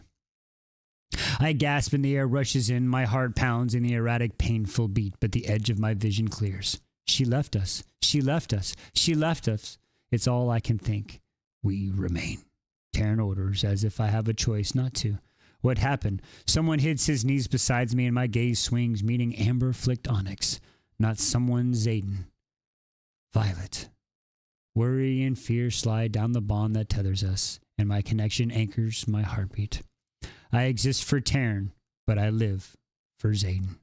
I gasp and the air rushes in, my heart pounds in the erratic, painful beat, but the edge of my vision clears. She left us. She left us. She left us. It's all I can think. We remain. Taryn orders, as if I have a choice not to. What happened? Someone hits his knees beside me and my gaze swings, meeting amber-flicked onyx. Not someone, Zayden. Violet. Worry and fear slide down the bond that tethers us, and my connection anchors my heartbeat. I exist for Taryn, but I live for Zayden.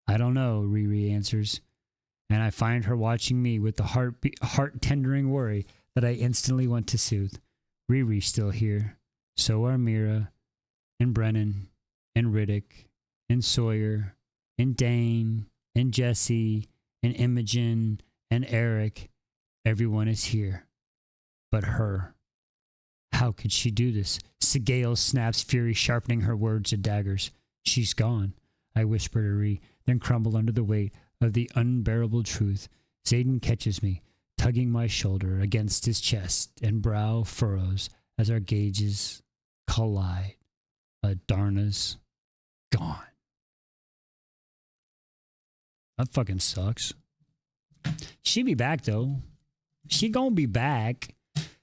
I don't know, Riri answers, and I find her watching me with the heart-tendering worry that I instantly want to soothe. Riri's still here. So are Mira, and Brennan, and Riddick, and Sawyer, and Dane, and Jesse, and Imogen, and Eric. Everyone is here. But her. How could she do this? Sigale snaps, fury sharpening her words to daggers. She's gone, I whisper to Ree, then crumble under the weight of the unbearable truth. Zayden catches me, tugging my shoulder against his chest, and brow furrows as our gauges collide. Adarna's gone. That fucking sucks. She be back, though. She gonna be back.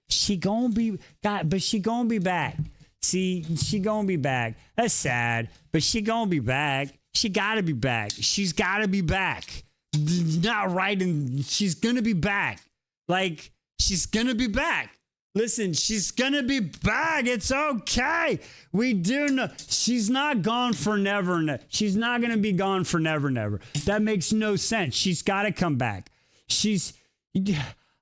She gonna be but she gonna be back. See, she gonna be back. That's sad, but she gonna be back. She gotta be back. She's gotta be back. Not right, and she's gonna be back. Like, she's gonna be back. Listen, she's gonna be back. It's okay. We do know she's not gone for never. She's not gonna be gone for never. That makes no sense. She's gotta come back.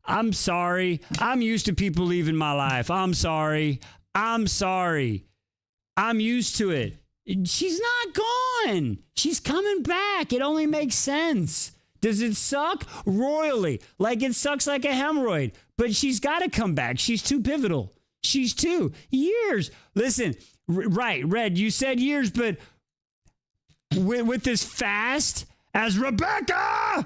I'm sorry. I'm used to people leaving my life. I'm sorry. I'm used to it. She's not gone. She's coming back. It only makes sense. Does it suck? Royally. Like it sucks like a hemorrhoid. But she's got to come back. She's too pivotal. She's 2 years. Listen, right, Red, you said years, but with as fast as Rebecca,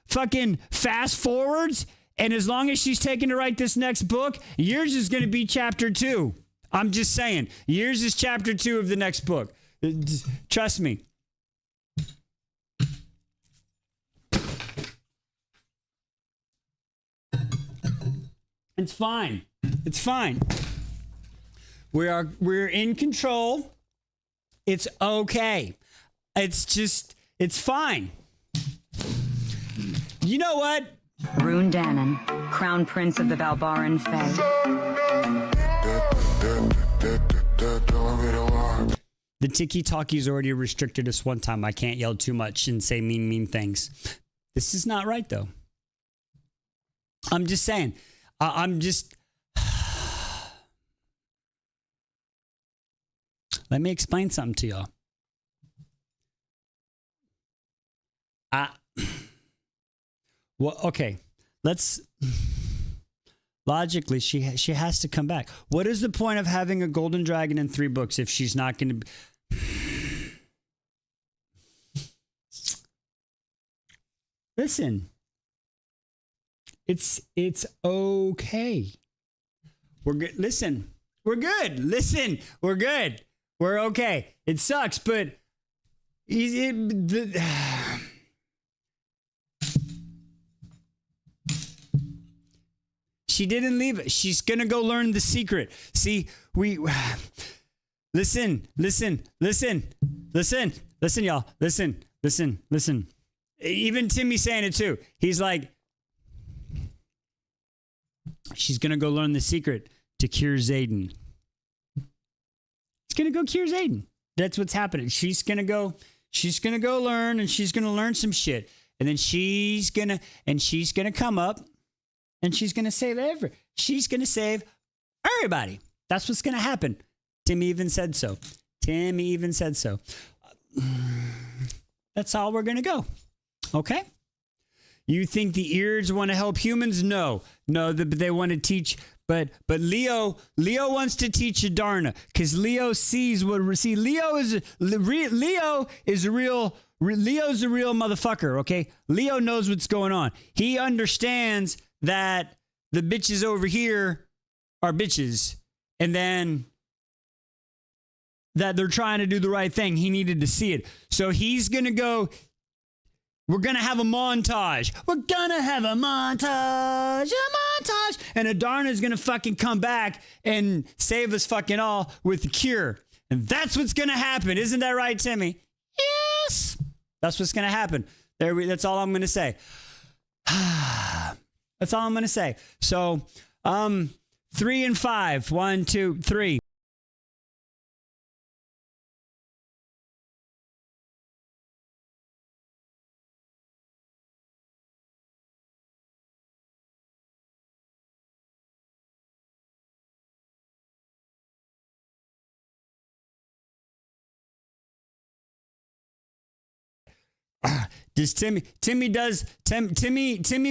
fucking fast forwards, and as long as she's taking to write this next book, yours is going to be chapter 2. I'm just saying, yours is chapter 2 of the next book. Trust me. It's fine. It's fine. We're in control. It's okay. It's fine. You know what? Rune Dannon, Crown Prince of the Balbaran Fae. The tiki-talkies already restricted us one time. I can't yell too much and say mean things. This is not right, though. I'm just saying. Let me explain something to y'all. Well, okay. Let's logically, she has to come back. What is the point of having a golden dragon in 3 books if she's not going to? Listen, it's okay. We're good. Listen, We're good. Listen, we're good. We're okay. It sucks, but she didn't leave it. She's going to go learn the secret. See, listen, y'all. Listen. Even Timmy's saying it too. He's like, she's going to go learn the secret to cure Zayden. She's going to go cure Zayden. That's what's happening. She's going to go learn, and she's going to learn some shit. And then she's going to come up, and she's going to save everybody. That's what's going to happen. Timmy even said so. That's all we're going to go. Okay? You think the ears want to help humans? No, they want to teach. But Leo wants to teach Adarna because Leo sees what. See, Leo's a real motherfucker. Okay, Leo knows what's going on. He understands that the bitches over here are bitches, and then that they're trying to do the right thing. He needed to see it, so he's gonna go. We're going to have a montage. And Adarna's going to fucking come back and save us fucking all with the cure. And that's what's going to happen. Isn't that right, Timmy? Yes. That's what's going to happen. That's all I'm going to say. That's all I'm going to say. So, 3 and 5. 1, 2, 3. Does Timmy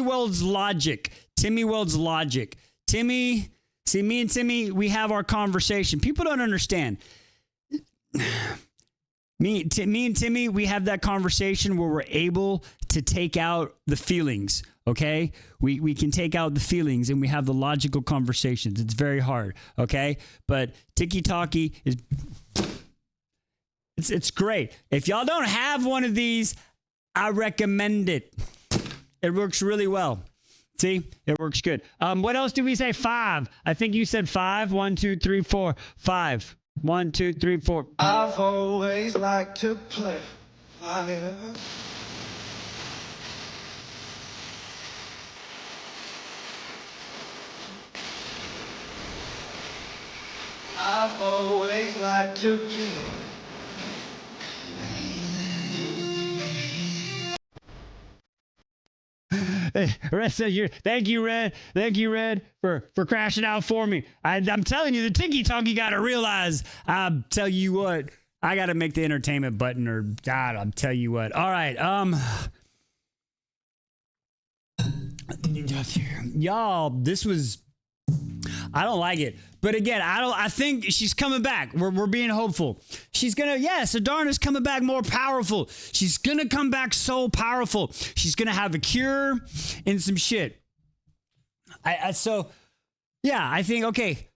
welds logic. See, me and Timmy, we have our conversation. People don't understand. Me and Timmy, we have that conversation where we're able to take out the feelings. Okay, we can take out the feelings and we have the logical conversations. It's very hard. Okay, but Tiki Talkie is it's great. If y'all don't have one of these, I recommend it. It works really well. See, it works good. What else did we say? 5. I think you said 5. 1, 2, 3, 4, 5. 1, 2, 3, 4. I've always liked to play fire. I've always liked to play. Thank you, Red. Thank you, Red, for crashing out for me. I'm telling you, the Tiki Talkie got to realize. I'll tell you what. I got to make the entertainment button, or God, I'll tell you what. All right, y'all, this was. I don't like it. But again, I think she's coming back. We're being hopeful. She's gonna, yes, Adarna's coming back more powerful. She's gonna come back so powerful. She's gonna have a cure and some shit. I think, okay,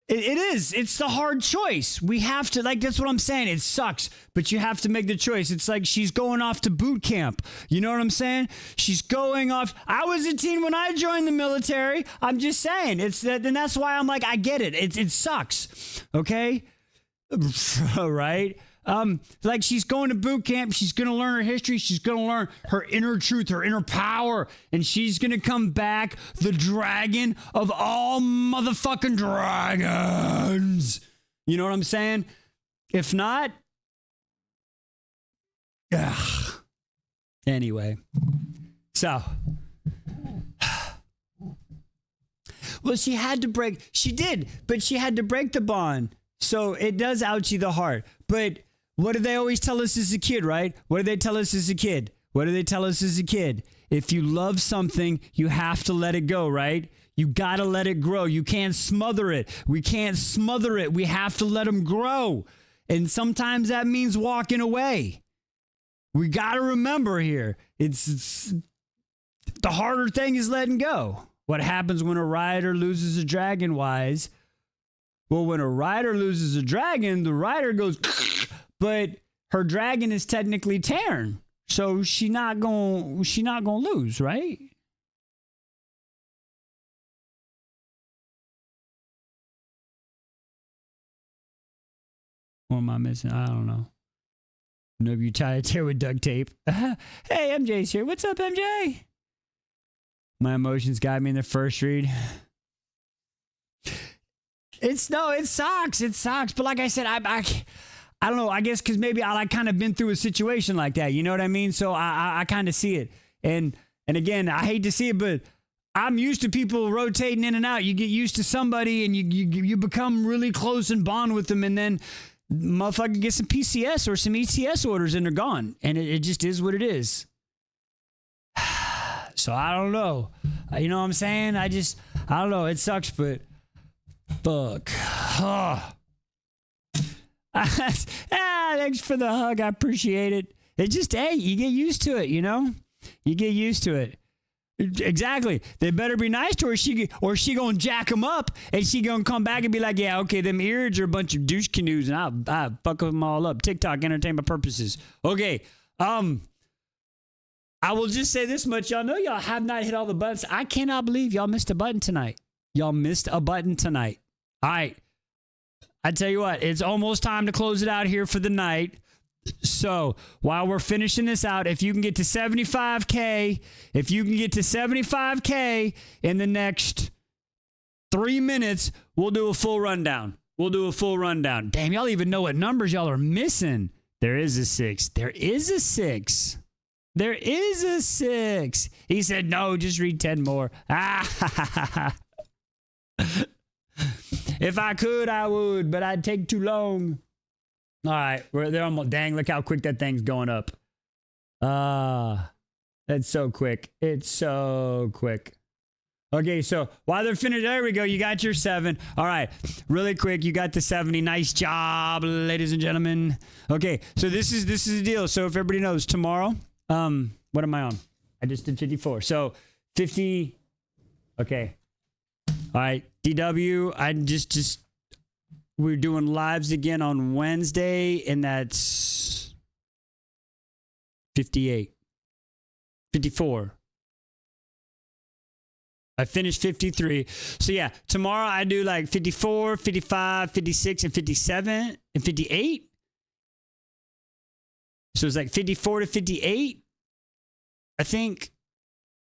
it is. It's the hard choice. We have to, like, that's what I'm saying. It sucks, but you have to make the choice. It's like she's going off to boot camp. You know what I'm saying? She's going off. I was a teen when I joined the military. I'm just saying. It's that, and that's why I'm like, I get it. It sucks. Okay? Right? Like she's going to boot camp. She's going to learn her history. She's going to learn her inner truth, her inner power. And she's going to come back the dragon of all motherfucking dragons. You know what I'm saying? If not, ugh. Anyway. So. Well, she had to break. She did, but she had to break the bond. So it does ouchie the heart. But what did they always tell us as a kid, right? What did they tell us as a kid? If you love something, you have to let it go, right? You got to let it grow. You can't smother it. We can't smother it. We have to let them grow. And sometimes that means walking away. We got to remember here. It's the harder thing is letting go. What happens when a rider loses a dragon wise? Well, when a rider loses a dragon, the rider goes, but her dragon is technically Terran, so she not gonna lose, right? Or am I missing? I don't know. Maybe you tie it there with duct tape. Hey, MJ's here. What's up, MJ? My emotions got me in the first read. It sucks. It sucks. But like I said, I don't know. I guess because maybe I kind of been through a situation like that. You know what I mean? So I kind of see it. And again, I hate to see it, but I'm used to people rotating in and out. You get used to somebody and you become really close and bond with them, and then motherfucker gets some PCS or some ETS orders and they're gone. And it just is what it is. So I don't know. You know what I'm saying? I don't know. It sucks, but fuck. Oh. Thanks for the hug. I appreciate it. It just, hey, you get used to it, you know? You get used to it. Exactly. They better be nice to her, or she gonna jack them up, and she gonna come back and be like, yeah, okay, them ears are a bunch of douche canoes, and I'll fuck them all up. TikTok, entertainment purposes. Okay. I will just say this much. Y'all know y'all have not hit all the buttons. I cannot believe y'all missed a button tonight. Y'all missed a button tonight. All right. I tell you what, it's almost time to close it out here for the night. So while we're finishing this out, if you can get to 75K, in the next 3 minutes, we'll do a full rundown. Damn, y'all even know what numbers y'all are missing. There is a 6. He said, no, just read 10 more. If I could, I would, but I'd take too long. All right, they're almost, dang, look how quick that thing's going up. That's so quick. It's so quick. Okay, so while they're finished, there we go. You got your 7. All right, really quick, you got the 70. Nice job, ladies and gentlemen. Okay, so this is the deal. So if everybody knows, tomorrow, what am I on? I just did 54. So 50. Okay. All right, DW. We're doing lives again on Wednesday, and that's 58. 54. I finished 53. So yeah, tomorrow I do like 54, 55, 56, and 57, and 58. So it's like 54 to 58, I think.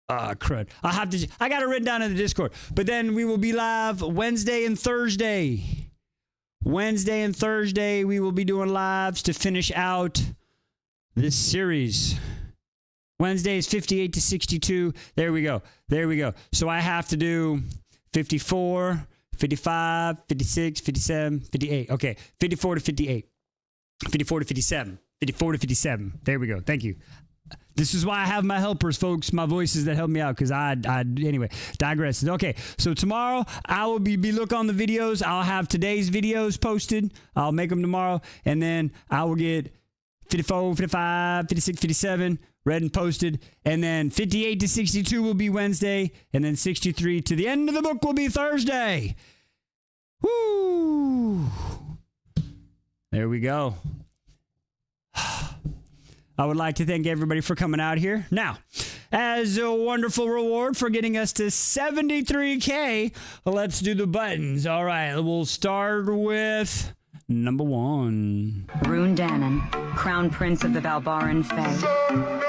Crud. I got it written down in the Discord. But then we will be live Wednesday and Thursday. We will be doing lives to finish out this series. Wednesday is 58 to 62. There we go. So I have to do 54, 55, 56, 57, 58. Okay, 54 to 58. 54 to 57. 54 to 57. There we go. Thank you. This is why I have my helpers, folks, my voices that help me out, because anyway, digress. Okay, so tomorrow I will be look on the videos. I'll have today's videos posted. I'll make them tomorrow, and then I will get 54, 55, 56, 57 read and posted, and then 58 to 62 will be Wednesday, and then 63 to the end of the book will be Thursday. Woo! There we go. I would like to thank everybody for coming out here. Now, as a wonderful reward for getting us to 73K, let's do the buttons. All right, we'll start with number 1. Rune Dannon, Crown Prince of the Balbaran Fae.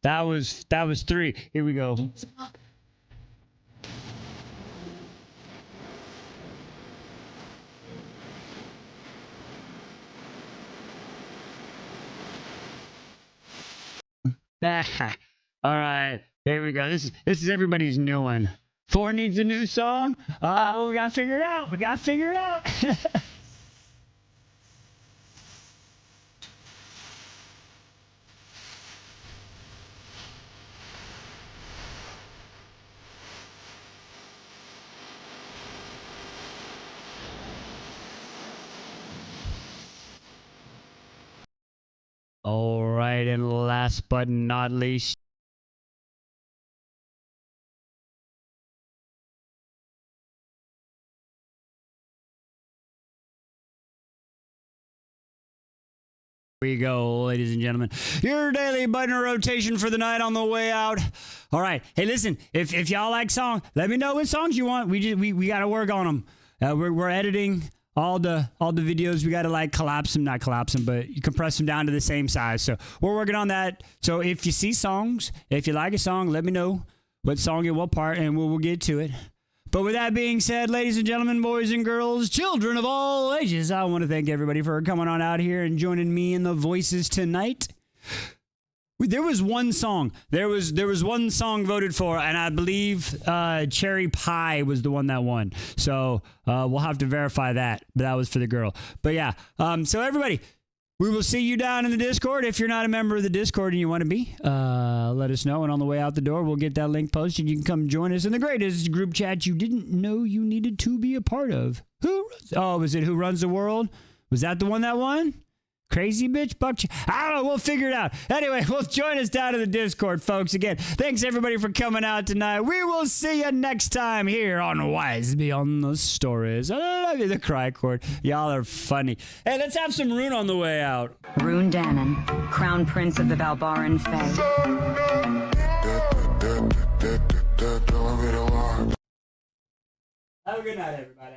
That was 3. Here we go. All right, here we go. This is everybody's new one. 4 needs a new song. We gotta figure it out. We gotta figure it out. All right, and last but not least. Here we go, ladies and gentlemen. Your daily button rotation for the night on the way out. All right. Hey, listen, if y'all like song, let me know what songs you want. We got to work on them. We're editing all the videos. We got to like not collapse them, but you compress them down to the same size. So we're working on that. So if you see songs, if you like a song, let me know what song and what part, and we'll get to it. But with that being said, ladies and gentlemen, boys and girls, children of all ages, I want to thank everybody for coming on out here and joining me in the voices tonight. There was one song. There was one song voted for, and I believe Cherry Pie was the one that won. So we'll have to verify that. But that was for the girl. But yeah, so everybody, we will see you down in the Discord. If you're not a member of the Discord and you want to be, let us know. And on the way out the door, we'll get that link posted. You can come join us in the greatest group chat you didn't know you needed to be a part of. Was it Who Runs the World? Was that the one that won? Crazy bitch buck. I don't know. We'll figure it out. Anyway, we'll join us down in the Discord, folks. Again, thanks everybody for coming out tonight. We will see you next time here on Wise Beyond the Stories. I love you, the cry chord. Y'all are funny. Hey, let's have some Rune on the way out. Rune Dannon, Crown Prince of the Balbaran Fae. Have a good night, everybody.